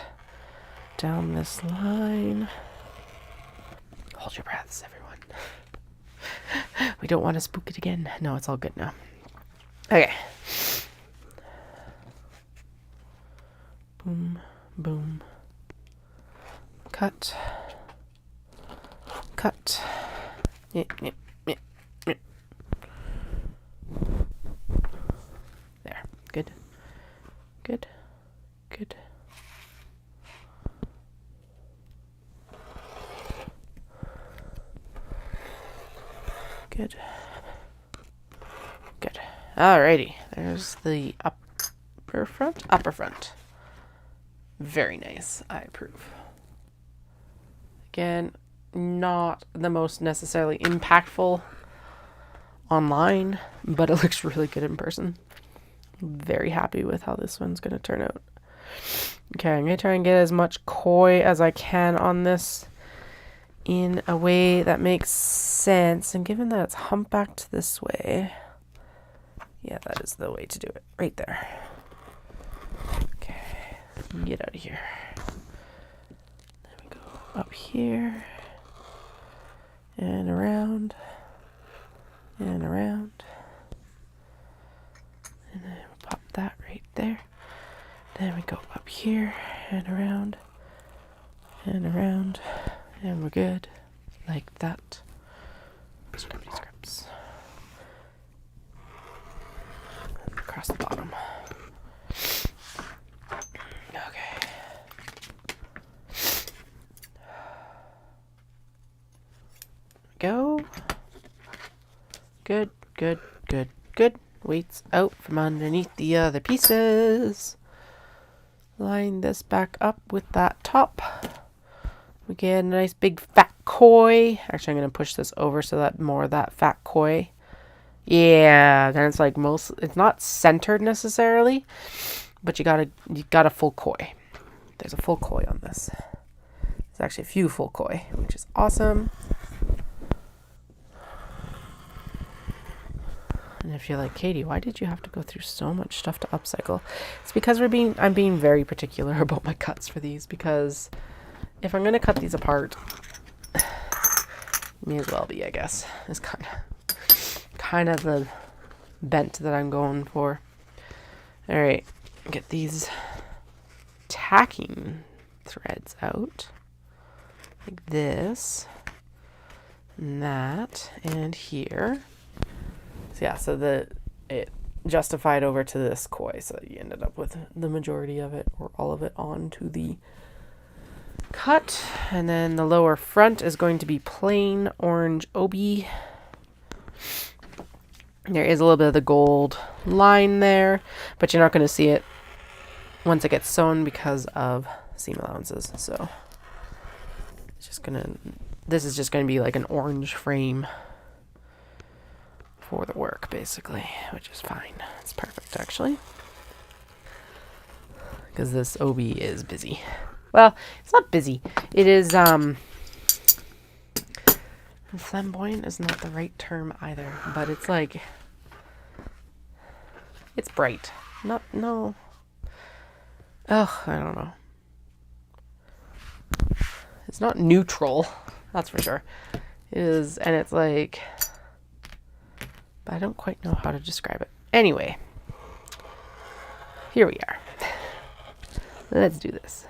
down this line. Hold your breaths, everyone. We don't want to spook it again. No, it's all good now. Okay. Boom, boom. Cut. Cut. There. Good. Good. Good. Good. Good. Alrighty. There's the upper front. Very nice. I approve. Again, not the most necessarily impactful online, but it looks really good in person. Very happy with how this one's going to turn out. Okay, I'm going to try and get as much koi as I can on this in a way that makes sense. And given that it's humpbacked this way, yeah, that is the way to do it. Right there. Okay, get out of here. Then we go up here. And around. And around. And then we'll pop that right there. Then we go up here and around. And around. And we're good. Like that. Scrappy scraps. And across the bottom. Okay. Go. Good, good, good, good. Weights out from underneath the other pieces. Line this back up with that top. We get a nice big fat koi. Actually, I'm going to push this over so that more of that fat koi. Yeah, then it's like it's not centered necessarily, but you got a full koi. There's a full koi on this. There's actually a few full koi, which is awesome. And if you're like, Katie, why did you have to go through so much stuff to upcycle? It's because I'm being very particular about my cuts for these, because if I'm going to cut these apart, may as well be, I guess. It's kind of the bent that I'm going for. All right, get these tacking threads out like this and that and here. So yeah, so it justified over to this koi, so you ended up with the majority of it or all of it onto the cut. And then the lower front is going to be plain orange Obi. There is a little bit of the gold line there, but you're not going to see it once it gets sewn because of seam allowances. So this is just going to be like an orange frame for the work, basically, which is fine. It's perfect, actually, because this Obi is busy. Well, it's not busy. It is, flamboyant is not the right term either, but it's like, it's bright. No. Oh, I don't know. It's not neutral, that's for sure. It is, and it's like, but I don't quite know how to describe it. Anyway, here we are. Let's do this.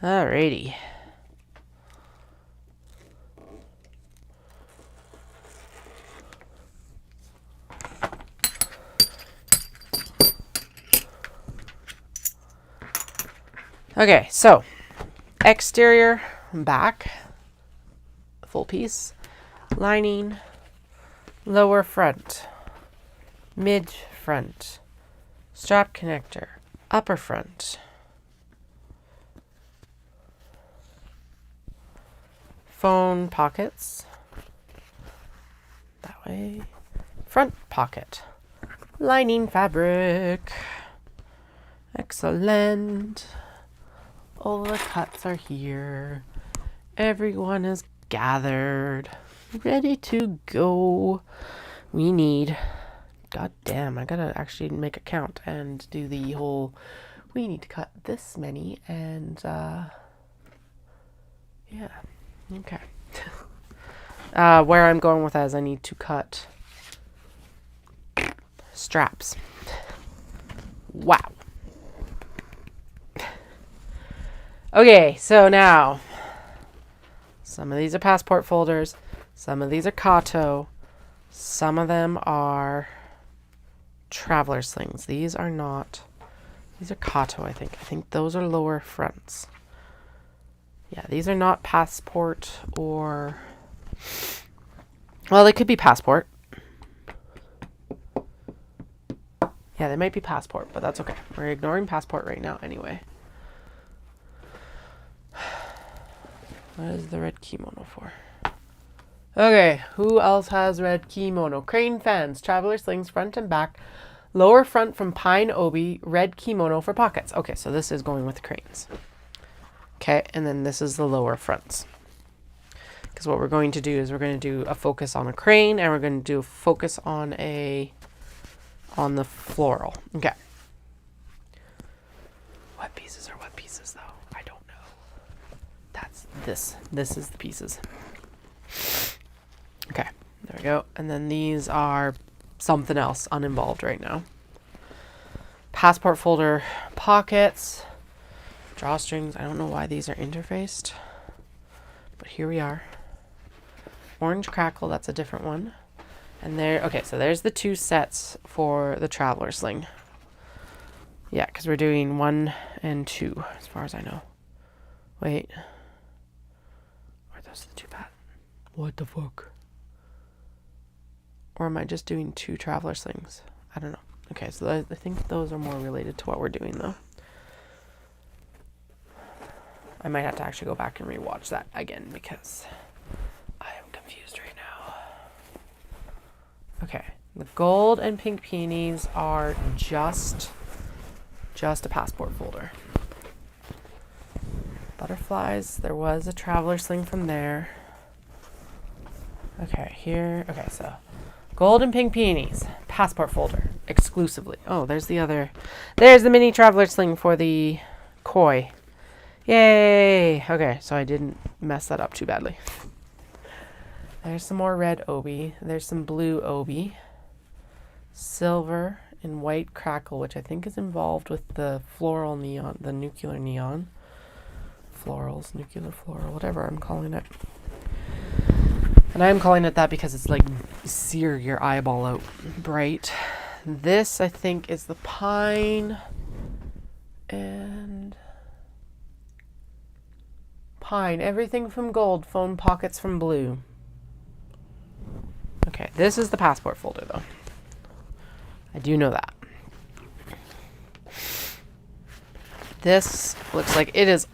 Alrighty. Okay, so exterior, back, full piece, lining, lower front, mid front, strap connector, upper front, phone pockets, that way, front pocket, lining fabric, excellent. All the cuts are here. Everyone is gathered, ready to go. We need, god damn, I gotta actually make a count and do the whole, we need to cut this many, and yeah, okay. Where I'm going with that is I need to cut straps. Wow. Okay, so now, some of these are passport folders, some of these are Kato, some of them are traveler slings. These are not, these are Kato, I think. I think those are lower fronts. Yeah, these are not passport or, well, they could be passport. Yeah, they might be passport, but that's okay. We're ignoring passport right now anyway. What is the red kimono for? Okay, who else has red kimono? Crane fans, traveler slings, front and back, lower front from pine obi, red kimono for pockets. Okay, so this is going with cranes. Okay, and then this is the lower fronts. Because what we're going to do is we're going to do a focus on a crane, and we're going to do a focus on the floral. Okay. What pieces are what pieces though? I don't know. That's this. This is the pieces. Okay, there we go. And then these are something else, uninvolved right now. Passport folder pockets, drawstrings. I don't know why these are interfaced, but here we are. Orange crackle, that's a different one. And there, okay, so there's the 2 sets for the traveler sling. Yeah, because we're doing 1 and 2, as far as I know. Wait. Are those the 2 pat? What the fuck? Or am I just doing 2 traveler slings? I don't know. Okay, so I think those are more related to what we're doing, though. I might have to actually go back and rewatch that again because I am confused right now. Okay, the gold and pink peonies are just a passport folder. Butterflies, there was a traveler sling from there. Okay, here, okay, so gold and pink peonies, passport folder, exclusively. Oh, there's the mini traveler sling for the koi. Yay! Okay, so I didn't mess that up too badly. There's some more red obi. There's some blue obi. Silver and white crackle, which I think is involved with the floral neon, the nuclear neon. Florals, nuclear floral, whatever I'm calling it. And I'm calling it that because it's like sear your eyeball out bright. This, I think, is the pine and pine. Everything from gold, phone pockets from blue. Okay, this is the passport folder, though. I do know that. This looks like it is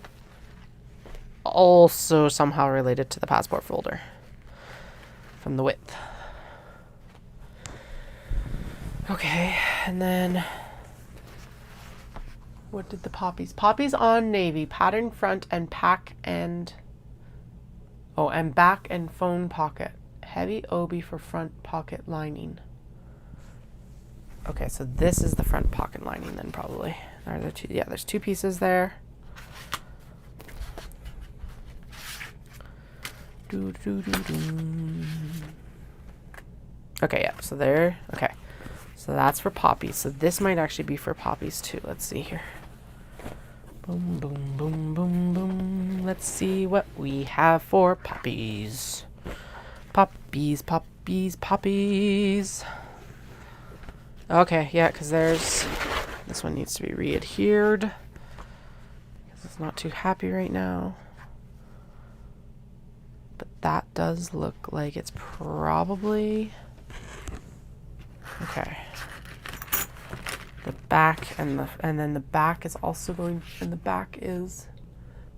also somehow related to the passport folder from the width. Okay, and then what did the poppies? Poppies on navy, pattern front and pack and back and phone pocket. Heavy obi for front pocket lining. Okay, so this is the front pocket lining then probably. Are there 2? Yeah, there's 2 pieces there. Okay, yeah, so there. Okay, so that's for poppies. So this might actually be for poppies too. Let's see here. Boom, boom, boom, boom, boom. Let's see what we have for poppies. Poppies, poppies, poppies. Okay, yeah, because this one needs to be re-adhered. Because it's not too happy right now. But that does look like it's probably... Okay. The back and then the back is also going, and the back is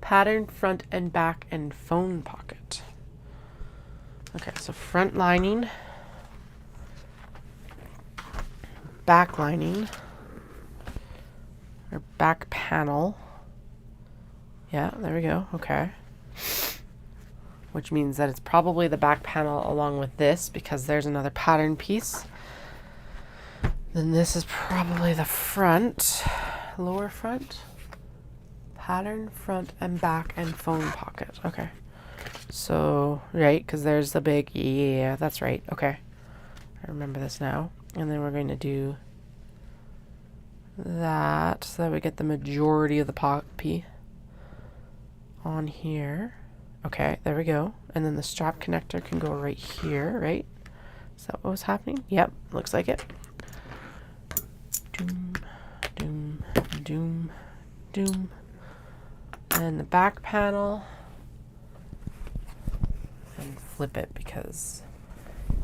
pattern front and back and phone pocket. Okay, so front lining, back lining, or back panel. Yeah, there we go. Okay. Which means that it's probably the back panel along with this because there's another pattern piece. Then this is probably the front, lower front, pattern front and back and phone pocket. Okay. So, right, because there's the big, yeah, that's right. Okay. I remember this now. And then we're going to do that so that we get the majority of the poppy on here. Okay, there we go. And then the strap connector can go right here, right? Is that what was happening? Yep, looks like it. Doom, doom, doom, doom. And the back panel. And flip it because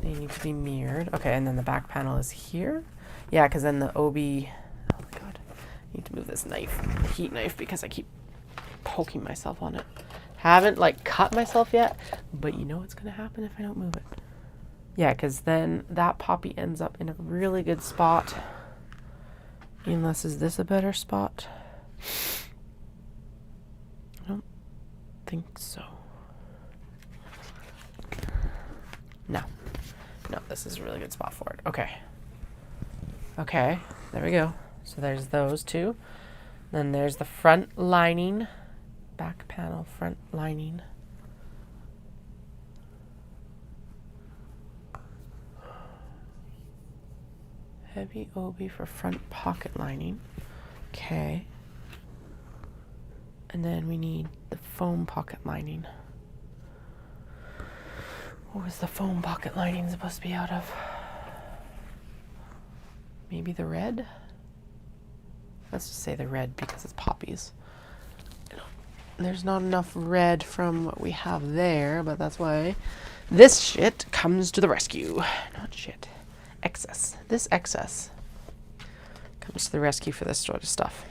they need to be mirrored. Okay, and then the back panel is here. Yeah, because then the obi... Oh my god. I need to move this knife, the heat knife, because I keep poking myself on it. Haven't, like, cut myself yet, but you know what's going to happen if I don't move it. Yeah, because then that poppy ends up in a really good spot. Unless, is this a better spot? I don't think so. No. No, this is a really good spot for it. Okay. Okay, there we go. So there's those 2. Then there's the front lining. Back panel, front lining. Heavy obi for front pocket lining. Okay. And then we need the foam pocket lining. What was the foam pocket lining supposed to be out of? Maybe the red? Let's just say the red because it's poppies. There's not enough red from what we have there, but that's why this shit comes to the rescue. Not shit. Excess. This excess comes to the rescue for this sort of stuff.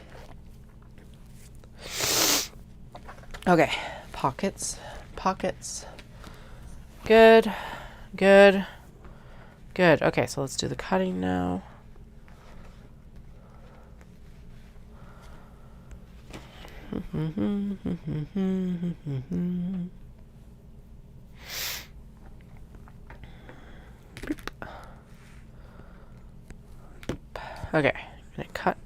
Okay. Pockets. Pockets. Good. Good. Good. Okay, so let's do the cutting now. Okay, I'm gonna cut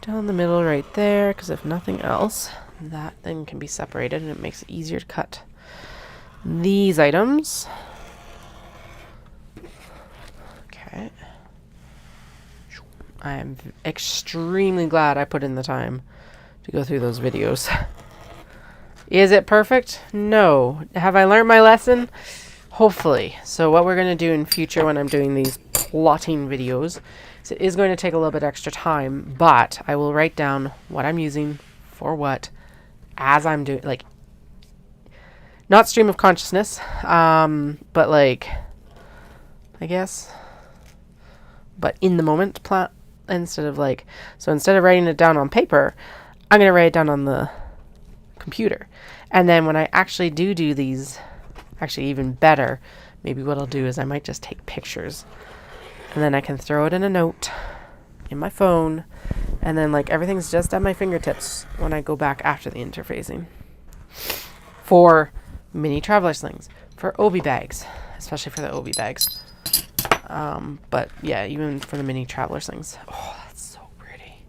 down the middle right there, because if nothing else, that then can be separated and it makes it easier to cut these items. Okay. I am extremely glad I put in the time to go through those videos. Is it perfect? No. Have I learned my lesson? Hopefully. So what we're going to do in future when I'm doing these plotting videos is it is going to take a little bit extra time, but I will write down what I'm using for what as I'm doing, like, not stream of consciousness, but like, I guess, but in the moment plot instead of like, so instead of writing it down on paper, I'm going to write it down on the computer. And then when I actually do these, actually even better, maybe what I'll do is I might just take pictures and then I can throw it in a note in my phone. And then like everything's just at my fingertips when I go back after the interfacing. For mini traveler slings, for Obi bags, especially for the Obi bags. But yeah, even for the mini traveler slings. Oh, that's so pretty.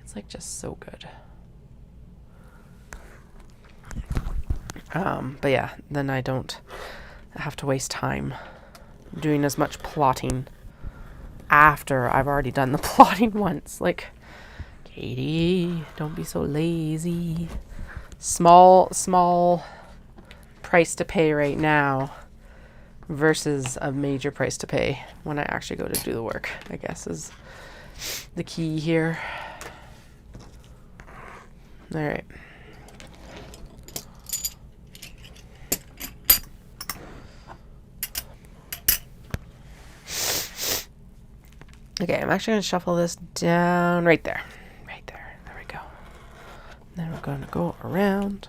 It's like just so good. But yeah, then I don't have to waste time doing as much plotting after I've already done the plotting once. Like, Katie, don't be so lazy. Small price to pay right now versus a major price to pay when I actually go to do the work, I guess is the key here. All right. Okay, I'm actually going to shuffle this down right there. Right there. There we go. Then we're going to go around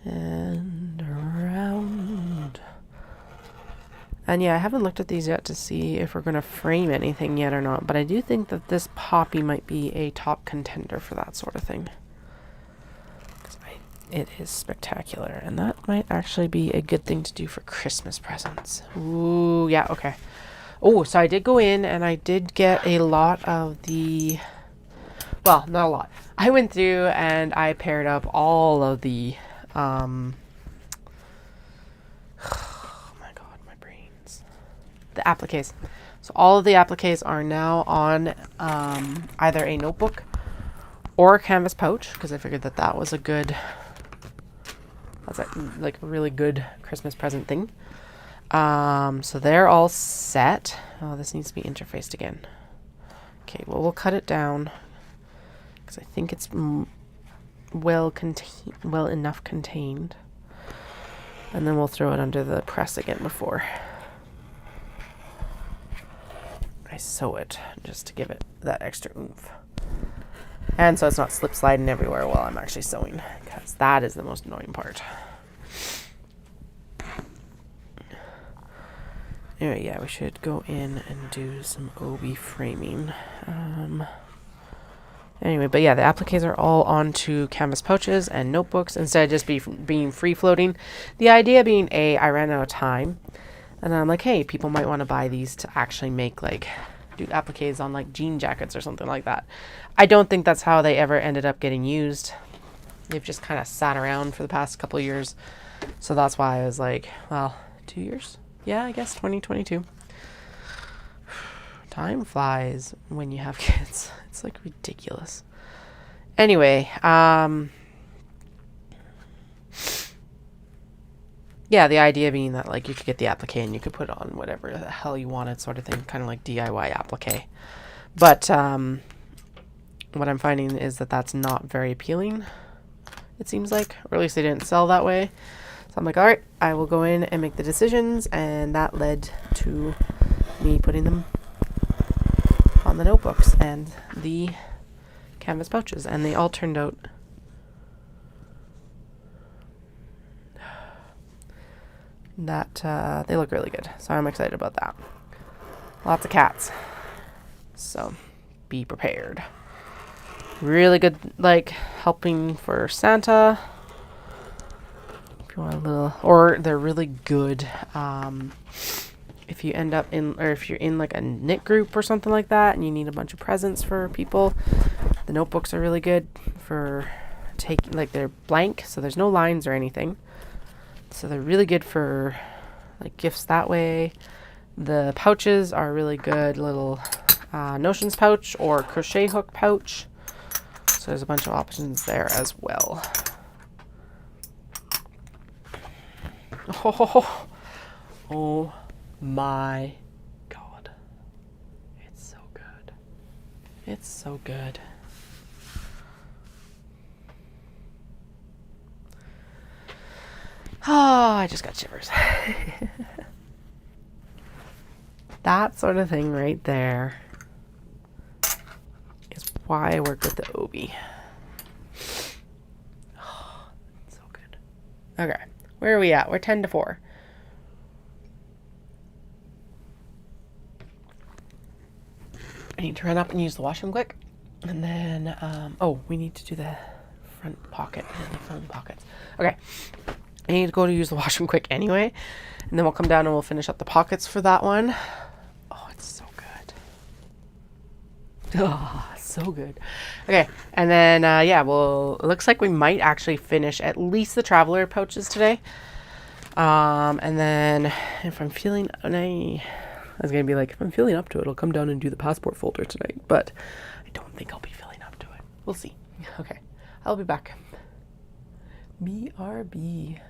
and around. And yeah, I haven't looked at these yet to see if we're going to frame anything yet or not, but I do think that this poppy might be a top contender for that sort of thing. It is spectacular, and that might actually be a good thing to do for Christmas presents. Ooh, yeah, okay. Oh, so I did go in and I did get a lot of the, well, not a lot. I went through and I paired up all of the, oh my God, my brains. The appliques. So all of the appliques are now on either a notebook or a canvas pouch, because I figured that that was a good, that's like a really good Christmas present thing. So they're all set. Oh, this needs to be interfaced again. Okay, well, we'll cut it down because I think it's well enough contained. And then we'll throw it under the press again before I sew it, just to give it that extra oomph. And so it's not slip sliding everywhere while I'm actually sewing, because that is the most annoying part. Anyway, yeah, we should go in and do some Obi framing. Anyway, but yeah, the appliques are all onto canvas pouches and notebooks instead of just being free floating. The idea being, I ran out of time, and I'm like, hey, people might want to buy these to actually make, like, do appliques on like jean jackets or something like that. I don't think that's how they ever ended up getting used. They've just kind of sat around for the past couple of years. So that's why I was like, well, 2 years? Yeah, I guess 2022. Time flies when you have kids. It's like ridiculous. Anyway, Yeah, the idea being that like you could get the applique and you could put on whatever the hell you wanted, sort of thing, kind of like DIY applique. But what I'm finding is that that's not very appealing. It seems like, or at least they didn't sell that way. So I'm like, all right, I will go in and make the decisions, and that led to me putting them on the notebooks and the canvas pouches, and they all turned out that they look really good. So I'm excited about that. Lots of cats, so be prepared. Really good, like helping for Santa. If you want a little, or they're really good. If you end up in, or if you're in like a knit group or something like that, and you need a bunch of presents for people, the notebooks are really good for taking. Like they're blank, so there's no lines or anything. So they're really good for like gifts that way. The pouches are really good, little notions pouch or crochet hook pouch. So there's a bunch of options there as well. Oh, oh my God. It's so good. It's so good. Oh, I just got shivers. That sort of thing right there is why I work with the Obi. Oh, so good. Okay, where are we at? We're 10 to 4. I need to run up and use the washroom quick. And then, oh, we need to do the front pocket and the phone pockets. Okay, I need to go to use the washroom quick anyway. And then we'll come down and we'll finish up the pockets for that one. Oh, it's so good. Oh, so good. Okay, and then, yeah, well, it looks like we might actually finish at least the traveler pouches today. And then if I'm feeling, I was going to be like, if I'm feeling up to it, I'll come down and do the passport folder tonight. But I don't think I'll be feeling up to it. We'll see. Okay, I'll be back. BRB.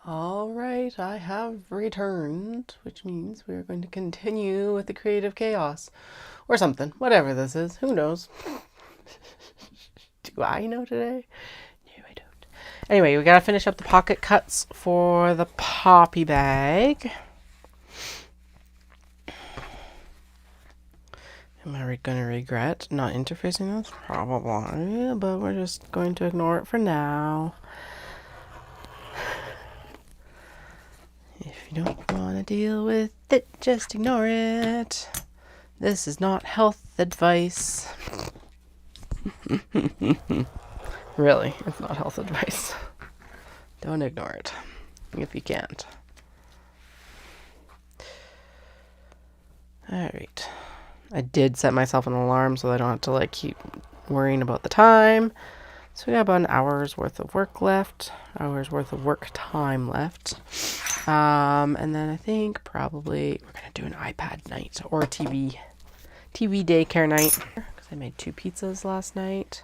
All right, I have returned, which means we're going to continue with the creative chaos. Or something. Whatever this is. Who knows? Do I know today? No, I don't. Anyway, we gotta finish up the pocket cuts for the poppy bag. Am I gonna regret not interfacing this? Probably, but we're just going to ignore it for now. If you don't want to deal with it, just ignore it. This is not health advice. Really, it's not health advice. Don't ignore it if you can't. Alright. I did set myself an alarm so I don't have to like keep worrying about the time. So we got about an hour's worth of work left. Hour's worth of work time left. And then I think probably we're going to do an iPad night or a TV daycare night. Because I made 2 pizzas last night.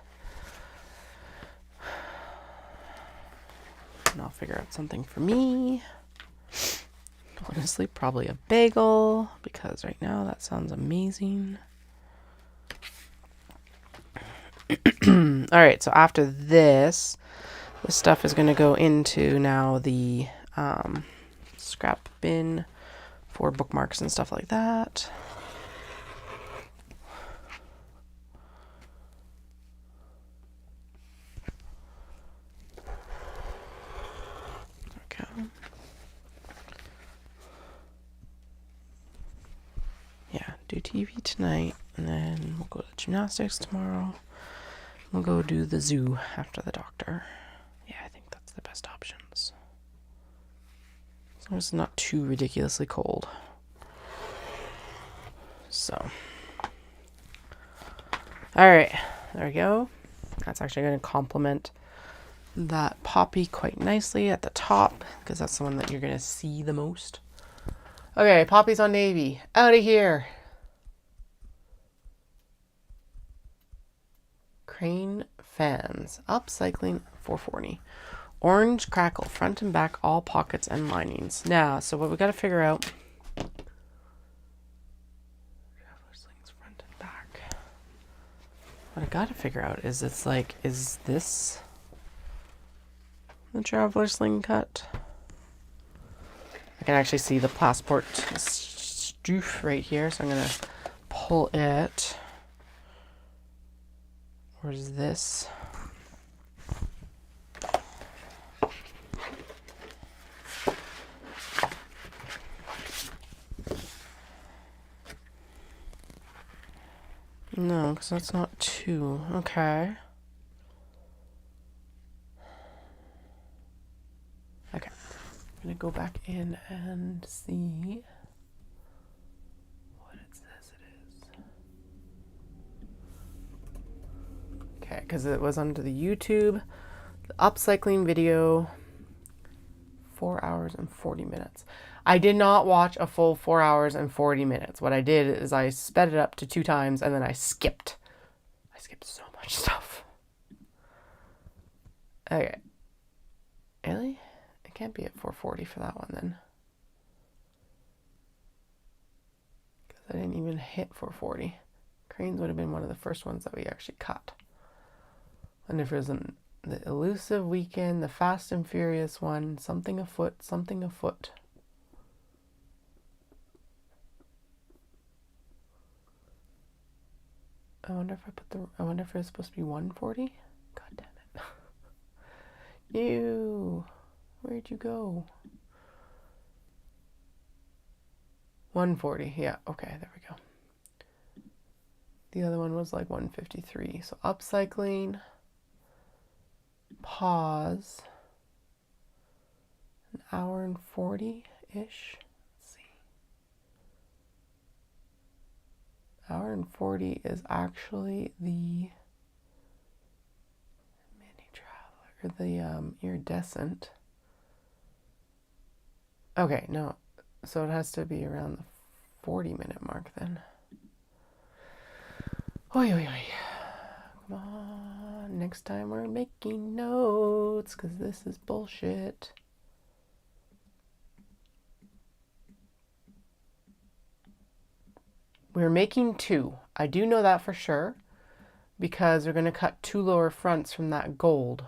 And I'll figure out something for me. Honestly, probably a bagel, because right now that sounds amazing. Alright, so after this stuff is going to go into now the scrap bin for bookmarks and stuff like that. Okay. Yeah, do TV tonight, and then we'll go to gymnastics tomorrow. We'll go do the zoo after the doctor. Yeah, I think that's the best options. As long as it's not too ridiculously cold. So. Alright, there we go. That's actually going to complement that poppy quite nicely at the top, because that's the one that you're going to see the most. Okay, poppies on navy. Out of here. Crane fans. Upcycling 440. Orange crackle. Front and back, all pockets and linings. Now, so what we got to figure out. Traveler slings front and back. What I got to figure out is it's like, is this the traveler sling cut? I can actually see the passport stoof right here, so I'm going to pull it. Where's this? No, because that's not 2. Okay. Okay. I'm going to go back in and see what it says it is. Okay, because it was under the YouTube, the upcycling video, 4 hours and 40 minutes. I did not watch a full 4 hours and 40 minutes. What I did is I sped it up to 2 times and then I skipped. I skipped so much stuff. Okay. Really? It can't be at 440 for that one then. Because I didn't even hit 440. Cranes would have been one of the first ones that we actually cut. And if there's the elusive weekend, the fast and furious one, something afoot, something afoot. I wonder if it's supposed to be 140? God damn it. Ew. Where'd you go? 140. Yeah, okay, there we go. The other one was like 153. So upcycling. Pause. An hour and 40-ish. Let's see. Hour and 40 is actually the mini traveler, or the iridescent. Okay, no. So it has to be around the 40-minute mark then. Oi, oi, oi. Come on. Next time we're making notes, because this is bullshit. we're making 2. I do know that for sure because we're going to cut 2 lower fronts from that gold.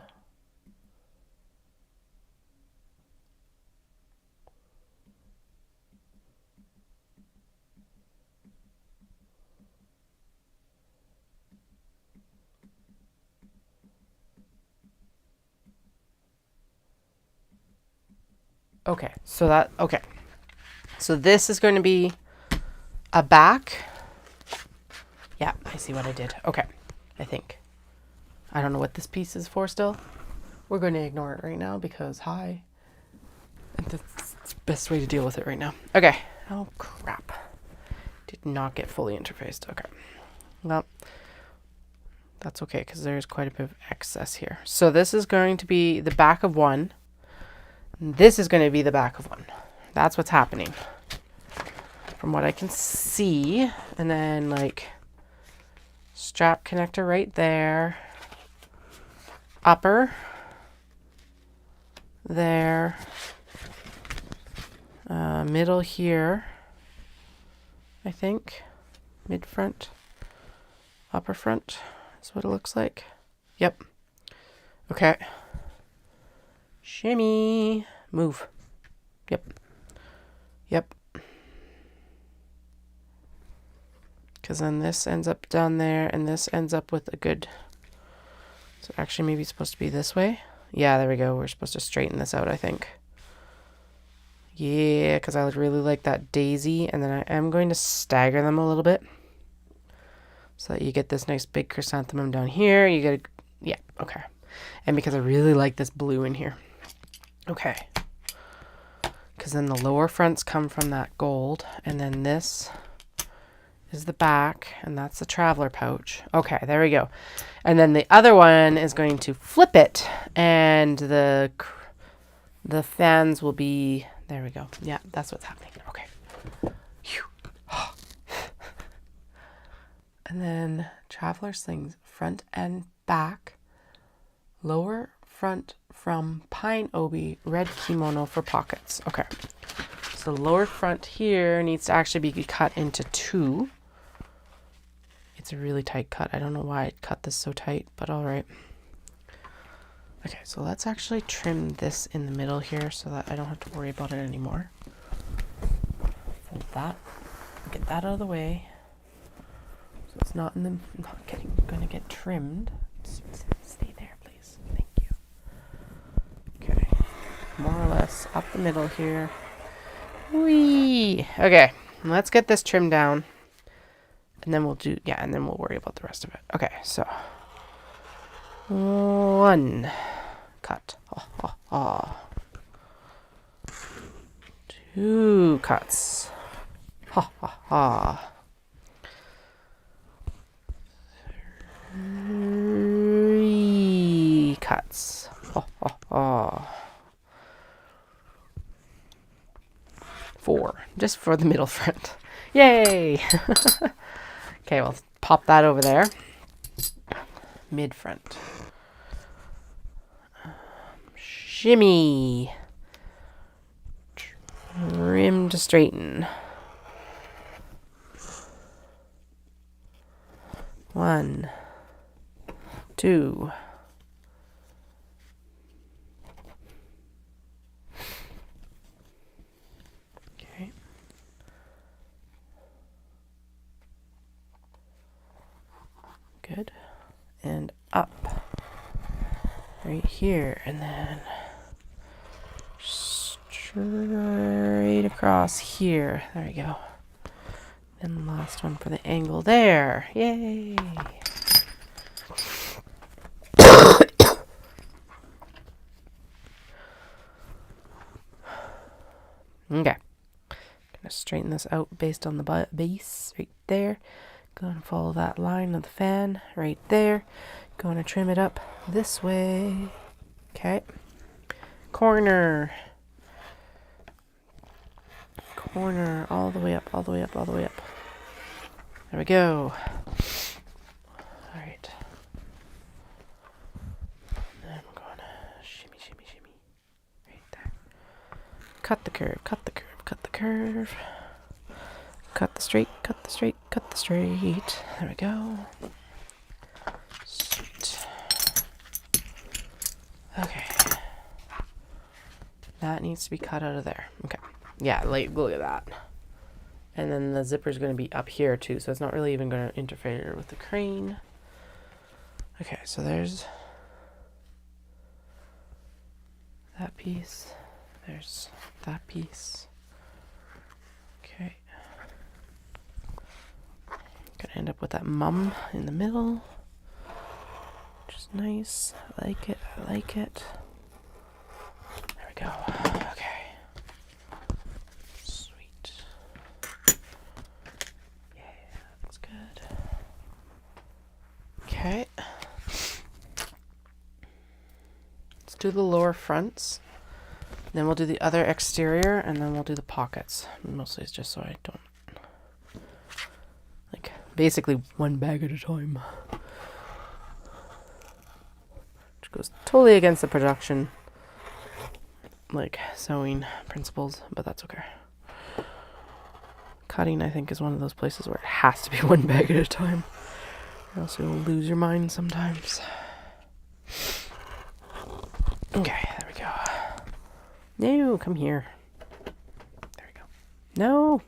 Okay, so this is going to be a back. Yeah, I see what I did. Okay, I think. I don't know what this piece is for still. We're going to ignore it right now because hi. That's the best way to deal with it right now. Okay. Oh, crap. Did not get fully interfaced. Okay. Well, that's okay because there's quite a bit of excess here. So this is going to be the back of one. This is going to be the back of one. That's what's happening from what I can see. And then like strap connector right there. Upper. There. Middle here. I think. Mid front. Upper front is what it looks like. Yep. Okay. Shimmy. Move. Yep. Yep. Because then this ends up down there and this ends up with a good... So actually maybe it's supposed to be this way. Yeah, there we go. We're supposed to straighten this out, I think. Yeah, because I would really like that daisy. And then I am going to stagger them a little bit. So that you get this nice big chrysanthemum down here. You get a... Yeah, okay. And because I really like this blue in here. Okay. Because then the lower fronts come from that gold. And then this is the back. And that's the traveler pouch. Okay, there we go. And then the other one is going to flip it. And the fans will be... There we go. Yeah, that's what's happening. Okay. And then traveler slings front and back. Lower front from pine obi, red kimono for pockets. Okay. So the lower front here needs to actually be cut into 2. It's a really tight cut. I don't know why I cut this so tight, but all right. Okay, so let's actually trim this in the middle here so that I don't have to worry about it anymore. Fold that. Get that out of the way. So it's not going to get trimmed. Stay there, please. Thank you. Okay. More or less up the middle here. Whee! Okay, let's get this trimmed down. And then we'll do, yeah, and then we'll worry about the rest of it. Okay, so 1 cut. 2 cuts. 3 cuts. 4, just for the middle front. Yay! Okay, we'll pop that over there. Mid front. Shimmy. Trim to straighten. 1, 2. Okay. Good. And up. Right here. And then straight across here. There we go. And the last one for the angle there. Yay! Okay. Gonna straighten this out based on the base right there. Gonna follow that line of the fan right there. Gonna trim it up this way. Okay. Corner. Corner all the way up, all the way up, all the way up. There we go. All right. And I'm gonna shimmy, shimmy, shimmy. Right there. Cut the curve, cut the curve, cut the curve. Cut the straight, cut the straight. Cut the straight. There we go. Sweet. Okay. That needs to be cut out of there. Okay. Yeah, like, look at that. And then the zipper is going to be up here too, so it's not really even going to interfere with the crane. Okay, so there's that piece. There's that piece. Okay. Gonna end up with that mum in the middle, which is nice. I like it. I like it. There we go. Okay. Sweet. Yeah, that's good. Okay. Let's do the lower fronts. Then we'll do the other exterior, and then we'll do the pockets. Mostly it's just so I don't, like, basically one bag at a time. Which goes totally against the production, like, sewing principles, but that's okay. Cutting, I think, is one of those places where it has to be one bag at a time, or else you'll lose your mind sometimes. Okay, there we go. No, come here. There we go. No,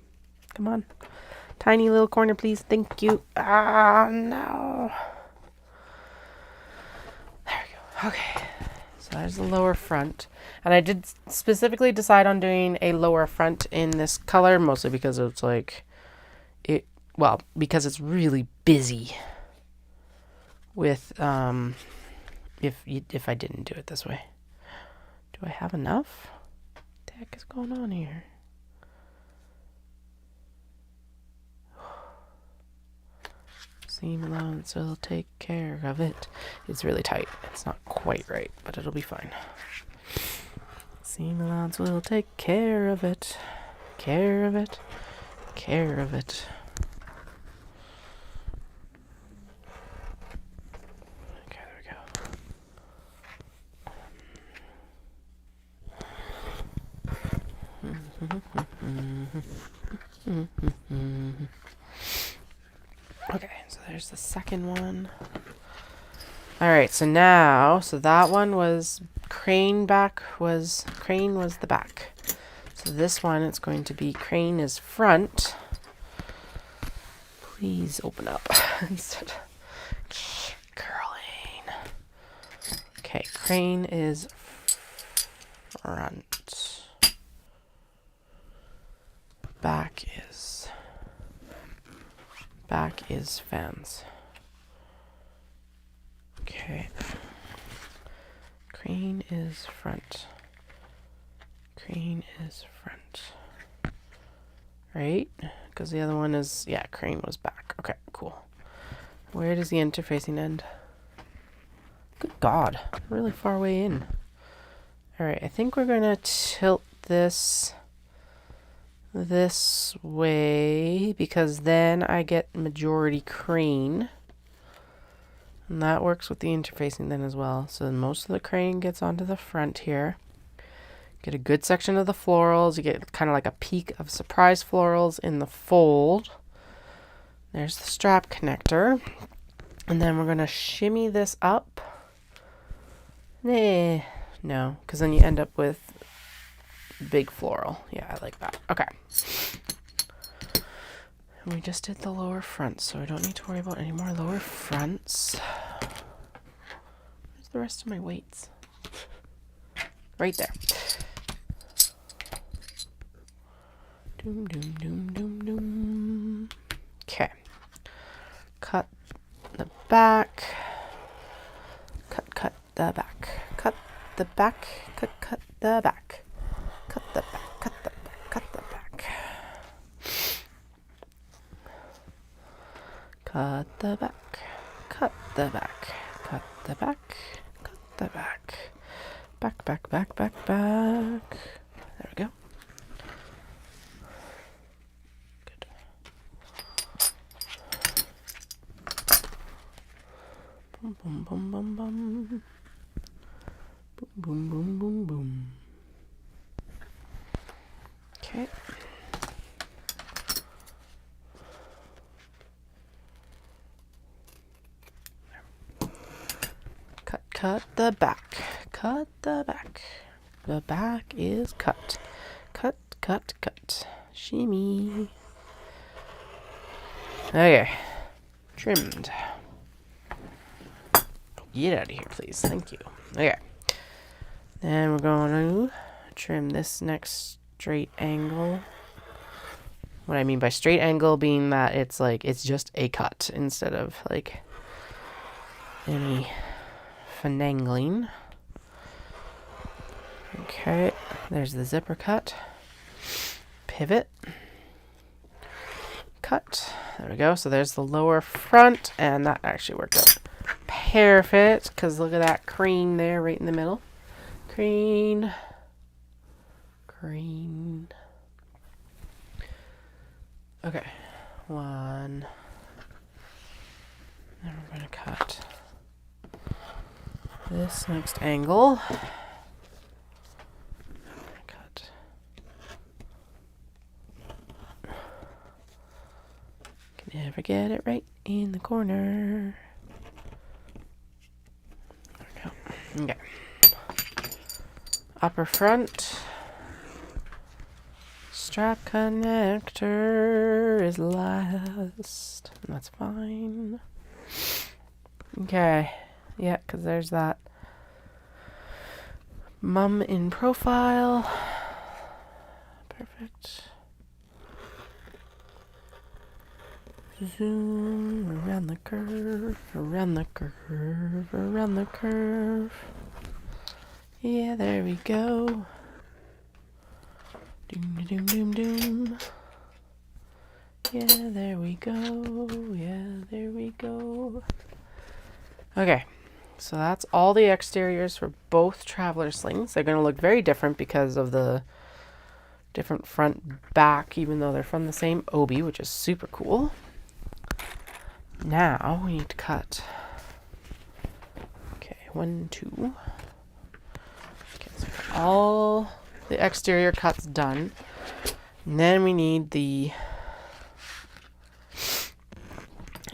come on. Tiny little corner, please. Thank you. Ah, no. There we go. Okay. So there's the lower front. And I did specifically decide on doing a lower front in this color, mostly because it's like, because it's really busy with, if I didn't do it this way. Do I have enough? What the heck is going on here? Seam allowance will take care of it. It's really tight. It's not quite right, but it'll be fine. Seam allowance will take care of it. Care of it. Care of it. Okay, there we go. Okay, so there's the second one. All right, so now, that one was crane was the back. So this one, it's going to be crane is front. Please open up instead of curling. Okay, crane is front. Back is fans. Okay. Crane is front. Crane is front. Right? Because the other one is, yeah, crane was back. Okay, cool. Where does the interfacing end? Good God, really far away in. All right, I think we're going to tilt this way because then I get majority crane. And that works with the interfacing then as well. So then most of the crane gets onto the front here. Get a good section of the florals. You get kind of like a peak of surprise florals in the fold. There's the strap connector. And then we're going to shimmy this up. No, because then you end up with big floral. Yeah, I like that. Okay. And we just did the lower front, so I don't need to worry about any more lower fronts. Where's the rest of my weights? Right there. Doom, doom, doom, doom, doom. Okay. Cut the back. Cut the back. Cut the back. Cut the back. Cut the back. Cut the back. Cut the back. Cut the back. Cut the back. Cut the back. Cut the back. Back, back, back, back, back. There we go. Good. Boom, boom, boom, boom, boom. Boom, boom, boom, boom, boom. Okay. cut the back. Cut the back. The back is cut. Cut, cut, cut. Shimmy. Okay. Trimmed. Get out of here, please. Thank you. Okay. Then we're going to trim this next straight angle. What I mean by straight angle being that it's like, it's just a cut instead of like any finagling. Okay. There's the zipper cut. Pivot. Cut. There we go. So there's the lower front, and that actually worked out perfect because look at that crane there right in the middle. Crane. Crane. Okay. One. Then we're going to cut this next angle. Cut. Can never get it right in the corner. There we go. Okay. Upper front. Strap connector is last. That's fine. Okay. Yeah, because there's that mum in profile. Perfect. Zoom around the curve, around the curve, around the curve. Yeah, there we go. Doom, doom, doom, doom. Yeah, there we go. Yeah, there we go. Okay, so that's all the exteriors for both traveler slings. They're going to look very different because of the different front back, even though they're from the same Obi, which is super cool. Now we need to cut. Okay, 1, 2. Okay, so all the exterior cuts done. And then we need the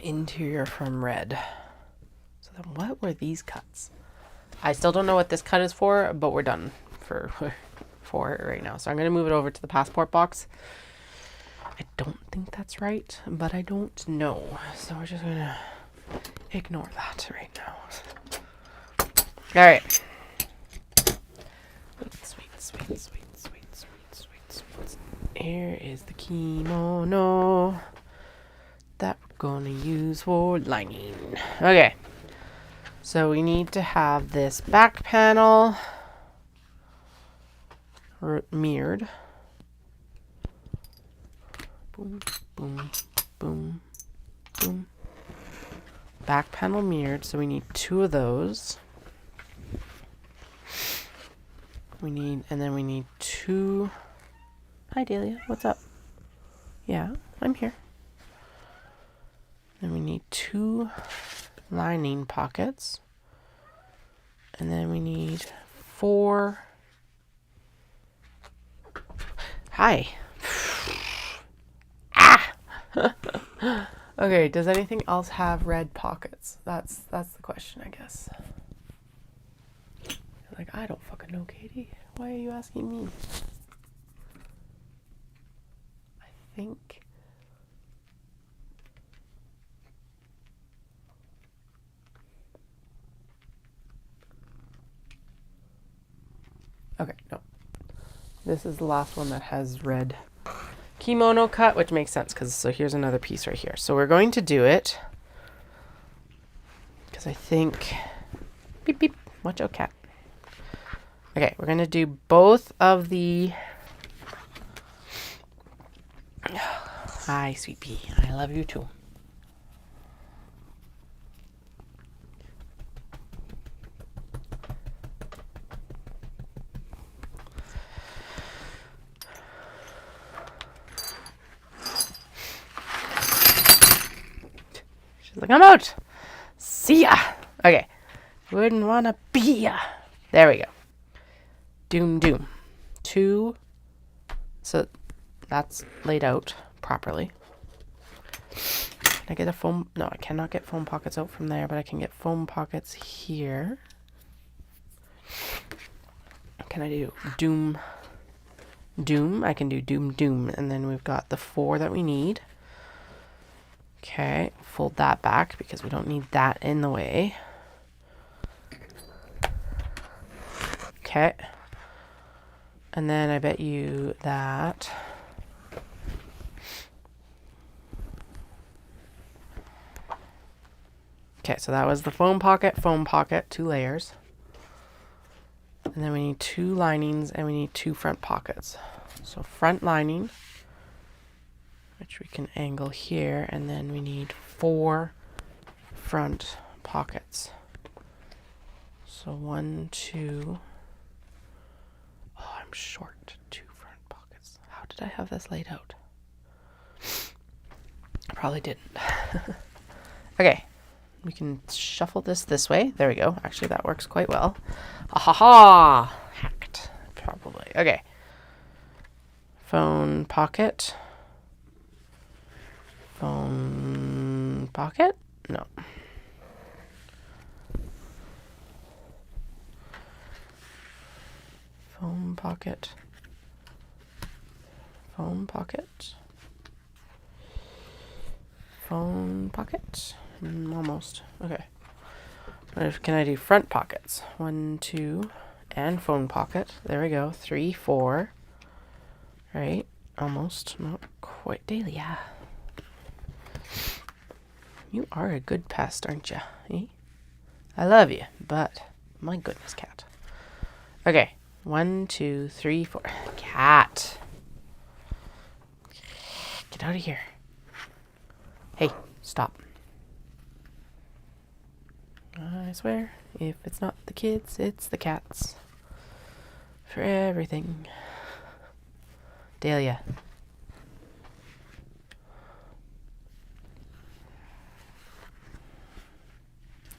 interior from red. So then what were these cuts? I still don't know what this cut is for, but we're done for it right now. So I'm going to move it over to the passport box. I don't think that's right, but I don't know. So we're just going to ignore that right now. All right. Sweet, sweet, sweet, sweet, sweet, sweet, sweet. Here is the kimono that we're going to use for lining. Okay. So we need to have this back panel mirrored. Boom, boom, boom, boom. Back panel mirrored, so we need 2 of those. And then we need 2. Hi, Delia. What's up? Yeah, I'm here. Then we need 2 lining pockets. And then we need 4. Hi. Okay, does anything else have red pockets? That's the question, I guess. Like, I don't fucking know, Katie. Why are you asking me? I think. Okay, no. This is the last one that has red kimono cut, which makes sense because so here's another piece right here. So we're going to do it because I think beep beep. Watch out, cat. Okay, we're going to do both of the. Hi, sweet pea. I love you too. Like, I'm out. See ya. Okay. Wouldn't want to be ya. There we go. Doom, doom. 2. So that's laid out properly. Can I get a foam? No, I cannot get foam pockets out from there, but I can get foam pockets here. can I do? Doom. I can do doom. And then we've got the 4 that we need. Okay, fold that back because we don't need that in the way. Okay. And then I bet you that... Okay, so that was the foam pocket, 2 layers. And then we need 2 linings and we need 2 front pockets. So front lining, which we can angle here, and then we need 4 front pockets. So 1, 2. Oh, I'm short 2 front pockets. How did I have this laid out? I probably didn't. Okay. We can shuffle this way. There we go. Actually, that works quite well. Ha! Hacked. Probably. Okay. Phone pocket. Phone pocket? No. Phone pocket. Phone pocket. Phone pocket. Almost. Okay. Can I do front pockets? 1, 2, and phone pocket. There we go. 3, 4. Right. Almost. Not quite daily. Yeah. You are a good pest, aren't you? Eh? I love you, but my goodness, cat. Okay. 1, 2, 3, 4. Cat. Get out of here. Hey, stop. I swear, if it's not the kids, it's the cats. For everything. Dahlia.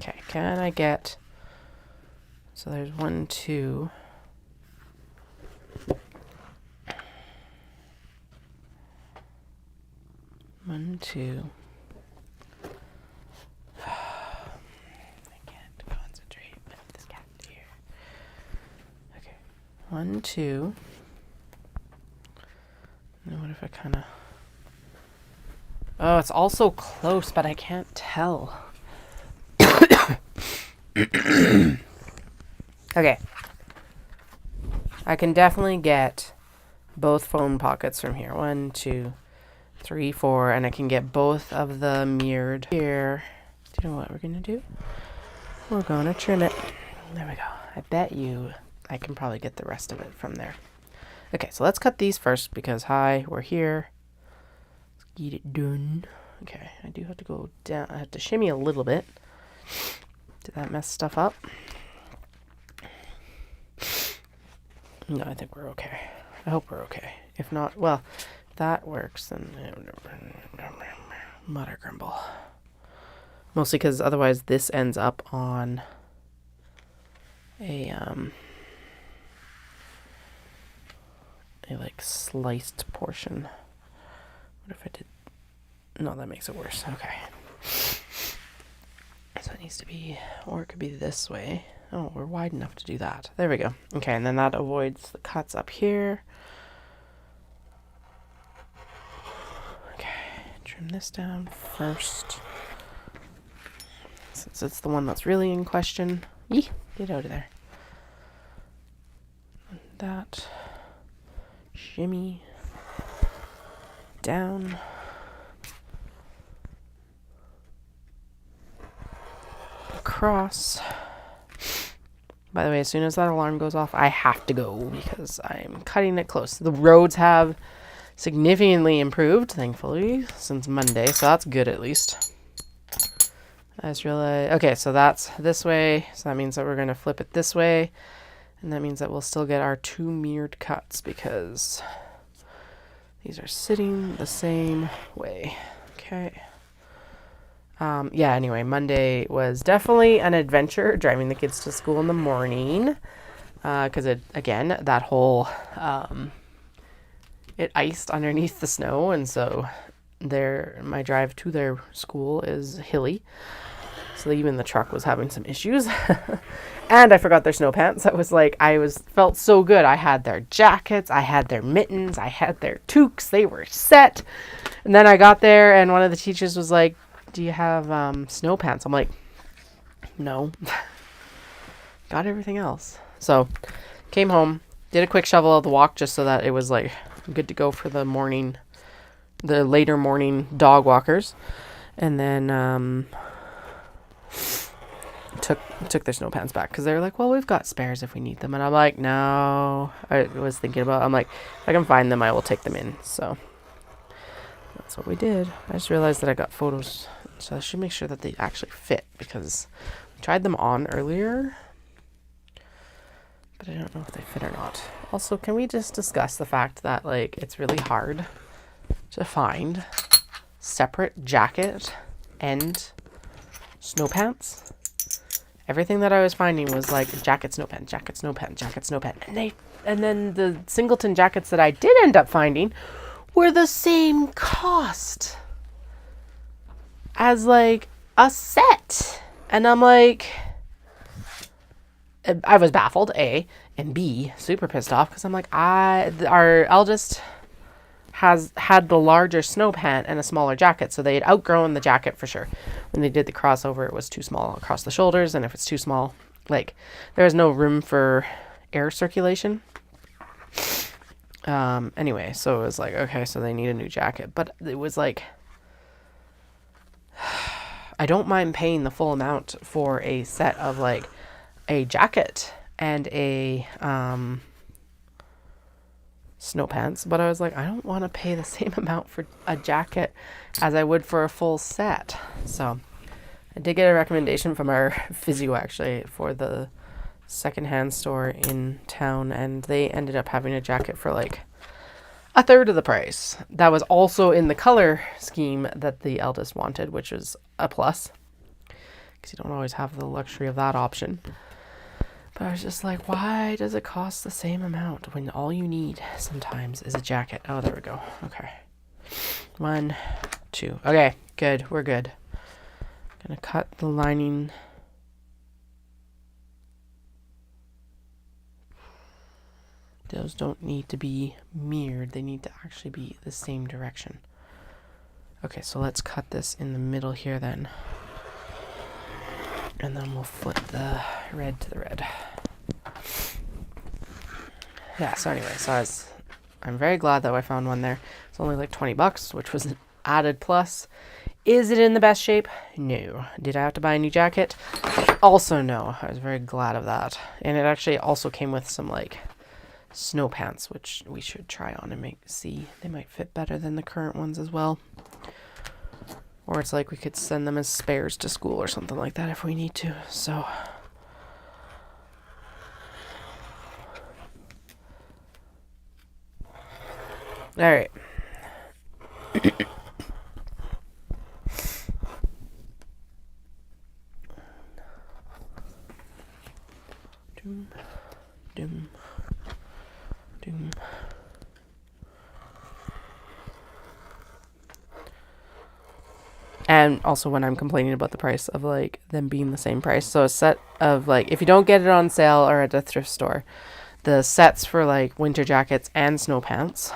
Okay, can I get... So there's 1, 2... 1, 2... 1, 2. And what if I kind of... Oh, it's all so close, but I can't tell. Okay. I can definitely get both phone pockets from here. 1, 2, 3, 4. And I can get both of the mirrored here. Do you know what we're going to do? We're going to trim it. There we go. I bet you... I can probably get the rest of it from there. Okay, so let's cut these first because, hi, we're here. Let's get it done. Okay, I do have to go down. I have to shimmy a little bit. Did that mess stuff up? No, I think we're okay. I hope we're okay. If not, well, if that works, then mutter grumble. Mostly because otherwise this ends up on a like sliced portion. What if I did? No, that makes it worse. Okay. So it needs to be, or it could be this way. Oh, we're wide enough to do that. There we go. Okay, and then that avoids the cuts up here. Okay, trim this down first. Since it's the one that's really in question. Yee, get out of there. And that. Shimmy down. Across. By the way, as soon as that alarm goes off, I have to go because I'm cutting it close. The roads have significantly improved, thankfully, since Monday, so that's good at least. I just realized, okay, so that's this way, so that means that we're going to flip it this way. And that means that we'll still get our 2 mirrored cuts because these are sitting the same way. Okay. Yeah, anyway, Monday was definitely an adventure driving the kids to school in the morning. Because again, that whole, it iced underneath the snow. And so my drive to their school is hilly. So even the truck was having some issues. And I forgot their snow pants. Felt so good. I had their jackets, I had their mittens, I had their toques. They were set. And then I got there and one of the teachers was like, do you have snow pants? I'm like, no. Got everything else. So came home, did a quick shovel of the walk just so that it was like good to go for the later morning dog walkers. And then took their snow pants back because they were like, well, we've got spares if we need them. And I'm like, no. I'm like, if I can find them, I will take them in. So that's what we did. I just realized that I got photos, so I should make sure that they actually fit because we tried them on earlier, but I don't know if they fit or not. Also, can we just discuss the fact that like it's really hard to find separate jacket and snow pants? Everything that I was finding was like jacket, snow pant, jacket, snow pant, jacket, snow pant. And then the singleton jackets that I did end up finding were the same cost as like a set. And I'm like, I was baffled, A, and B, super pissed off because I'm like, our eldest has had the larger snow pant and a smaller jacket, so they had outgrown the jacket for sure. When they did the crossover, it was too small across the shoulders, and if it's too small, like there was no room for air circulation. Anyway, so it was like, okay, so they need a new jacket, but it was like, I don't mind paying the full amount for a set of like a jacket and a snow pants, but I was like, I don't want to pay the same amount for a jacket as I would for a full set. So I did get a recommendation from our physio actually for the secondhand store in town, and they ended up having a jacket for like a third of the price. That was also in the color scheme that the eldest wanted, which was a plus because you don't always have the luxury of that option. But I was just like, why does it cost the same amount when all you need sometimes is a jacket? Oh, there we go. Okay. 1, 2. Okay, good. We're good. Gonna cut the lining. Those don't need to be mirrored. They need to actually be the same direction. Okay, so let's cut this in the middle here then. And then we'll flip the red to the red. Yeah, so anyway, I'm very glad that I found one there. It's only like $20, which was an added plus. Is it in the best shape? No. Did I have to buy a new jacket? Also no. I was very glad of that. And it actually also came with some like snow pants, which we should try on and see. They might fit better than the current ones as well. Or it's like we could send them as spares to school or something like that if we need to. So all right. Doom, doom, doom. And also when I'm complaining about the price of like them being the same price. So a set of like, if you don't get it on sale or at a thrift store, the sets for like winter jackets and snow pants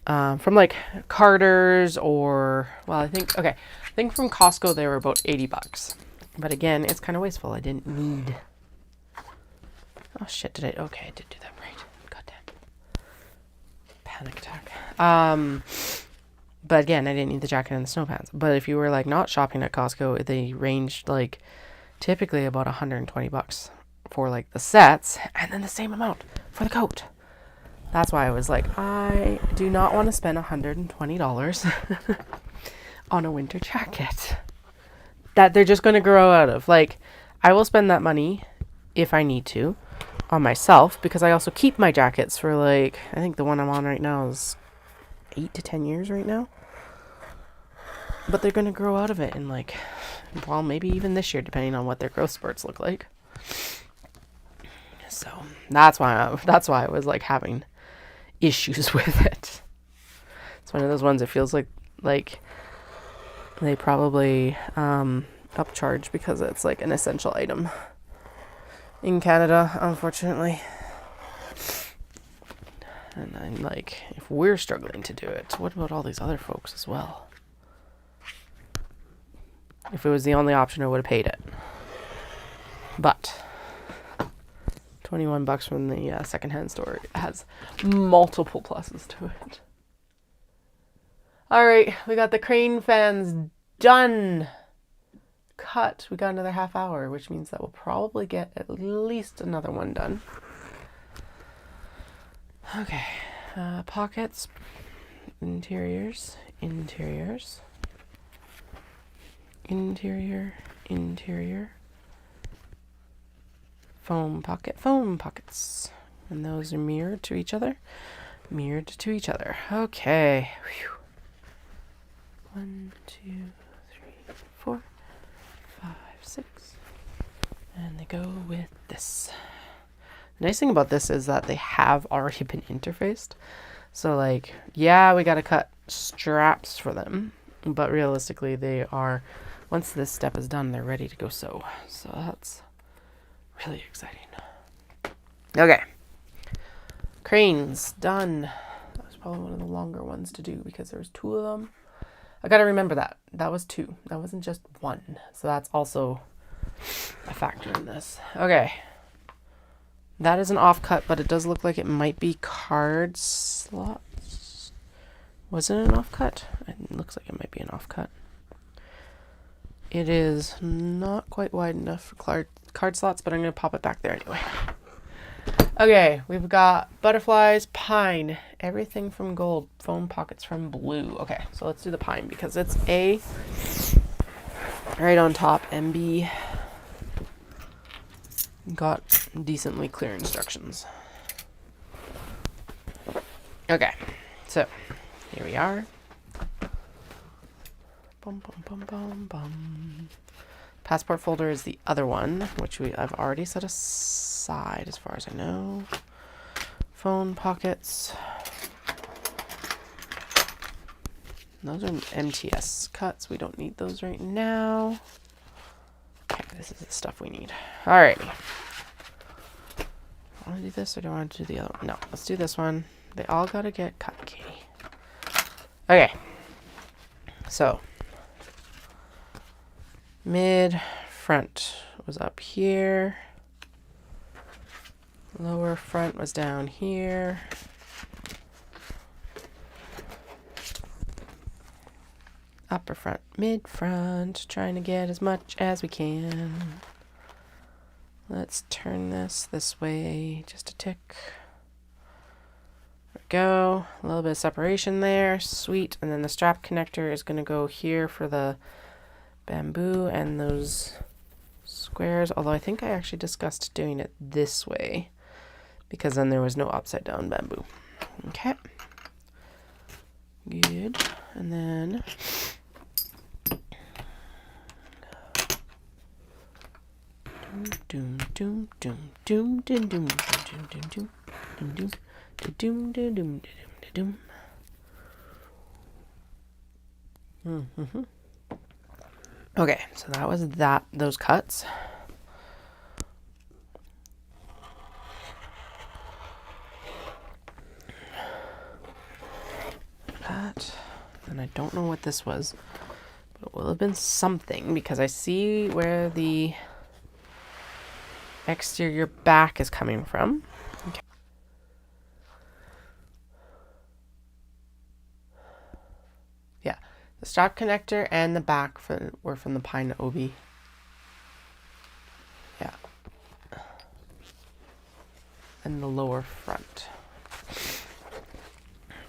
from like Carter's or, well, I think from Costco they were about $80. But again, it's kind of wasteful. I didn't need. Oh shit! I did do that right. Goddamn. Panic attack. But again, I didn't need the jacket and the snow pants. But if you were like not shopping at Costco, they ranged like typically about $120 for like the sets, and then the same amount for the coat. That's why I was like, I do not want to spend $120 on a winter jacket that they're just going to grow out of. Like, I will spend that money if I need to on myself, because I also keep my jackets for like, I think the one I'm on right now is 8 to 10 years right now. But they're going to grow out of it in like, well, maybe even this year, depending on what their growth spurts look like. So that's why I was like having issues with it. It's one of those ones that feels like They probably upcharge because it's like an essential item in Canada, unfortunately. And I'm like, if we're struggling to do it, what about all these other folks as well? If it was the only option, I would have paid it. But $21 from the secondhand store has multiple pluses to it. All right, we got the crane fans done. Cut. We got another half hour, which means that we'll probably get at least another one done. Okay, pockets, interiors, interior, foam pockets. And those are mirrored to each other. Okay. Whew. 1, 2, 3, 4, 5, 6. And they go with this. The nice thing about this is that they have already been interfaced. So like, yeah, we got to cut straps for them. But realistically, they are, once this step is done, they're ready to go sew. So that's really exciting. Okay. Cranes, done. That was probably one of the longer ones to do because there was 2 of them. I got to remember that. That was 2. That wasn't just 1. So that's also a factor in this. Okay. That is an offcut, but it does look like it might be card slots. Was it an offcut? It looks like it might be an offcut. It is not quite wide enough for card slots, but I'm going to pop it back there anyway. Okay, we've got butterflies, pine, everything from gold, foam pockets from blue. Okay, so let's do the pine because it's A right on top, and B got decently clear instructions. Okay, so here we are. Bum, bum, bum, bum, bum. Passport folder is the other one, which I've already set aside as far as I know. Phone pockets. Those are MTS cuts. We don't need those right now. Okay, this is the stuff we need. Alrighty. I want to do this or do I want to do the other one? No, let's do this one. They all gotta get cut, Katie. Okay. So, mid front was up here. Lower front was down here. Upper front, mid front, trying to get as much as we can. Let's turn this way just a tick. There we go. A little bit of separation there. Sweet. And then the strap connector is going to go here for the bamboo and those squares. Although I think I actually discussed doing it this way because then there was no upside down bamboo. Okay. Good. And then doom doom doom doom doom doom doom doom doom doom doom doom doom doom. Okay, so that was those cuts. That, and I don't know what this was, but it will have been something because I see where the exterior back is coming from. Okay. Yeah, the strap connector and the back were from the pine Obi. Yeah. And the lower front.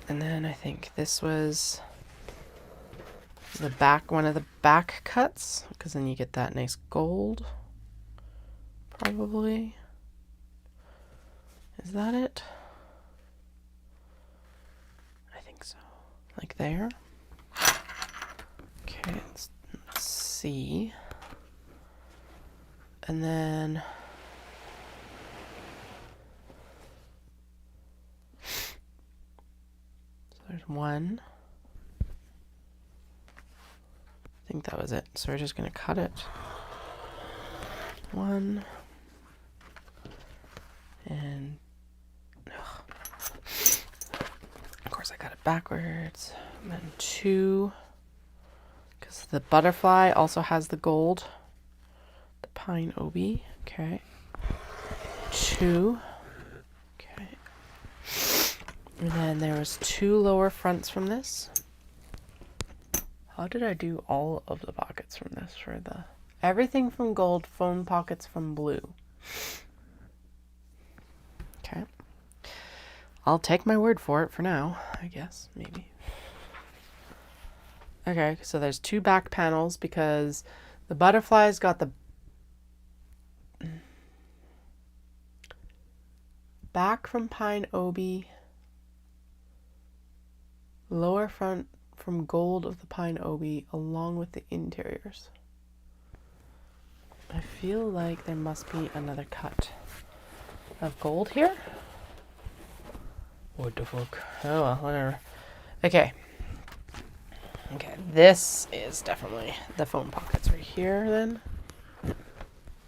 And then I think this was the back, one of the back cuts, because then you get that nice gold. Probably. Is that it? I think so. Like there. Okay, let's see. And then so there's 1, think that was it. So we're just going to cut it. 1. And of course I got it backwards. And then 2. Because the butterfly also has the gold. The pine obi. Okay. 2. Okay. And then there was 2 lower fronts from this. How did I do all of the pockets from this for the... Everything from gold, phone pockets from blue. Okay. I'll take my word for it for now, I guess, maybe. Okay, so there's 2 back panels because the butterfly's got the back from pine obi, lower front from gold of the pine obi, along with the interiors. I feel like there must be another cut of gold here. What the fuck? Oh well, whatever. Okay. Okay, this is definitely the phone pockets right here then.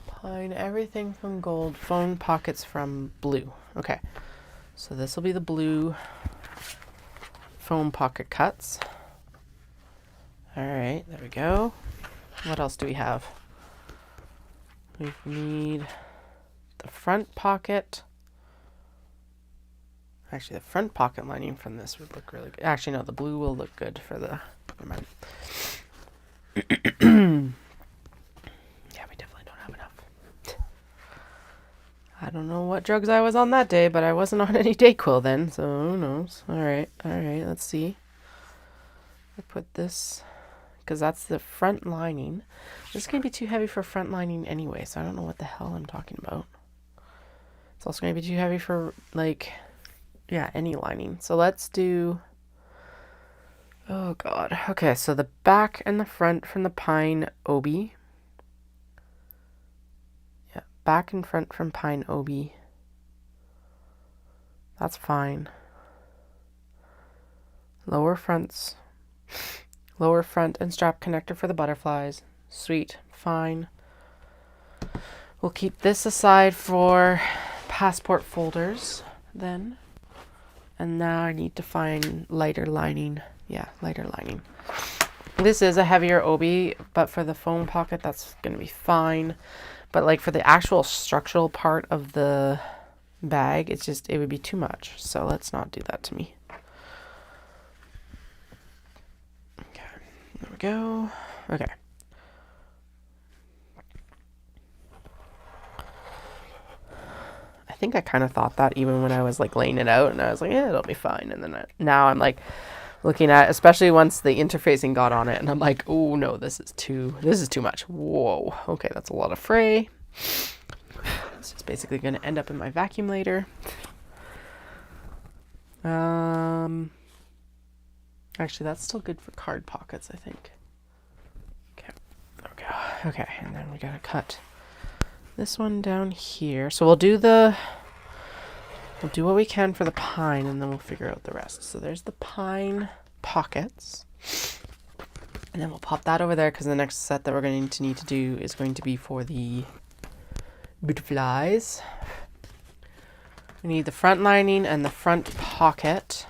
Pine, everything from gold, phone pockets from blue. Okay, so this will be the blue phone pocket cuts. All right, there we go. What else do we have? We need the front pocket. Actually, the front pocket lining from this would look really good. Actually, no, the blue will look good for the... Never mind. Yeah, we definitely don't have enough. I don't know what drugs I was on that day, but I wasn't on any Dayquil then, so who knows. All right, let's see. I put this... Because that's the front lining. This is going to be too heavy for front lining anyway, so I don't know what the hell I'm talking about. It's also going to be too heavy for, like, yeah, any lining. So let's do... Oh, God. Okay, so the back and the front from the pine obi. Yeah, back and front from pine obi. That's fine. Lower fronts... Lower front and strap connector for the butterflies. Sweet. Fine. We'll keep this aside for passport folders then. And now I need to find lighter lining. Yeah, lighter lining. This is a heavier obi, but for the phone pocket, that's going to be fine. But like for the actual structural part of the bag, it's just, it would be too much. So let's not do that to me. There we go. Okay. I think I kind of thought that even when I was like laying it out, and I was like, yeah, it'll be fine. And then now I'm like looking at, especially once the interfacing got on it, and I'm like, oh no, this is too much. Whoa. Okay, that's a lot of fray. This is basically going to end up in my vacuum later. Actually, that's still good for card pockets, I think. Okay, there we go. Okay, and then we gotta cut this one down here. So we'll do what we can for the pine, and then we'll figure out the rest. So there's the pine pockets. And then we'll pop that over there, because the next set that we're going to need to do is going to be for the butterflies. We need the front lining and the front pocket.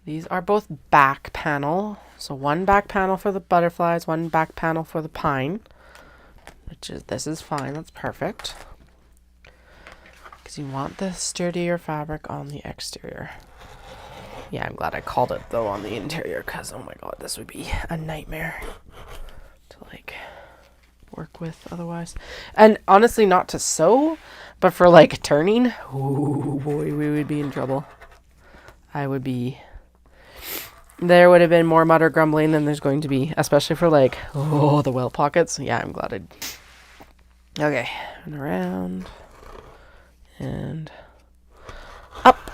These are both back panel. So one back panel for the butterflies, one back panel for the pine. This is fine, that's perfect. Because you want the sturdier fabric on the exterior. Yeah, I'm glad I called it though on the interior, because oh my god, this would be a nightmare to like work with otherwise. And honestly, not to sew, but for like turning, oh boy, we would be in trouble. There would have been more mutter grumbling than there's going to be, especially for like, oh, the welt pockets. Yeah, I'm glad I... Okay, and around, and up.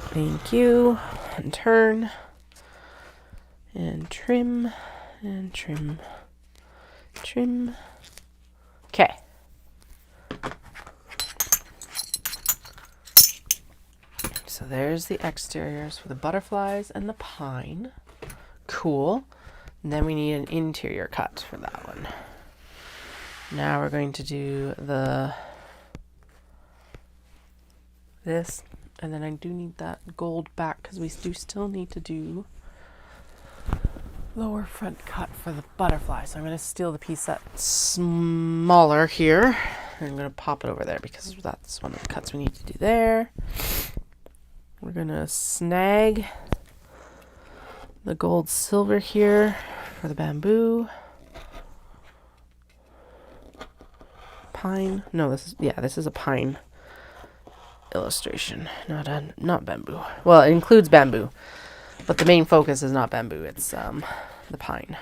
Thank you. And turn, and trim, and trim, trim. Okay. So there's the exteriors for the butterflies and the pine. Cool. And then we need an interior cut for that one. Now we're going to do this, and then I do need that gold back because we do still need to do lower front cut for the butterfly. So I'm going to steal the piece that's smaller here, and I'm going to pop it over there because that's one of the cuts we need to do there. We're going to snag the gold silver here for the bamboo. Pine. No, this is a pine illustration, not bamboo. Well, it includes bamboo, but the main focus is not bamboo. It's the pine.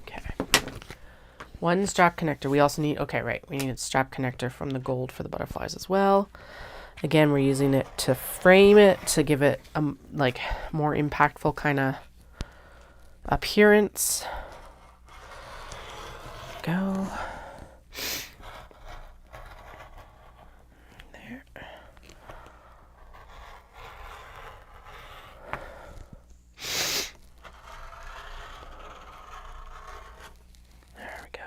Okay. One strap connector. We also need. Okay, right. We need a strap connector from the gold for the butterflies as well. Again, we're using it to frame it to give it like more impactful kind of appearance. Go. There. There we go.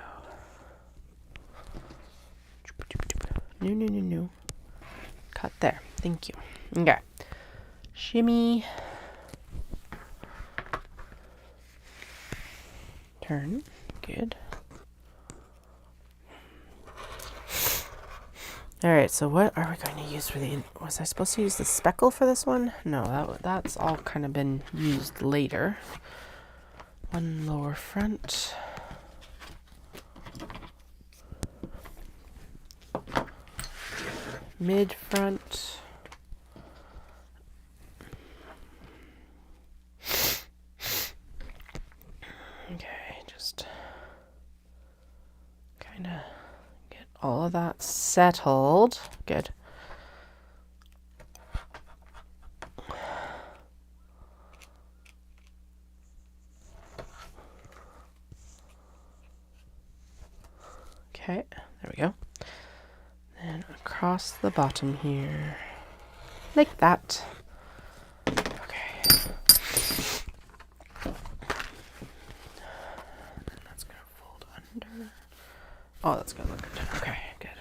No. Cut there. Thank you. Okay. Shimmy. Turn. Good. Alright, so what are we going to use for was I supposed to use the speckle for this one? No, that's all kind of been used later. One lower front. Mid front. Okay, just kind of get all of that settled. Good. Okay, there we go. And across the bottom here, like that. Okay. And that's going to fold under. Oh, that's going to look good. Okay, good.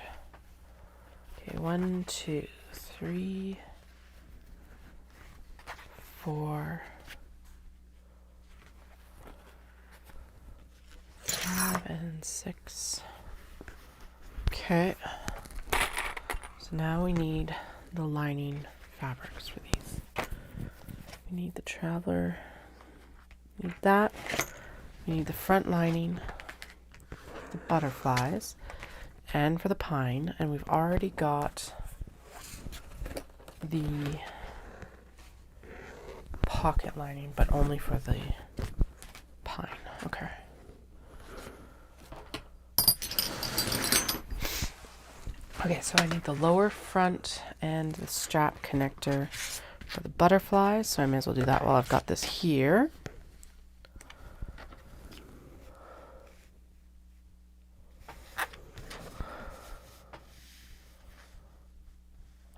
Okay, 1, 2, 3, 4, 5, and 6. Okay. So now we need the lining fabrics for these. We need the traveler, we need that. We need the front lining, the butterflies, and for the pine. And we've already got the pocket lining, but only for the pine. Okay. Okay, so I need the lower front and the strap connector for the butterflies, so I may as well do that while I've got this here.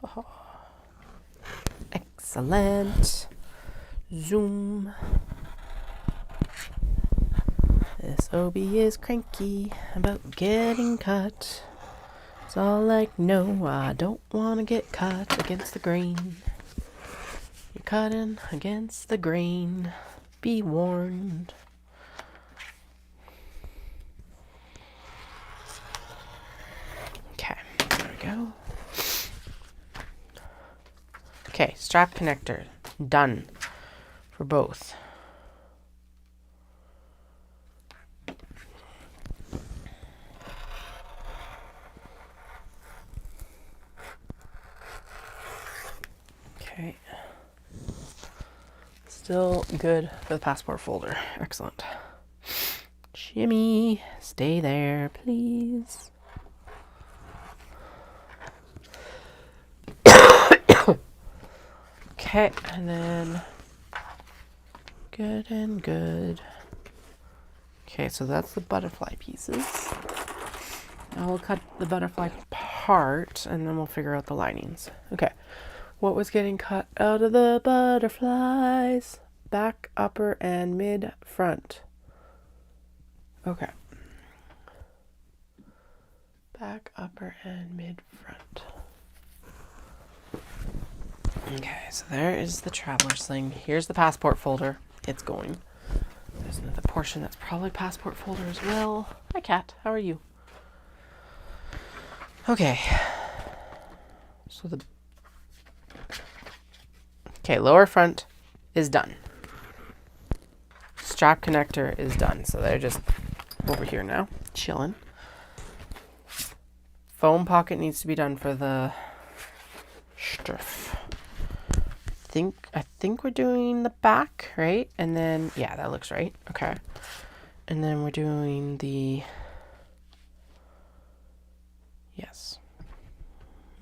Oh, excellent. Zoom. This Obi is cranky about getting cut. It's all like, no, I don't want to get cut against the grain. You're cutting against the grain. Be warned. Okay, there we go. Okay, strap connector. Done for both. Okay. Still good for the passport folder. Excellent. Shimmy, stay there, please. Okay, and then good and good. Okay, so that's the butterfly pieces. Now we'll cut the butterfly part and then we'll figure out the linings. Okay, What was getting cut out of the butterflies? Back, upper, and mid front. Okay. Back, upper, and mid front. Okay, so there is the traveler sling. Here's the passport folder. It's going. There's another portion that's probably passport folder as well. Hi, cat. How are you? Okay. So lower front is done. Strap connector is done. So they're just over here now, chilling. Foam pocket needs to be done for the stuff. I think we're doing the back, right? And then, yeah, that looks right. Okay. And then we're doing the, yes.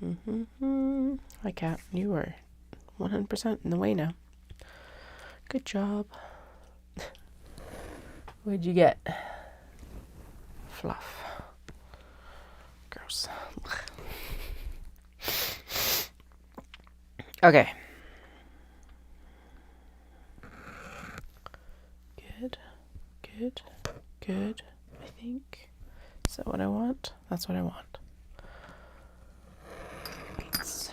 Hi, cat. You are 100% in the way now. Good job. What'd you get? Fluff. Gross. Okay. Good. I think. Is that what I want? That's what I want. It's...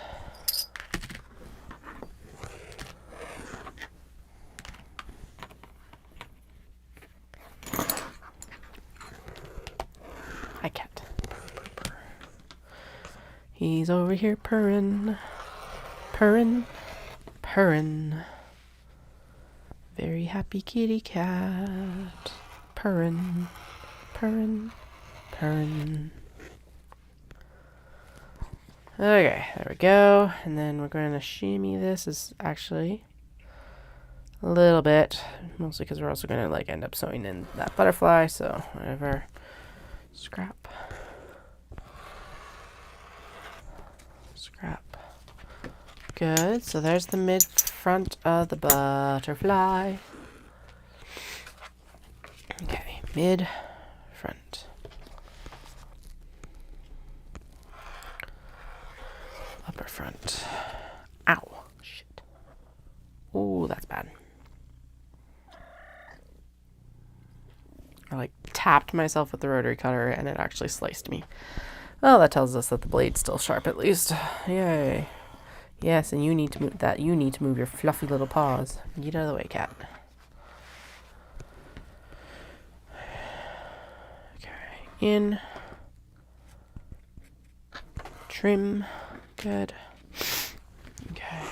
Hi, cat. Purr. He's over here purring. Very happy kitty cat. Purring. Okay, there we go. And then we're going to shimmy this. Is actually a little bit, mostly because we're also going to like end up sewing in that butterfly. So whatever. Scrap. Good. So there's the mid front of the butterfly. Okay, mid front. Upper front. Ow. Shit. Ooh, that's bad. I like tapped myself with the rotary cutter and it actually sliced me. Well, that tells us that the blade's still sharp at least. Yay. Yes, and you need to move that. You need to move your fluffy little paws. Get out of the way, cat. Okay, in. Trim. Good. Okay.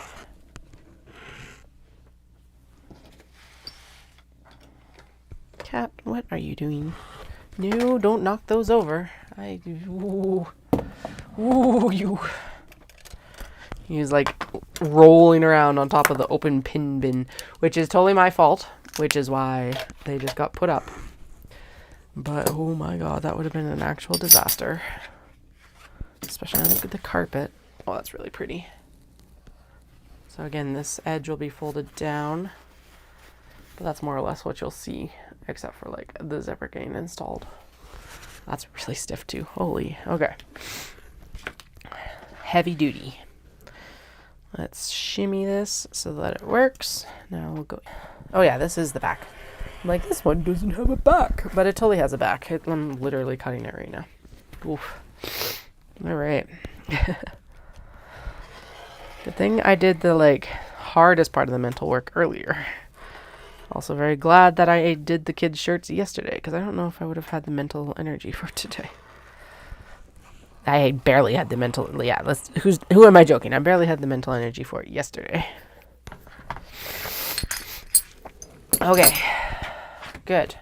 Cat, what are you doing? No, don't knock those over. Ooh, you. He's like rolling around on top of the open pin bin, which is totally my fault, which is why they just got put up. But oh my god, that would have been an actual disaster. Especially look at the carpet. Oh, that's really pretty. So again, this edge will be folded down, but that's more or less what you'll see, except for like the zipper getting installed. That's really stiff too. Holy, okay. Heavy duty. Let's shimmy this so that it works. Now we'll go. Oh yeah, this is the back. I'm like, this one doesn't have a back, but it totally has a back. I'm literally cutting it right now. Oof. All right. Good thing I did the like hardest part of the mental work earlier. Also very glad that I did the kids' shirts yesterday, because I don't know if I would have had the mental energy for today. I barely had the mental, yeah, who am I joking? I barely had the mental energy for it yesterday. Okay, good.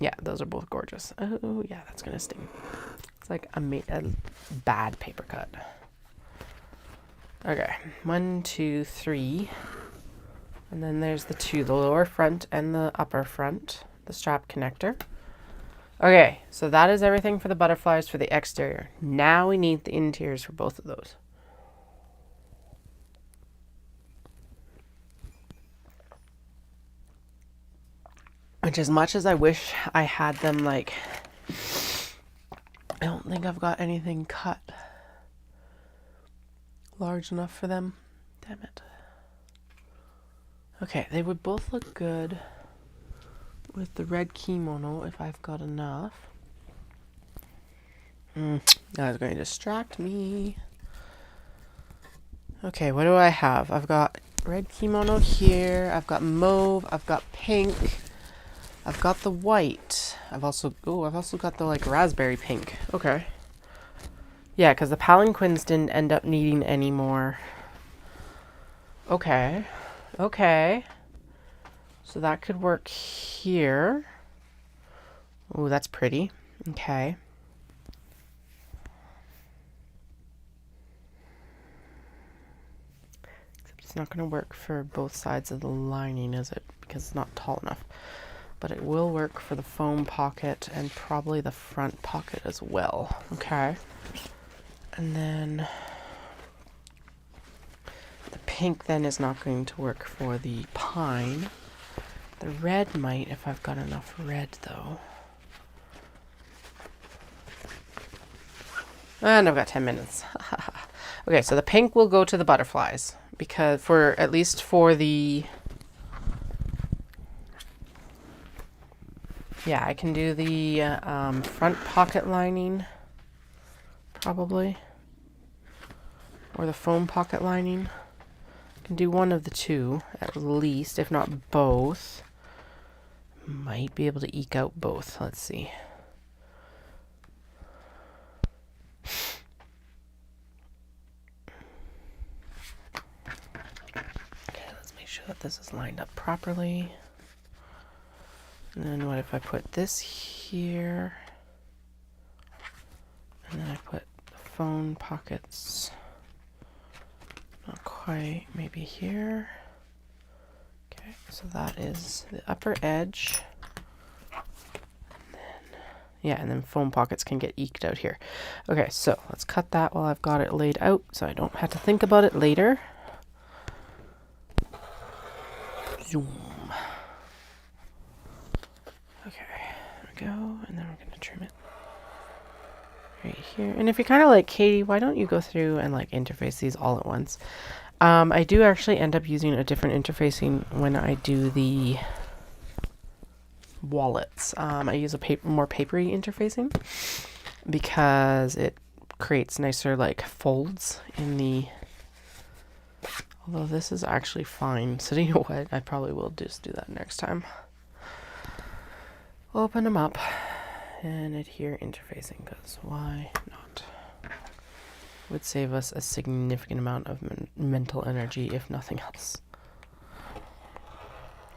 Yeah, those are both gorgeous. Oh, yeah, that's going to sting. It's like a bad paper cut. Okay, 1, 2, 3. And then there's the lower front and the upper front, the strap connector. Okay, so that is everything for the butterflies for the exterior. Now we need the interiors for both of those. Which, as much as I wish I had them, like, I don't think I've got anything cut large enough for them. Damn it. Okay, they would both look good with the red kimono if I've got enough. That is going to distract me. Okay, what do I have? I've got red kimono here. I've got mauve. I've got pink. I've got the white. I've also got the like raspberry pink. Okay. Yeah, because the palanquins didn't end up needing any more. Okay. Okay. So that could work here. Oh, that's pretty. Okay. Except it's not going to work for both sides of the lining, is it? Because it's not tall enough. But it will work for the foam pocket and probably the front pocket as well. Okay. And then the pink then is not going to work for the pine. The red might if I've got enough red though. And I've got 10 minutes. Okay, so the pink will go to the butterflies because at least for the... Yeah, I can do the front pocket lining, probably. Or the foam pocket lining. I can do one of the two, at least, if not both. Might be able to eke out both. Let's see. Okay, let's make sure that this is lined up properly. And then what if I put this here? And then I put the phone pockets. Not quite, maybe here. Okay, so that is the upper edge. And then foam pockets can get eked out here. Okay, so let's cut that while I've got it laid out so I don't have to think about it later. Zoom. Okay, there we go. And then we're going to trim it right here. And if you're kind of like, Katie, why don't you go through and like interface these all at once? I do actually end up using a different interfacing when I do the wallets. I use a more papery interfacing because it creates nicer like folds in the... Although this is actually fine. So you know what? I probably will just do that next time. Open them up and adhere interfacing because why not? Would save us a significant amount of mental energy if nothing else.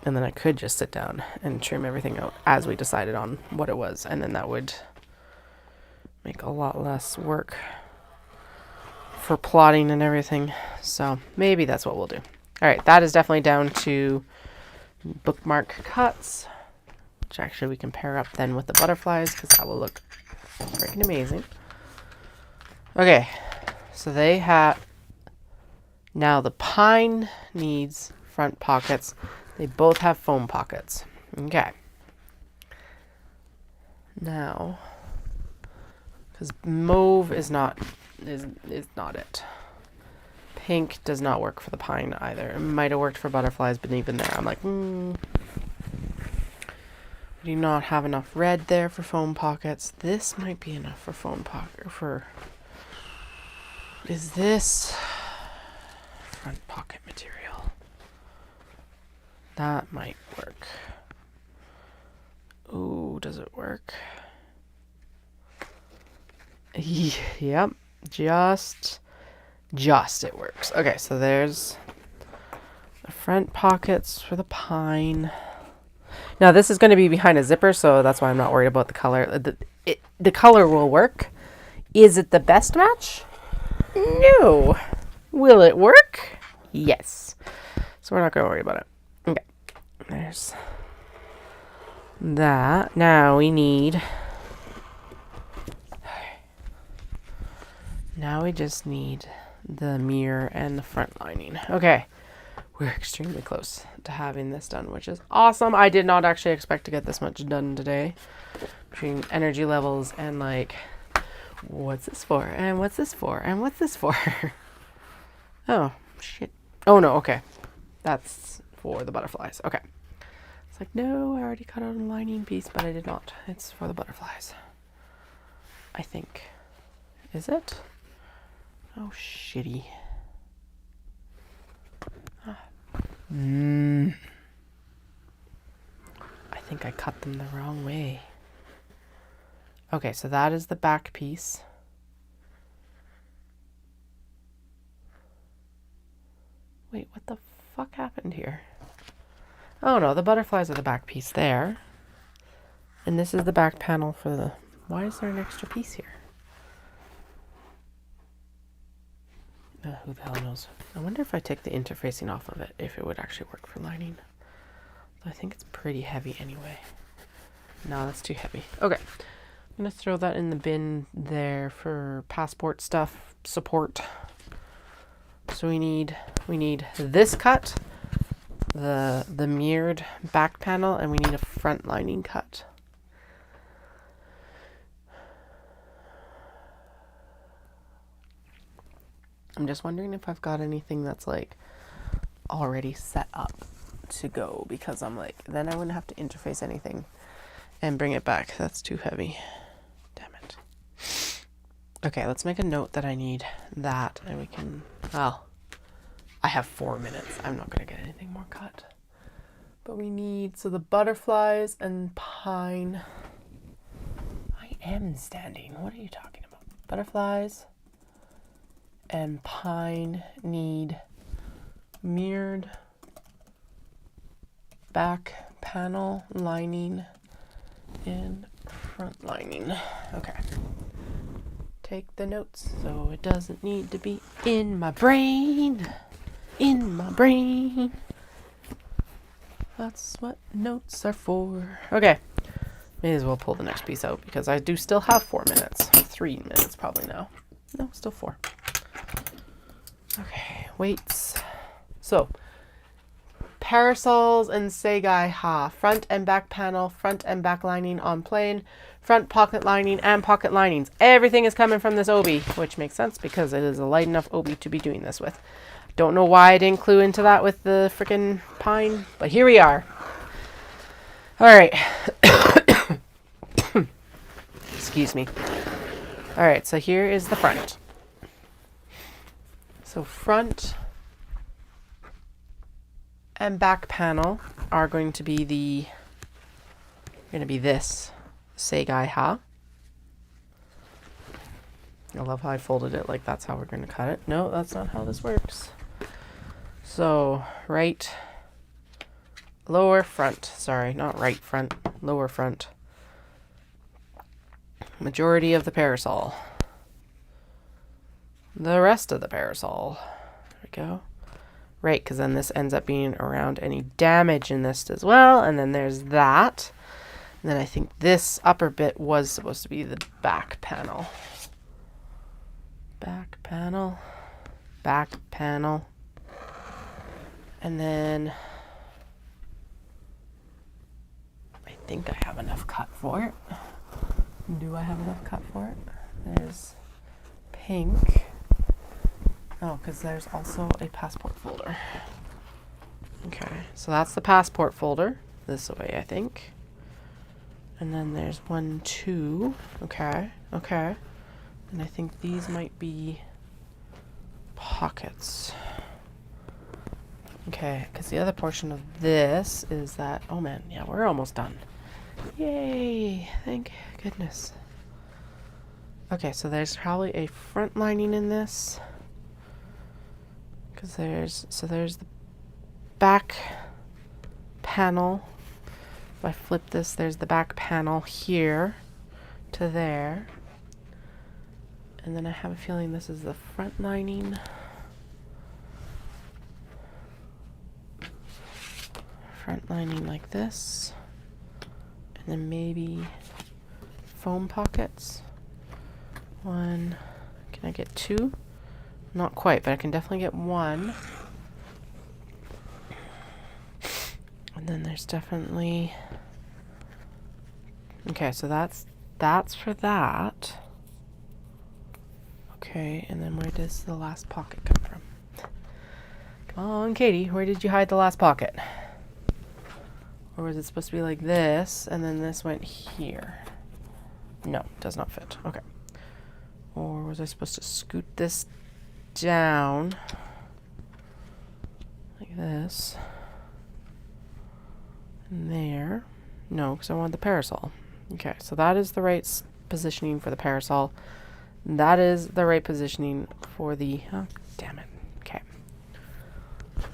And then I could just sit down and trim everything out as we decided on what it was. And then that would make a lot less work for plotting and everything. So maybe that's what we'll do. All right, that is definitely down to bookmark cuts, which actually we can pair up then with the butterflies because that will look freaking amazing. Okay, so they have... Now the pine needs front pockets. They both have foam pockets. Okay. Now, because mauve is not it. Pink does not work for the pine either. It might have worked for butterflies, but even there, I'm like, we do not have enough red there for foam pockets. This might be enough for foam pocket. Is this front pocket material? That might work. Ooh, does it work? Yep, just it works. Okay, so there's the front pockets for the pine. Now this is going to be behind a zipper, so that's why I'm not worried about the color. The color will work. Is it the best match? No. Will it work? Yes. So we're not going to worry about it. Okay. There's that. Now we need... Now we just need the mirror and the front lining. Okay. We're extremely close to having this done, which is awesome. I did not actually expect to get this much done today. Between energy levels and like, what's this for? And what's this for? And what's this for? Oh, shit. Oh, no, okay. That's for the butterflies. Okay. It's like, no, I already cut out a lining piece, but I did not. It's for the butterflies. I think. Is it? Oh, shitty. Ah. I think I cut them the wrong way. Okay, so that is the back piece. Wait, what the fuck happened here? Oh no, the butterflies are the back piece there. And this is the back panel for the... Why is there an extra piece here? Who the hell knows? I wonder if I take the interfacing off of it, if it would actually work for lining. I think it's pretty heavy anyway. No, that's too heavy. Okay. I'm going to throw that in the bin there for passport stuff, support. So we need this cut, the mirrored back panel, and we need a front lining cut. I'm just wondering if I've got anything that's like already set up to go, because I'm like, then I wouldn't have to interface anything and bring it back. That's too heavy. Damn it. Okay, let's make a note that I need that, and we can, well, I have 4 minutes. I'm not going to get anything more cut. But we need, so the butterflies and pine. I am standing. What are you talking about? Butterflies and pine need mirrored back panel lining and front lining. Okay. Take the notes so it doesn't need to be in my brain. In my brain. That's what notes are for. Okay. May as well pull the next piece out because I do still have 4 minutes. 3 minutes probably now. No, still 4. Okay, weights. So, parasols and Segai Ha. Front and back panel, front and back lining on plain, front pocket lining and pocket linings. Everything is coming from this Obi, which makes sense because it is a light enough Obi to be doing this with. Don't know why I didn't clue into that with the freaking pine, but here we are. All right. Excuse me. All right, so here is the front. So front and back panel are going to be this Segai Ha. I love how I folded it like that's how we're going to cut it. No, that's not how this works. So right, lower front, sorry, not right front, lower front. Majority of the parasol. The rest of the parasol. There we go. Right, because then this ends up being around any damage in this as well. And then there's that. And then I think this upper bit was supposed to be the back panel. Back panel. Back panel. And then I think I have enough cut for it. Do I have enough cut for it? There's pink. Oh, because there's also a passport folder. Okay, so that's the passport folder. This way, I think. And then there's 1, 2. Okay, okay. And I think these might be pockets. Okay, because the other portion of this is that, oh man, yeah, we're almost done. Yay, thank goodness. Okay, so there's probably a front lining in this. Because there's the back panel. If I flip this, there's the back panel here to there. And then I have a feeling this is the front lining. Front lining like this. And then maybe foam pockets. 1. Can I get 2? Not quite, but I can definitely get 1. And then there's definitely... Okay, so that's for that. Okay, and then where does the last pocket come from? Oh, and Katie, where did you hide the last pocket? Or was it supposed to be like this, and then this went here? No, does not fit. Okay. Or was I supposed to scoot this down like this? And there. No, because I want the parasol. Okay, so that is the right positioning for the parasol. That is the right positioning for the... Oh, damn it. Okay.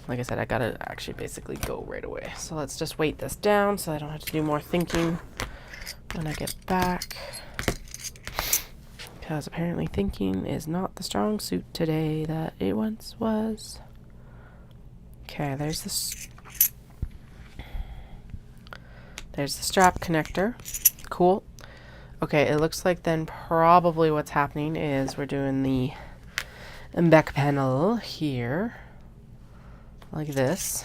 Like I said, I gotta actually basically go right away. So let's just weight this down so I don't have to do more thinking when I get back. Because apparently thinking is not the strong suit today that it once was. Okay, there's the strap connector. Cool. Okay, it looks like then probably what's happening is we're doing the back panel here. Like this.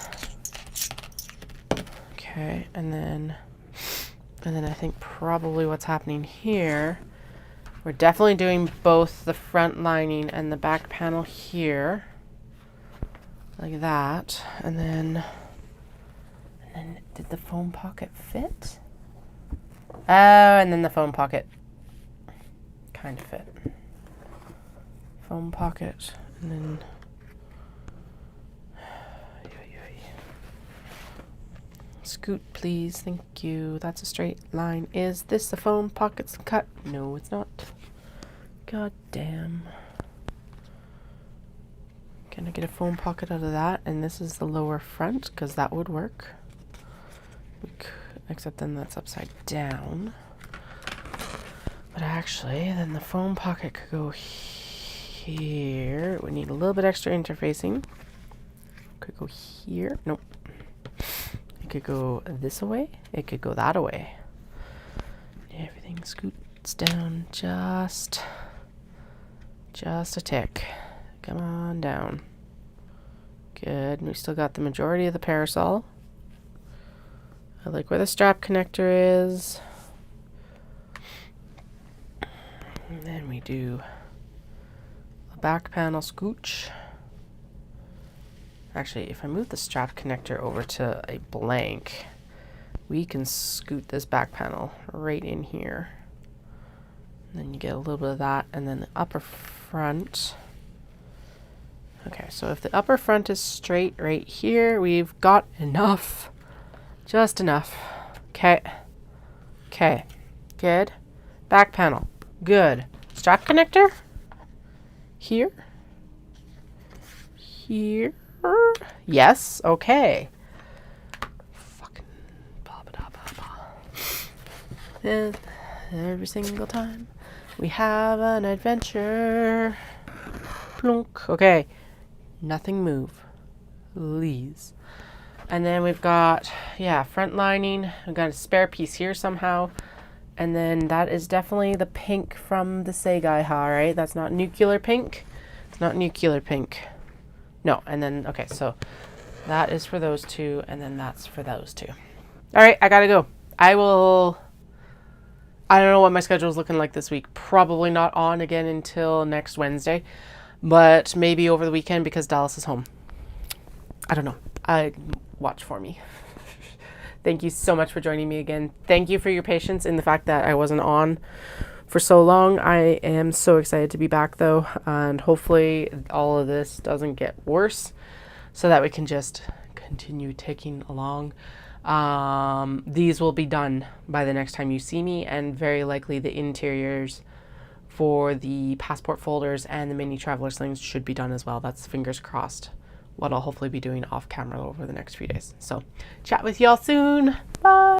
Okay, and then I think probably what's happening here, we're definitely doing both the front lining and the back panel here. Like that. And then did the foam pocket fit? Oh, and then the foam pocket kind of fit. Foam pocket, and then scoot, please. Thank you. That's a straight line. Is this the foam pocket's cut? No, it's not. God damn. Can I get a foam pocket out of that? And this is the lower front, because that would work. Except then that's upside down. But actually, then the foam pocket could go here. It would need a little bit extra interfacing. Could go here. Nope. It could go this away. It could go that away. Everything scoots down just a tick. Come on down. Good. And we still got the majority of the parasol. I like where the strap connector is. And then we do a back panel scooch. Actually, if I move the strap connector over to a blank, we can scoot this back panel right in here. And then you get a little bit of that, and then the upper front. Okay, so if the upper front is straight right here, we've got enough. Just enough. Okay. Okay. Good. Back panel. Good. Strap connector? Here? Here? Yes. Okay. Fucking and every single time we have an adventure. Plunk. Okay. Nothing move. Please. And then we've got, front lining. We've got a spare piece here somehow. And then that is definitely the pink from the Segai Ha, right? That's not nuclear pink. It's not nuclear pink. No, and then, okay, so that is for those two, and then that's for those two. All right, I gotta go. I don't know what my schedule is looking like this week. Probably not on again until next Wednesday, but maybe over the weekend because Dallas is home. I don't know. Watch for me. Thank you so much for joining me again. Thank you for your patience in the fact that I wasn't on for so long. I am so excited to be back though, and hopefully all of this doesn't get worse so that we can just continue ticking along. These will be done by the next time you see me, and very likely the interiors for the passport folders and the mini traveler slings should be done as well. That's fingers crossed what I'll hopefully be doing off camera over the next few days. So chat with y'all soon. Bye.